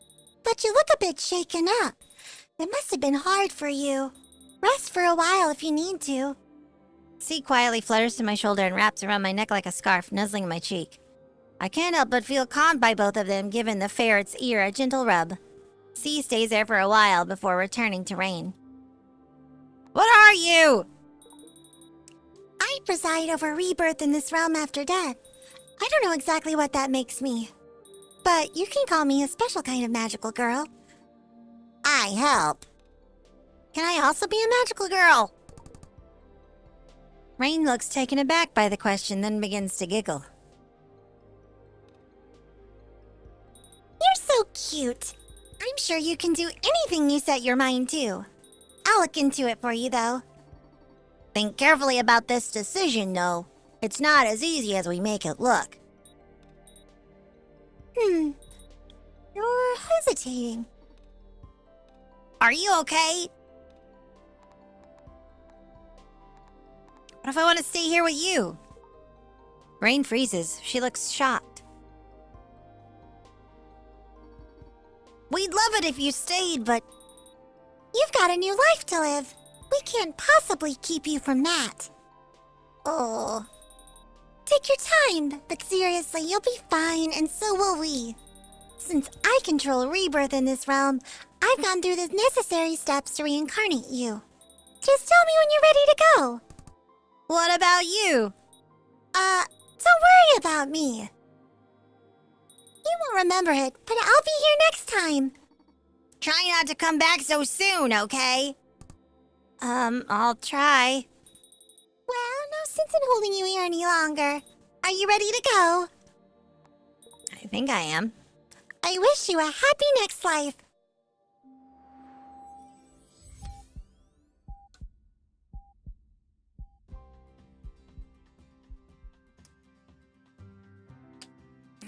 S2: But you look a bit shaken up. It must have been hard for you. Rest for a while if you need to. C quietly flutters to my shoulder and wraps around my neck like a scarf, nuzzling my cheek. I can't help but feel calmed by both of them, giving the ferret's ear a gentle rub. C stays there for a while before returning to Rain. What are you? I preside over rebirth in this realm after death. I don't know exactly what that makes me. But you can call me a special kind of magical girl. I help. Can I also be a magical girl? Rain looks taken aback by the question, then begins to giggle. You're so cute. I'm sure you can do anything you set your mind to. I'll look into it for you, though. Think carefully about this decision, though. It's not as easy as we make it look. You're hesitating. Are you okay? What if I want to stay here with you? Rain freezes. She looks shocked. We'd love it if you stayed, but you've got a new life to live. We can't possibly keep you from that. Oh. Take your time, but seriously, you'll be fine, and so will we. Since I control rebirth in this realm, I've gone through the necessary steps to reincarnate you. Just tell me when you're ready to go. What about you? Don't worry about me. You won't remember it, but I'll be here next time. Try not to come back so soon, okay? I'll try. Well, no sense in holding you here any longer. Are you ready to go? I think I am. I wish you a happy next life.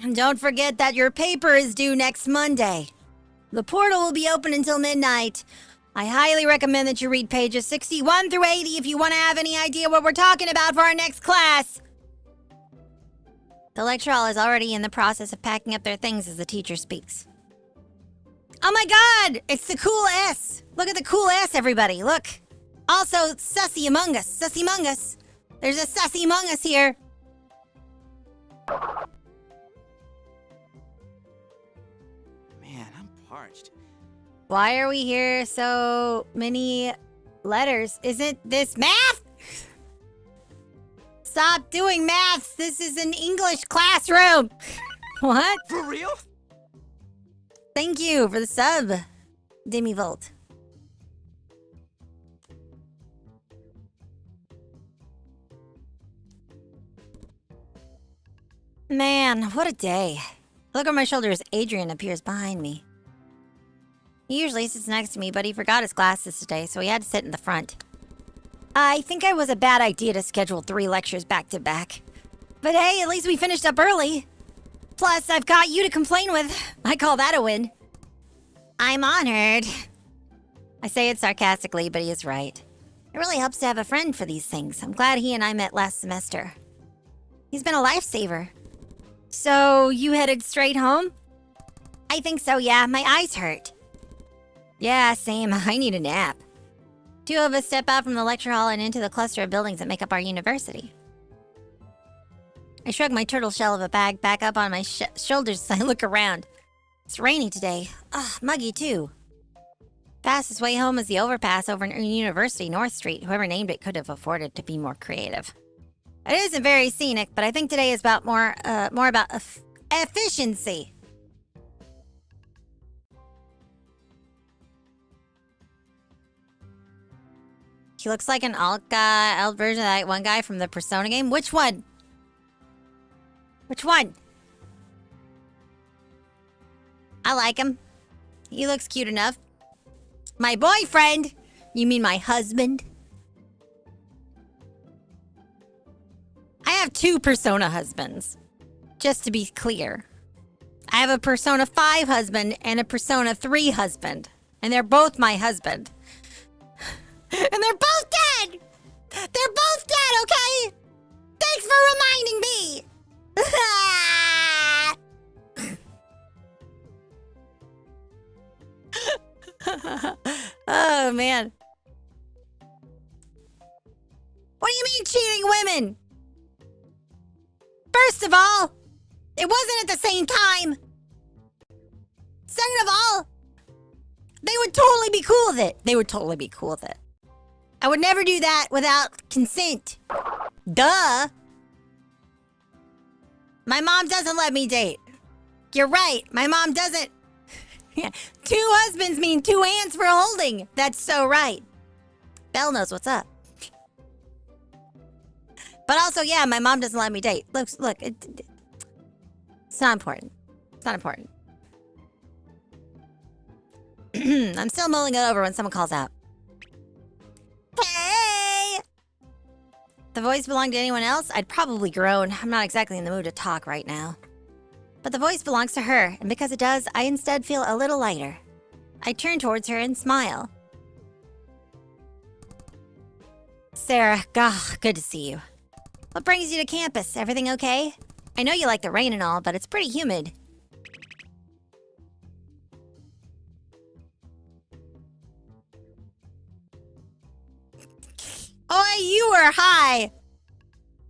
S2: And don't forget that your paper is due next Monday. The portal will be open until midnight. I highly recommend that you read pages 61 through 80 if you want to have any idea what we're talking about for our next class. The lecture hall is already in the process of packing up their things as the teacher speaks. Oh my god! It's the cool S! Look at the cool S, everybody, look! Also, Sussy Among Us, Sussy Among Us! There's a Sussy Among Us here!
S3: Man, I'm parched.
S2: Why are we here so many letters? Isn't this math? Stop doing maths! This is an English classroom! What?
S3: For real?
S2: Thank you for the sub, Demivolt. Man, what a day. Look over my shoulder as Adrian appears behind me. He usually sits next to me, but he forgot his glasses today, so he had to sit in the front. I think it was a bad idea to schedule 3 lectures back to back. But hey, at least we finished up early. Plus, I've got you to complain with. I call that a win. I'm honored. I say it sarcastically, but he is right. It really helps to have a friend for these things. I'm glad he and I met last semester. He's been a lifesaver. So, you headed straight home? I think so, yeah. My eyes hurt. Yeah, same. I need a nap. Two of us step out from the lecture hall and into the cluster of buildings that make up our university. I shrug my turtle shell of a bag back up on my shoulders as I look around. It's rainy today. Ugh, muggy too. Fastest way home is the overpass over in University North Street. Whoever named it could have afforded to be more creative. It isn't very scenic, but I think today is about more about efficiency. He looks like an alt version of that one guy from the Persona game. Which one? Which one? I like him. He looks cute enough. My boyfriend? You mean my husband? I have 2 Persona husbands. Just to be clear. I have a Persona 5 husband and a Persona 3 husband. And they're both my husband. And they're both dead! They're both dead, okay? Thanks for reminding me! Oh, man. What do you mean cheating women? First of all, it wasn't at the same time. Second of all, they would totally be cool with it. They would totally be cool with it. I would never do that without consent. Duh. My mom doesn't let me date. You're right. My mom doesn't. 2 husbands mean 2 hands for holding. That's so right. Belle knows what's up. But also, yeah, my mom doesn't let me date. Look, it's not important. It's not important. I'm still mulling it over when someone calls out. Hey! If the voice belonged to anyone else, I'd probably groan. I'm not exactly in the mood to talk right now. But the voice belongs to her, and because it does, I instead feel a little lighter. I turn towards her and smile. Sarah, good to see you. What brings you to campus? Everything okay? I know you like the rain and all, but it's pretty humid. Oh, you are high!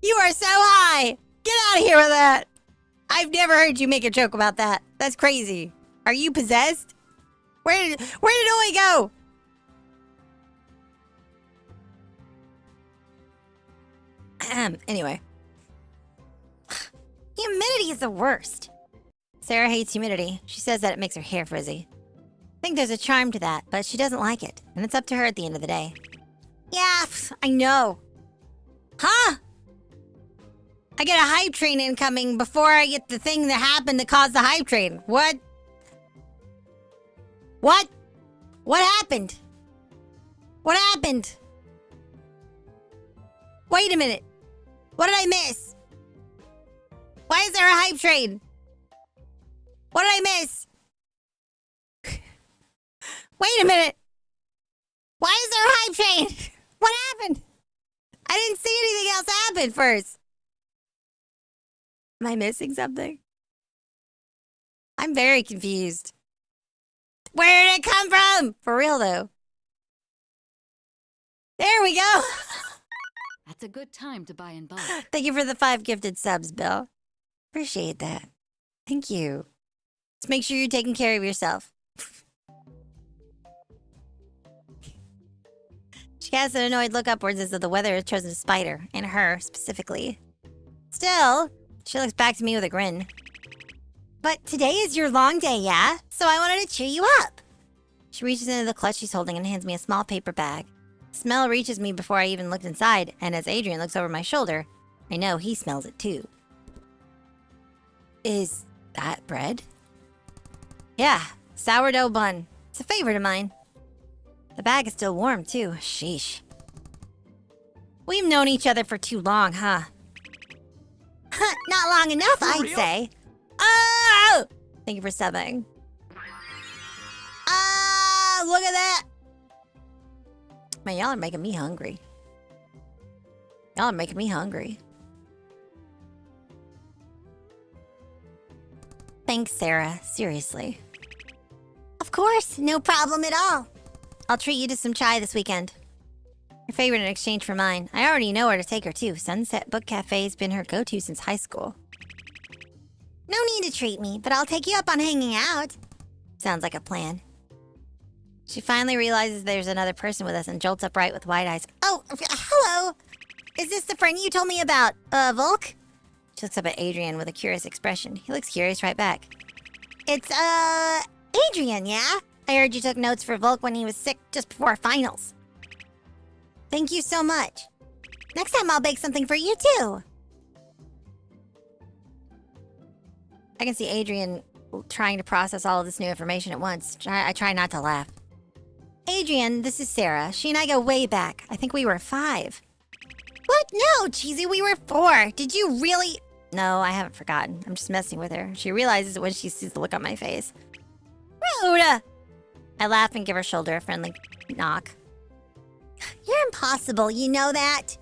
S2: You are so high! Get out of here with that! I've never heard you make a joke about that. That's crazy. Are you possessed? Where did Oi go? Anyway. Humidity is the worst. Sarah hates humidity. She says that it makes her hair frizzy. I think there's a charm to that, but she doesn't like it. And it's up to her at the end of the day. Yeah, I know. Huh? I get a hype train incoming before I get the thing that happened that caused the hype train. What? What? What happened? What happened? Wait a minute. What did I miss? Why is there a hype train? What did I miss? Wait a minute. Why is there a hype train? What happened? I didn't see anything else happen first. Am I missing something? I'm very confused. Where did it come from? For real, though. There we go.
S9: That's a good time to buy in bulk.
S2: Thank you for the 5 gifted subs, Bill. Appreciate that. Thank you. Just make sure you're taking care of yourself. She casts an annoyed look upwards as though the weather has chosen a spider, and her specifically. Still, she looks back to me with a grin. But today is your long day, yeah? So I wanted to cheer you up. She reaches into the clutch she's holding and hands me a small paper bag. Smell reaches me before I even looked inside, and as Adrian looks over my shoulder, I know he smells it too. Is that bread? Yeah, sourdough bun. It's a favorite of mine. The bag is still warm too. Sheesh. We've known each other for too long, huh? Not long enough, I'd say. Oh! Thank you for subbing. Ah, look at that! Man, y'all are making me hungry. Y'all are making me hungry. Thanks, Sarah. Seriously. Of course, no problem at all. I'll treat you to some chai this weekend. Her favorite in exchange for mine. I already know where to take her to. Sunset Book Cafe's been her go-to since high school. No need to treat me, but I'll take you up on hanging out. Sounds like a plan. She finally realizes there's another person with us and jolts upright with wide eyes. Oh, hello! Is this the friend you told me about, Volk? She looks up at Adrian with a curious expression. He looks curious right back. It's, Adrian, yeah? I heard you took notes for Volk when he was sick just before finals. Thank you so much. Next time I'll bake something for you, too. I can see Adrian trying to process all of this new information at once. I try not to laugh. Adrian, this is Sarah. She and I go way back. I think we were 5. What? No, Chizu, we were 4. Did you really? No, I haven't forgotten. I'm just messing with her. She realizes it when she sees the look on my face. Rude! I laugh and give her shoulder a friendly knock. You're impossible, you know that?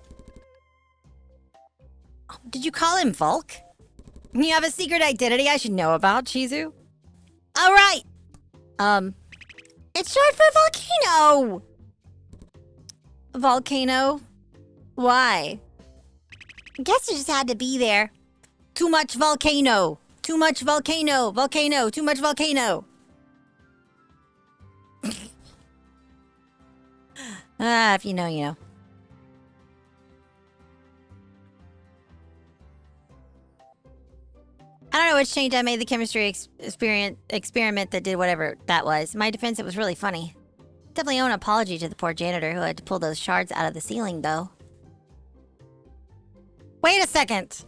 S2: Oh, did you call him Volk? You have a secret identity I should know about, Chizu? All right. It's short for volcano. Volcano? Why? I guess it just had to be there. Too much volcano. Too much volcano. Volcano. Too much volcano. If you know, you know. I don't know which change I made the chemistry experiment that did whatever that was. In my defense, it was really funny. Definitely owe an apology to the poor janitor who had to pull those shards out of the ceiling, though. Wait a second!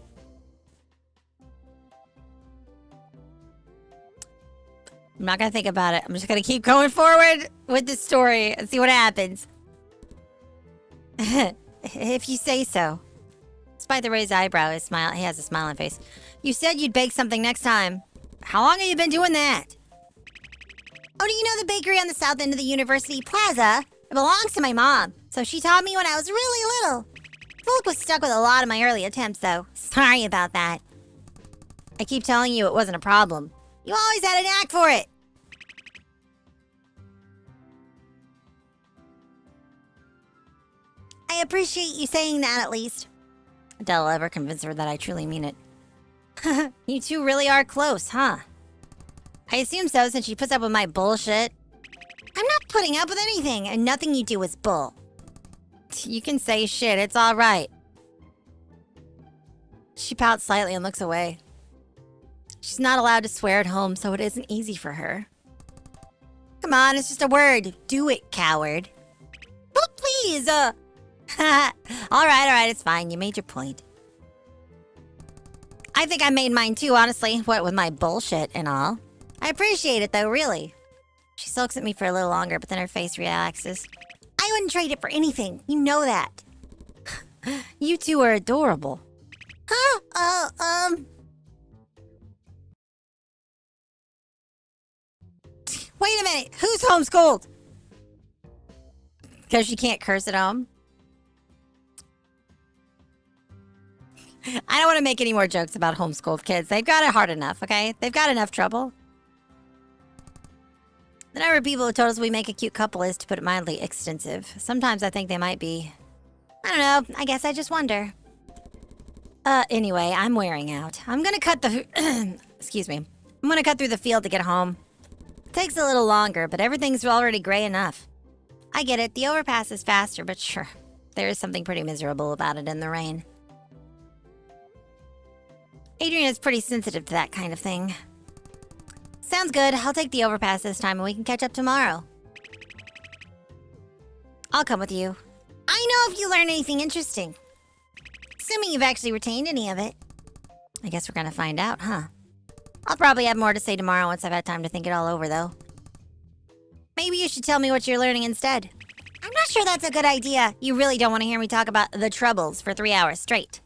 S2: I'm not gonna think about it. I'm just gonna keep going forward with this story and see what happens. If you say so. Despite the raised eyebrow, he has a smiling face. You said you'd bake something next time. How long have you been doing that? Oh, do you know the bakery on the south end of the University Plaza? It belongs to my mom, so she taught me when I was really little. Volk was stuck with a lot of my early attempts, though. Sorry about that. I keep telling you it wasn't a problem. You always had a knack for it. I appreciate you saying that, at least. Adele will ever convince her that I truly mean it. You two really are close, huh? I assume so, since she puts up with my bullshit. I'm not putting up with anything, and nothing you do is bull. You can say shit, it's alright. She pouts slightly and looks away. She's not allowed to swear at home, so it isn't easy for her. Come on, it's just a word. Do it, coward. But please, Alright, it's fine. You made your point. I think I made mine too, honestly. What with my bullshit and all. I appreciate it, though, really. She sulks at me for a little longer, but then her face relaxes. I wouldn't trade it for anything. You know that. You two are adorable. Huh? Wait a minute. Who's homeschooled? Because she can't curse at home? I don't want to make any more jokes about homeschooled kids. They've got it hard enough, okay? They've got enough trouble. The number of people who told us we make a cute couple is, to put it mildly, extensive. Sometimes I think they might be. I don't know. I guess I just wonder. Anyway, I'm wearing out. I'm gonna cut the... Excuse me. I'm gonna cut through the field to get home. It takes a little longer, but everything's already gray enough. I get it. The overpass is faster, but sure. There is something pretty miserable about it in the rain. Adrian is pretty sensitive to that kind of thing. Sounds good. I'll take the overpass this time and we can catch up tomorrow. I'll come with you. I know if you learn anything interesting. Assuming you've actually retained any of it. I guess we're gonna find out, huh? I'll probably have more to say tomorrow once I've had time to think it all over, though. Maybe you should tell me what you're learning instead. I'm not sure that's a good idea. You really don't want to hear me talk about the troubles for 3 hours straight.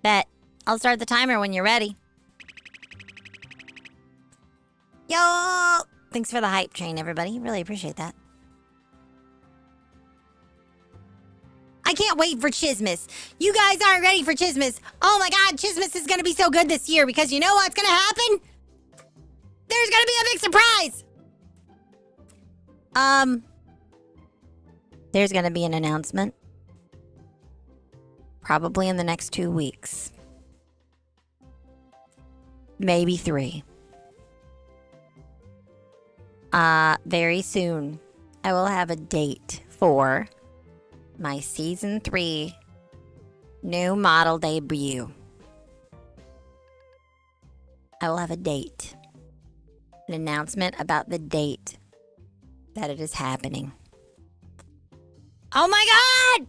S2: Bet. I'll start the timer when you're ready. Yo! Thanks for the hype train, everybody. Really appreciate that. I can't wait for Chismas. You guys aren't ready for Chismas. Oh my god, Chismas is gonna be so good this year because you know what's gonna happen? There's gonna be a big surprise! There's gonna be an announcement. Probably in the next 2 weeks. Maybe 3. Very soon, I will have a date for my season 3 new model debut. I will have a date. An announcement about the date that it is happening. Oh my god!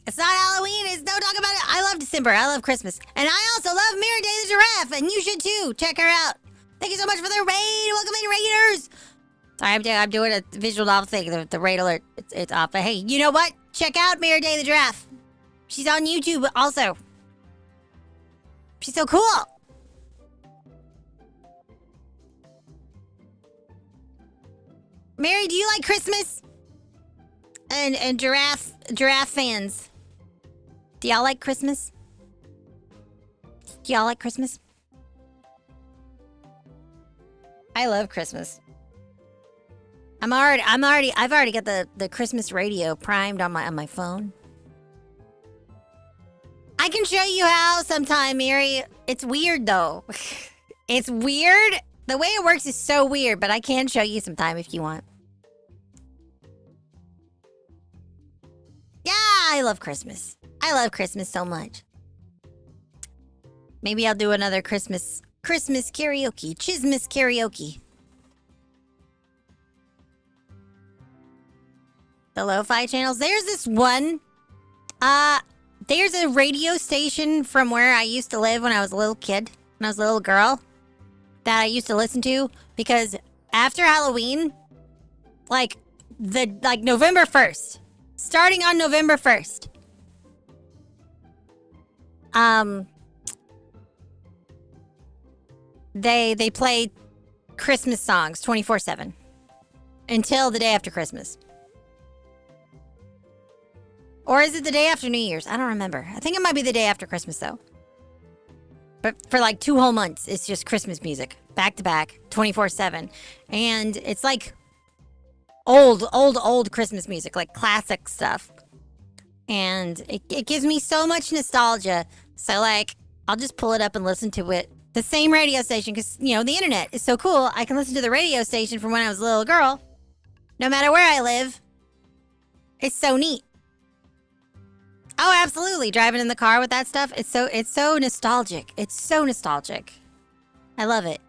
S2: It's not Halloween, it's don't talk about it. I love December, I love Christmas. And I also love Mary Day the Giraffe, and you should too. Check her out. Thank you so much for the raid. Welcome in, raiders. Sorry, I'm doing a visual novel thing. The raid alert, it's off. But hey, you know what? Check out Mary Day the Giraffe. She's on YouTube also. She's so cool. Mary, do you like Christmas? And giraffe fans. Do y'all like Christmas? Do y'all like Christmas? I love Christmas. I've already got the Christmas radio primed on my phone. I can show you how sometime, Mary. It's weird though. It's weird. The way it works is so weird, but I can show you sometime if you want. Yeah, I love Christmas. I love Christmas so much. Maybe I'll do another Christmas karaoke. Chismas karaoke. The lo-fi channels. There's this one. There's a radio station from where I used to live when I was a little kid. When I was a little girl. That I used to listen to. Because after Halloween. Like November 1st. Starting on November 1st. They play Christmas songs 24/7 until the day after Christmas. Or is it the day after New Year's? I don't remember. I think it might be the day after Christmas though. But for like 2 whole months, it's just Christmas music, back to back, 24/7, and it's like old Christmas music, like classic stuff. And it gives me so much nostalgia. So like, I'll just pull it up and listen to it. The same radio station, because, you know, the internet is so cool. I can listen to the radio station from when I was a little girl. No matter where I live. It's so neat. Oh, absolutely. Driving in the car with that stuff. It's so nostalgic. It's so nostalgic. I love it.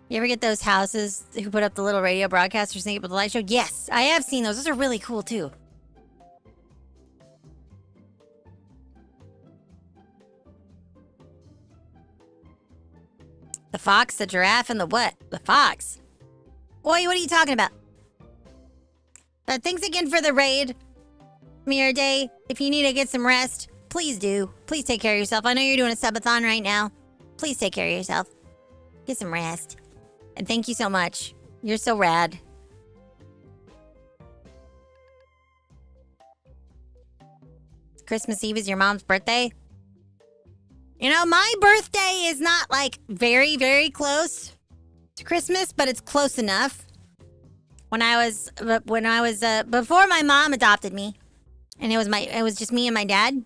S2: You ever get those houses who put up the little radio broadcasters thing with the light show? Yes, I have seen those. Those are really cool too. The fox, the giraffe, and the what? The fox. Oi, what are you talking about? But thanks again for the raid. Mirror Day, if you need to get some rest, please do. Please take care of yourself. I know you're doing a subathon right now. Please take care of yourself. Get some rest. And thank you so much. You're so rad. Christmas Eve is your mom's birthday? You know, my birthday is not like very, very close to Christmas, but it's close enough. When I was before my mom adopted me, and it was just me and my dad.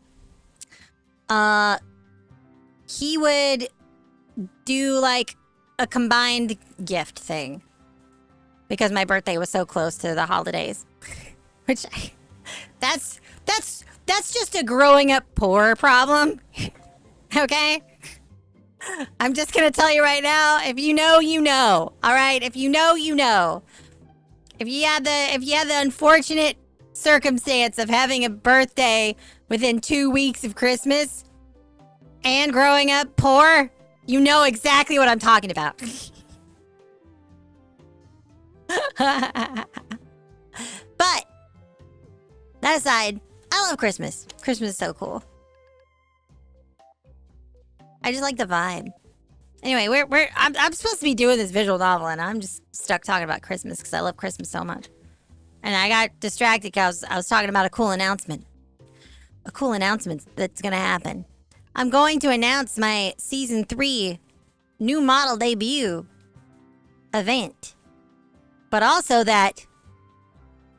S2: He would do like a combined gift thing because my birthday was so close to the holidays. Which that's just a growing up poor problem. Okay? I'm just gonna tell you right now, if you know, you know. All right? If you know, you know. If you had the unfortunate circumstance of having a birthday within 2 weeks of Christmas and growing up poor, you know exactly what I'm talking about. But that aside, I love Christmas. Christmas is so cool. I just like the vibe. Anyway, I'm supposed to be doing this visual novel, and I'm just stuck talking about Christmas because I love Christmas so much. And I got distracted because I was talking about a cool announcement. A cool announcement that's gonna happen. I'm going to announce my season 3 new model debut event. But also that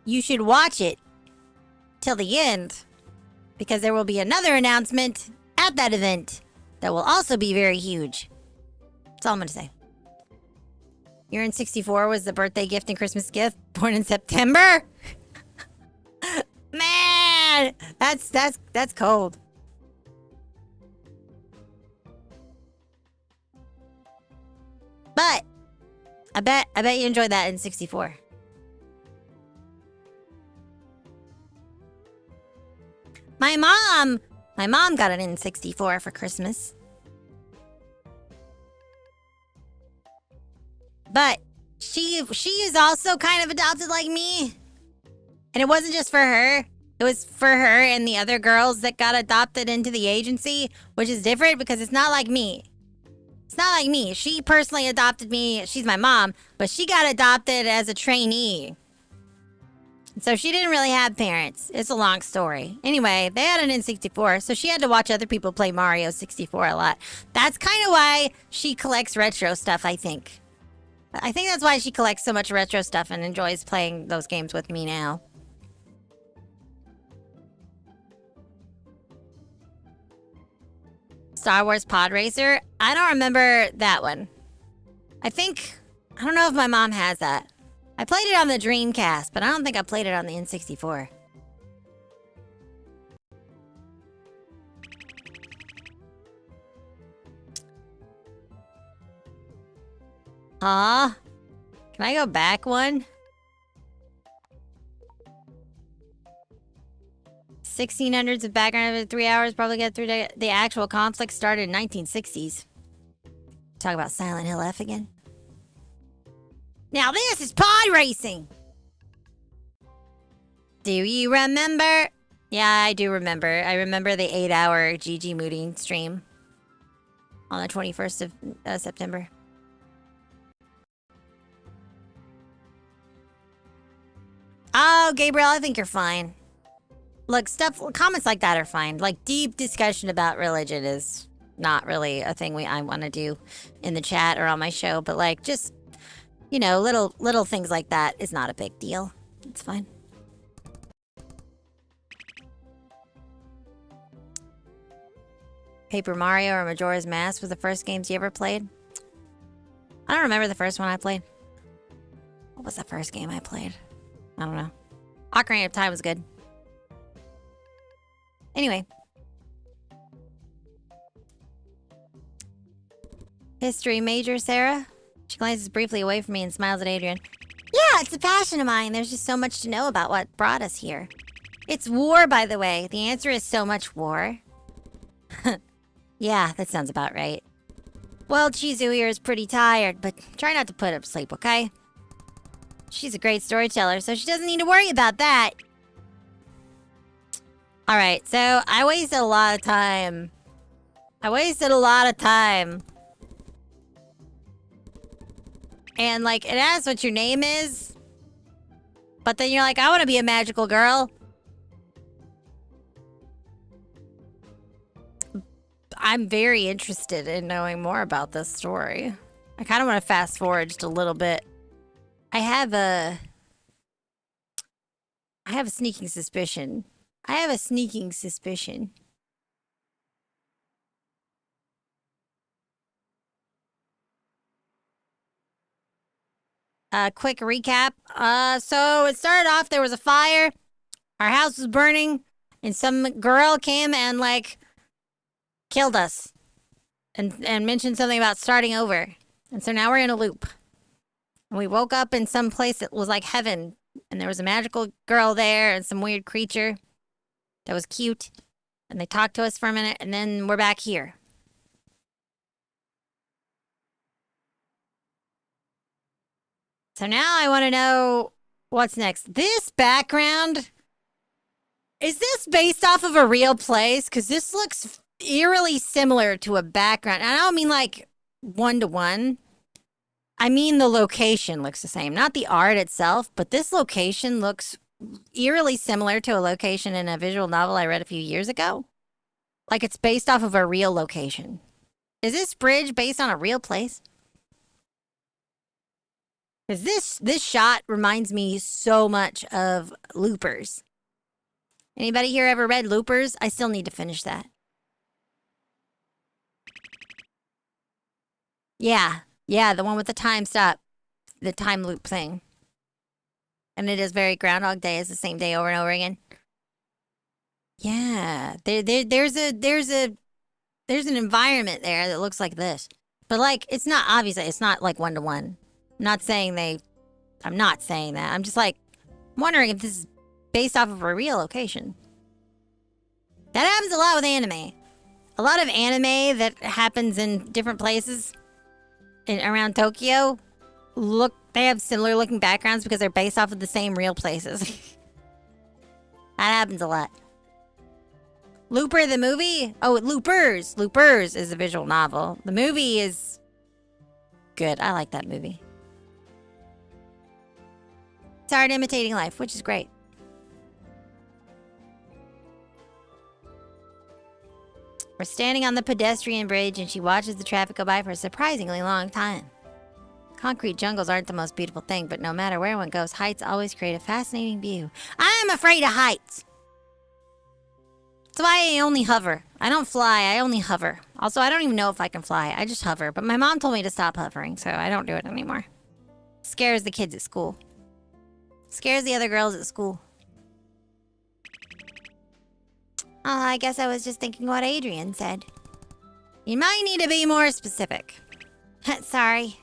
S2: you should watch it till the end, because there will be another announcement at that event that will also be very huge. That's all I'm gonna say. ᴠɪᴅᴇᴏ was the birthday gift and Christmas gift, born in September? Man, that's cold. But I bet you enjoyed that in 64. My mom got it in 64 for Christmas. But she is also kind of adopted like me. And it wasn't just for her. It was for her and the other girls that got adopted into the agency, which is different because it's not like me. It's not like me. She personally adopted me. She's my mom, but she got adopted as a trainee. So she didn't really have parents. It's a long story. Anyway, they had an N64, so she had to watch other people play Mario 64 a lot. That's kind of why she collects retro stuff, I think. I think that's why she collects so much retro stuff and enjoys playing those games with me now. Star Wars Pod Racer? I don't remember that one. I don't know if my mom has that. I played it on the Dreamcast, but I don't think I played it on the N64. Huh? Can I go back one? 1600s of background of 3 hours, probably get through the actual conflict started in 1960s. Talk about Silent Hill F again. Now this is pod racing. Do you remember? Yeah, I do remember. I remember the 8-hour GG Mooding stream on the 21st of September. Oh, Gabriel, I think you're fine. Look, comments like that are fine. Like, deep discussion about religion is not really a thing I want to do in the chat or on my show. But, like, just, you know, little things like that is not a big deal. It's fine. Paper Mario or Majora's Mask was the first games you ever played? I don't remember the first one I played. What was the first game I played? I don't know. Ocarina of Time was good. Anyway. History major, Sarah? She glances briefly away from me and smiles at Adrian. Yeah, it's a passion of mine. There's just so much to know about what brought us here. It's war, by the way. The answer is so much war. Yeah, that sounds about right. Well, Chizu here is pretty tired, but try not to put her to sleep, okay? She's a great storyteller, so she doesn't need to worry about that. Alright, so I wasted a lot of time. And, like, it asks what your name is. But then you're like, I want to be a magical girl. I'm very interested in knowing more about this story. I kind of want to fast forward just a little bit. I have a sneaking suspicion. Quick recap. So it started off, there was a fire. Our house was burning. And some girl came and, like, killed us. And mentioned something about starting over. And so now we're in a loop. And we woke up in some place that was like heaven. And there was a magical girl there and some weird creature that was cute. And they talked to us for a minute, and then we're back here. So now I want to know what's next. This background, is this based off of a real place? Because this looks eerily similar to a background. And I don't mean like one-to-one. I mean the location looks the same. Not the art itself, but this location looks eerily similar to a location in a visual novel I read a few years ago. Like it's based off of a real location. Is this bridge based on a real place? Because this shot reminds me so much of Loopers. Anybody here ever read Loopers? I still need to finish that. Yeah, the one with the time stop, the time loop thing. And it is very Groundhog Day. It's the same day over and over again. Yeah, there's an environment there that looks like this, but like it's not obviously it's not like 1-to-1. I'm not saying that. I'm just like wondering if this is based off of a real location. That happens a lot with anime. A lot of anime that happens in different places around Tokyo they have similar looking backgrounds because they're based off of the same real places. That happens a lot. Looper the movie? Oh, Loopers. Loopers is a visual novel. The movie is good. I like that movie. It's art imitating life, which is great. We're standing on the pedestrian bridge and she watches the traffic go by for a surprisingly long time. Concrete jungles aren't the most beautiful thing, but no matter where one goes, heights always create a fascinating view. I am afraid of heights. That's why I only hover. I don't fly, I only hover. Also, I don't even know if I can fly. I just hover. But my mom told me to stop hovering, so I don't do it anymore. Scares the kids at school. Scares the other girls at school. I guess I was just thinking what Adrian said. You might need to be more specific. Sorry.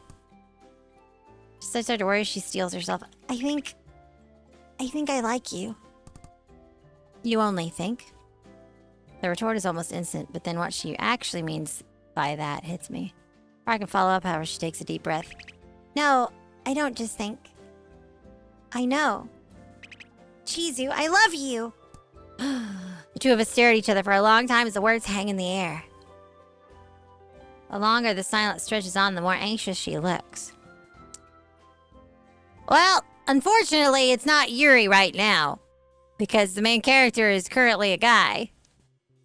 S2: Just I start to worry she steals herself. I think I like you. You only think? The retort is almost instant, but then what she actually means by that hits me. Or I can follow up, however, she takes a deep breath. No, I don't just think. I know. Chizu, I love you! The two of us stare at each other for a long time as the words hang in the air. The longer the silence stretches on, the more anxious she looks. Well, unfortunately, it's not Yuri right now, because the main character is currently a guy.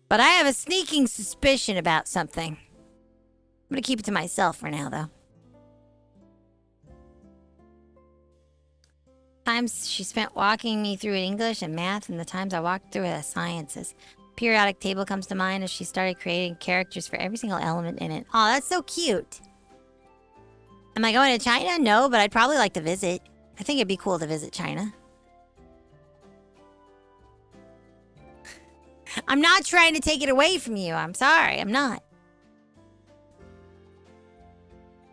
S2: But I have a sneaking suspicion about something. I'm gonna keep it to myself for now, though. Times she spent walking me through English and math, and the times I walked through the sciences. Periodic table comes to mind as she started creating characters for every single element in it. Oh, that's so cute. Am I going to China? No, but I'd probably like to visit. I think it'd be cool to visit China. I'm not trying to take it away from you. I'm sorry, I'm not.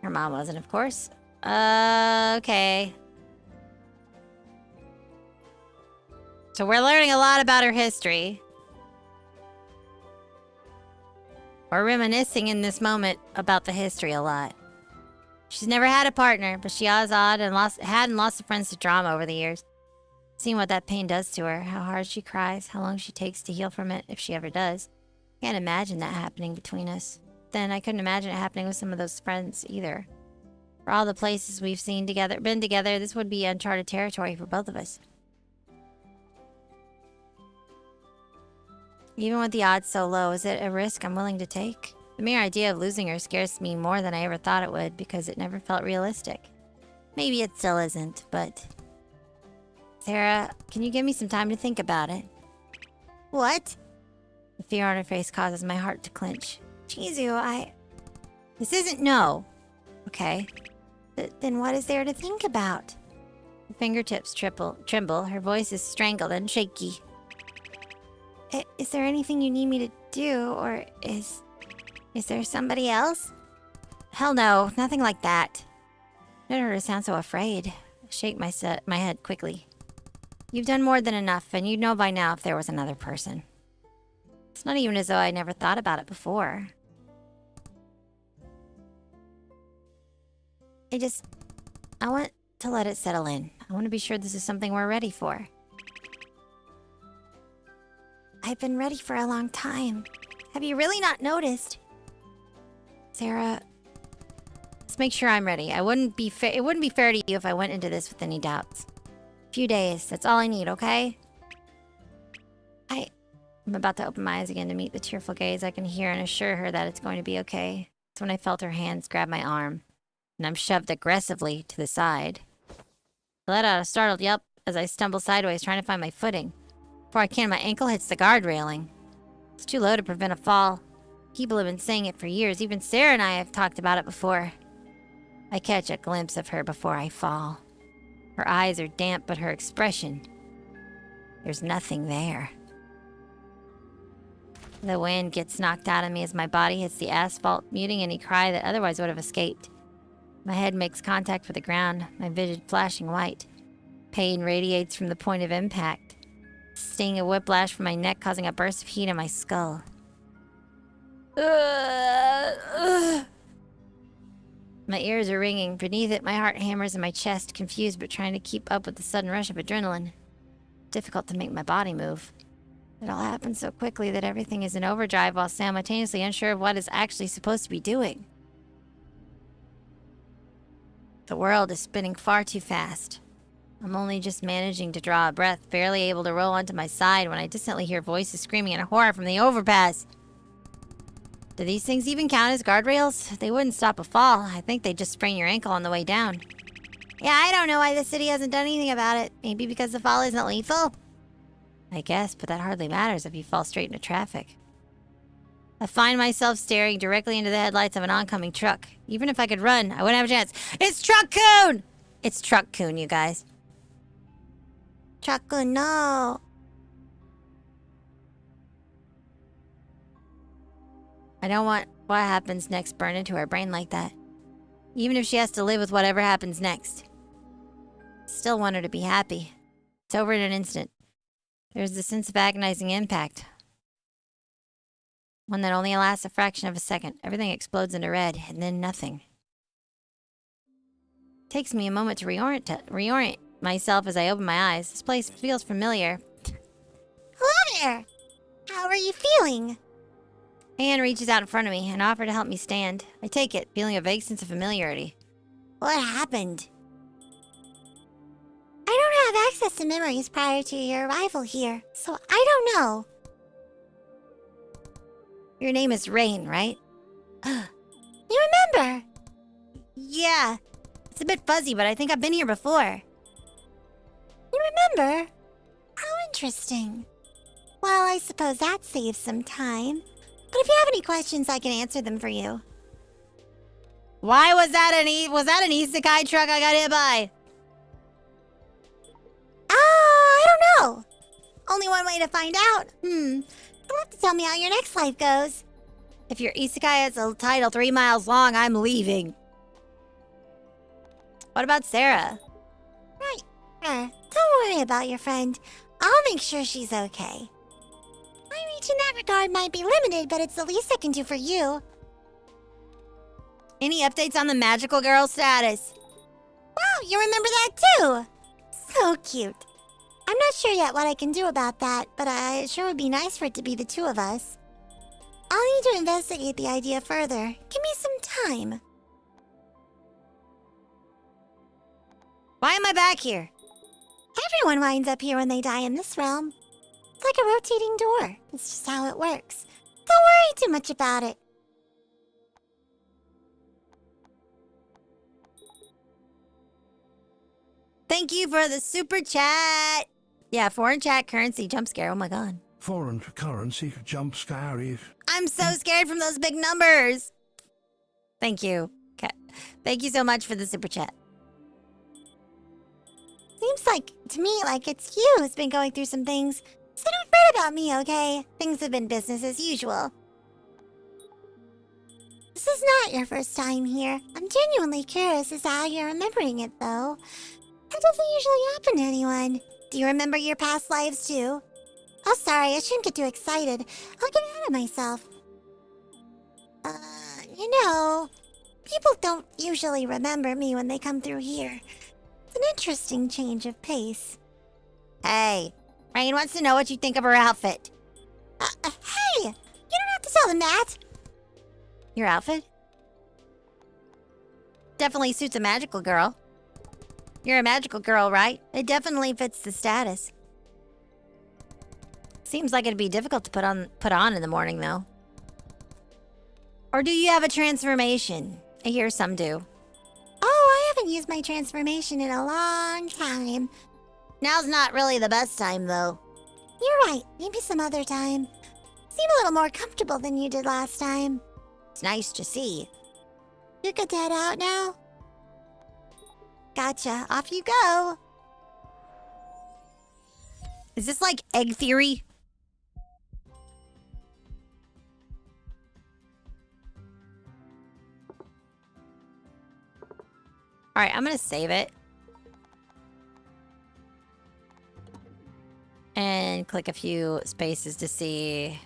S2: Her mom wasn't, of course. Okay. So we're learning a lot about her history. We're reminiscing in this moment about the history a lot. She's never had a partner, but she has had lots of friends to drama over the years. Seeing what that pain does to her, how hard she cries, how long she takes to heal from it, if she ever does. Can't imagine that happening between us. Then I couldn't imagine it happening with some of those friends either. For all the places we've been together, this would be uncharted territory for both of us. Even with the odds so low, is it a risk I'm willing to take? The mere idea of losing her scares me more than I ever thought it would, because it never felt realistic. Maybe it still isn't, but... Sarah, can you give me some time to think about it? What? The fear on her face causes my heart to clench. Chizu, This isn't no. Okay. Then what is there to think about? Her fingertips tremble. Her voice is strangled and shaky. Is there anything you need me to do, or is there somebody else? Hell no, nothing like that. I never heard her sound so afraid. I shake my head quickly. You've done more than enough, and you'd know by now if there was another person. It's not even as though I never thought about it before. I want to let it settle in. I want to be sure this is something we're ready for. I've been ready for a long time. Have you really not noticed? Sarah, let's make sure I'm ready. It wouldn't be fair to you if I went into this with any doubts. A few days, that's all I need, okay? I'm about to open my eyes again to meet the tearful gaze I can hear and assure her that it's going to be okay. It's when I felt her hands grab my arm, and I'm shoved aggressively to the side. I let out a startled yelp as I stumble sideways trying to find my footing. Before I can, my ankle hits the guard railing. It's too low to prevent a fall. People have been saying it for years. Even Sarah and I have talked about it before. I catch a glimpse of her before I fall. Her eyes are damp, but her expression... there's nothing there. The wind gets knocked out of me as my body hits the asphalt, muting any cry that otherwise would have escaped. My head makes contact with the ground, my vision flashing white. Pain radiates from the point of impact. Sting of whiplash from my neck causing a burst of heat in my skull. My ears are ringing. Beneath it, my heart hammers in my chest, confused but trying to keep up with the sudden rush of adrenaline. Difficult to make my body move. It all happens so quickly that everything is in overdrive while simultaneously unsure of what is actually supposed to be doing. The world is spinning far too fast. I'm only just managing to draw a breath, barely able to roll onto my side when I distantly hear voices screaming in horror from the overpass. Do these things even count as guardrails? They wouldn't stop a fall. I think they'd just sprain your ankle on the way down. Yeah, I don't know why the city hasn't done anything about it. Maybe because the fall isn't lethal? I guess, but that hardly matters if you fall straight into traffic. I find myself staring directly into the headlights of an oncoming truck. Even if I could run, I wouldn't have a chance. It's Truck-kun! It's Truck-kun, you guys. Truck-kun, no. I don't want what happens next burned into her brain like that. Even if she has to live with whatever happens next. Still want her to be happy. It's over in an instant. There's the sense of agonizing impact. One that only lasts a fraction of a second. Everything explodes into red, and then nothing. It takes me a moment to reorient myself as I open my eyes. This place feels familiar. Hello there! How are you feeling? Anne reaches out in front of me and offers to help me stand. I take it, feeling a vague sense of familiarity. What happened? I don't have access to memories prior to your arrival here, so I don't know. Your name is Rain, right? You remember? Yeah. It's a bit fuzzy, but I think I've been here before. You remember? How interesting. Well, I suppose that saves some time. But if you have any questions, I can answer them for you. Why was that an isekai truck I got hit by? I don't know. Only one way to find out. You'll have to tell me how your next life goes. If your isekai has a title 3 miles long, I'm leaving. What about Sarah? Right. Don't worry about your friend. I'll make sure she's okay. My reach in that regard might be limited, but it's the least I can do for you. Any updates on the magical girl status? Wow, you remember that too! So cute. I'm not sure yet what I can do about that, but it sure would be nice for it to be the two of us. I'll need to investigate the idea further. Give me some time. Why am I back here? Everyone winds up here when they die in this realm. It's like a rotating door. It's just how it works. Don't worry too much about it. Thank you for the super chat. Yeah, foreign chat currency jump scare. Oh my god.
S10: Foreign currency jump scare if...
S2: I'm so scared from those big numbers. Thank you. Okay. Thank you so much for the super chat. Seems like, to me, like it's you who's been going through some things. So don't fret about me, okay? Things have been business as usual. This is not your first time here. I'm genuinely curious as to how you're remembering it, though. That doesn't usually happen to anyone. Do you remember your past lives, too? Oh, sorry, I shouldn't get too excited. I'll get ahead of myself. You know, people don't usually remember me when they come through here. It's an interesting change of pace. Hey, Rain wants to know what you think of her outfit. Hey! You don't have to tell them that! Your outfit? Definitely suits a magical girl. You're a magical girl, right? It definitely fits the status. Seems like it'd be difficult to put on in the morning, though. Or do you have a transformation? I hear some do. Oh, I haven't used my transformation in a long time. Now's not really the best time, though. You're right. Maybe some other time. Seem a little more comfortable than you did last time. It's nice to see. You good to head out now? Gotcha. Off you go. Is this like egg theory? All right, I'm gonna save it. And click a few spaces to see.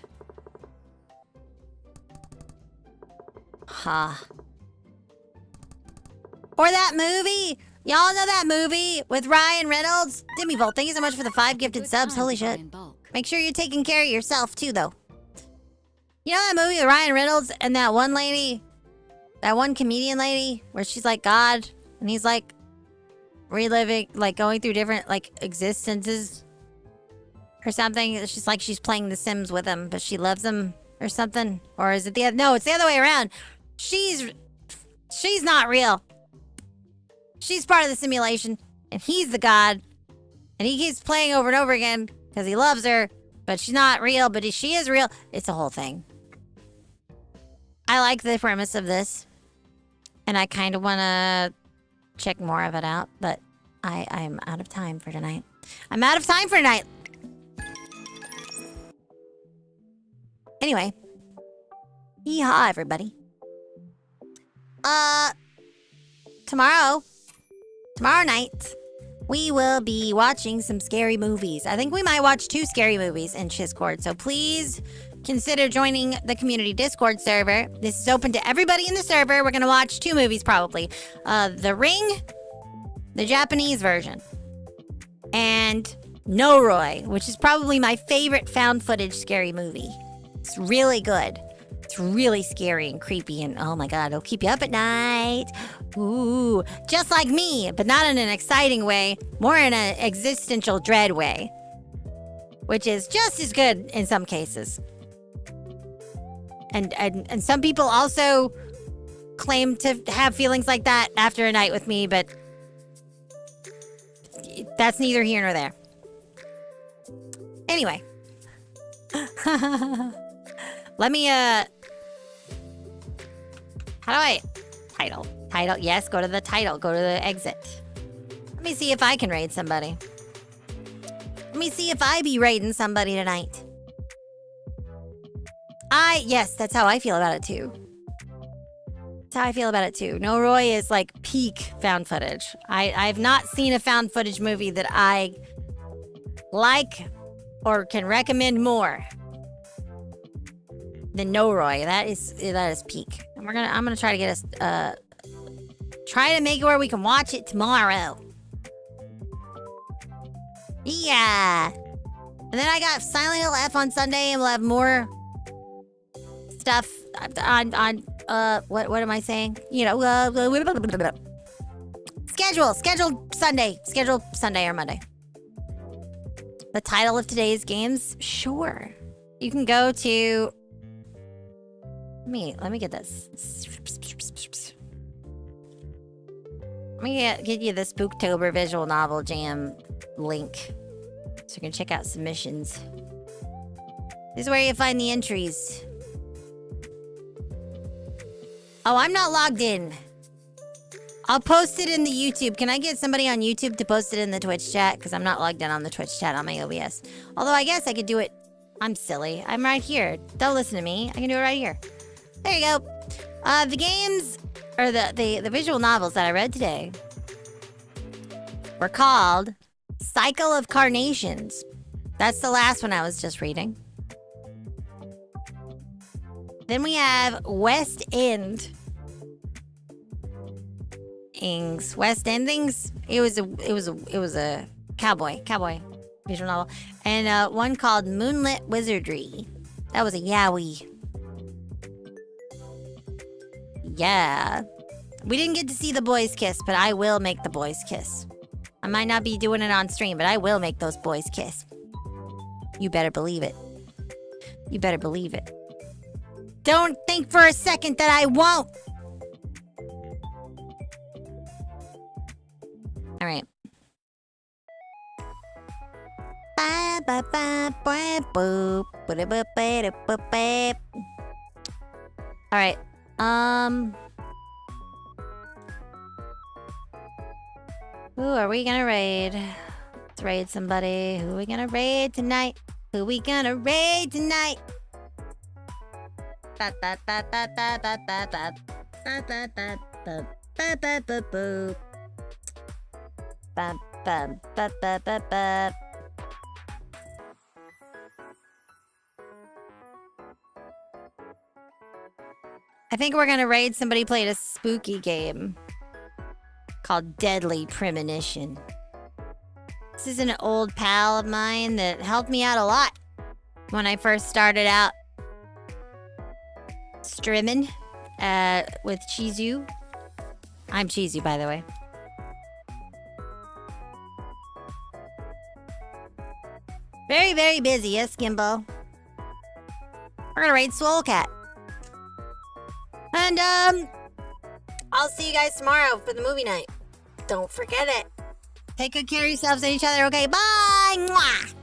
S2: Huh. Or that movie! Y'all know that movie with Ryan Reynolds? ᴠɪᴅᴇᴏ, thank you so much for the 5 gifted subs. Holy shit. Make sure you're taking care of yourself too, though. You know that movie with Ryan Reynolds and that one lady? That one comedian lady? Where she's like God, and he's like reliving, like going through different like existences or something. It's just like she's playing The Sims with him, but she loves him or something. Or is it the other? No, it's the other way around. She's not real. She's part of the simulation, and he's the god. And he keeps playing over and over again because he loves her, but she's not real, but she is real. It's a whole thing. I like the premise of this, and I kind of want to check more of it out, but I'm out of time for tonight. I'm out of time for tonight. Anyway. Yeehaw, everybody. Tomorrow night, we will be watching some scary movies. I think we might watch 2 scary movies in Discord, so please consider joining the community Discord server. This is open to everybody in the server. We're gonna watch 2 movies, probably. The Ring, the Japanese version, and ᴠɪᴅᴇᴏ, which is probably my favorite found footage scary movie. It's really good. It's really scary and creepy, and oh my god, it'll keep you up at night. Ooh, just like me, but not in an exciting way, more in an existential dread way, which is just as good in some cases. And some people also claim to have feelings like that after a night with me, but that's neither here nor there. Anyway. Let me, how do I, title, yes, go to the title, go to the exit. Let me see if I can raid somebody. Let me see if I be raiding somebody tonight. Yes, that's how I feel about it too. That's how I feel about it too. ᴠɪᴅᴇᴏ is like peak found footage. I've not seen a found footage movie that I like or can recommend more than ᴠɪᴅᴇᴏ. That is peak. And I'm gonna try to get us try to make it where we can watch it tomorrow. Yeah. And then I got Silent Hill F on Sunday, and we'll have more stuff on what am I saying? You know, scheduled Sunday or Monday. The title of today's games? Sure. You can go to let me get this. Let me get you the Spooktober Visual Novel Jam link so you can check out submissions. This is where you find the entries. Oh, I'm not logged in. I'll post it in the YouTube. Can I get somebody on YouTube to post it in the Twitch chat? Because I'm not logged in on the Twitch chat on my OBS. Although I guess I could do it. I'm silly. I'm right here. Don't listen to me. I can do it right here. There you go. The games, or the visual novels that I read today were called Cycle of Carnations. That's the last one I was just reading. Then we have West End. West Endings. It was a cowboy visual novel, and one called Moonlit Wizardry. That was a yaoi. Yeah, we didn't get to see the boys kiss, but I will make the boys kiss. I might not be doing it on stream, but I will make those boys kiss. You better believe it. You better believe it. Don't think for a second that I won't. All right. All right. Who are we gonna raid? Let's raid somebody. Who are we gonna raid tonight? Who we gonna raid tonight? I think we're gonna raid somebody who played a spooky game called Deadly Premonition. This is an old pal of mine that helped me out a lot when I first started out streaming with Chizu. I'm Chizu, by the way. Very, very busy, yes, Gimbo. We're gonna raid ᴡᴛᴄဃ. And, I'll see you guys tomorrow for the movie night. Don't forget it. Take good care of yourselves and each other, okay? Bye! Mwah!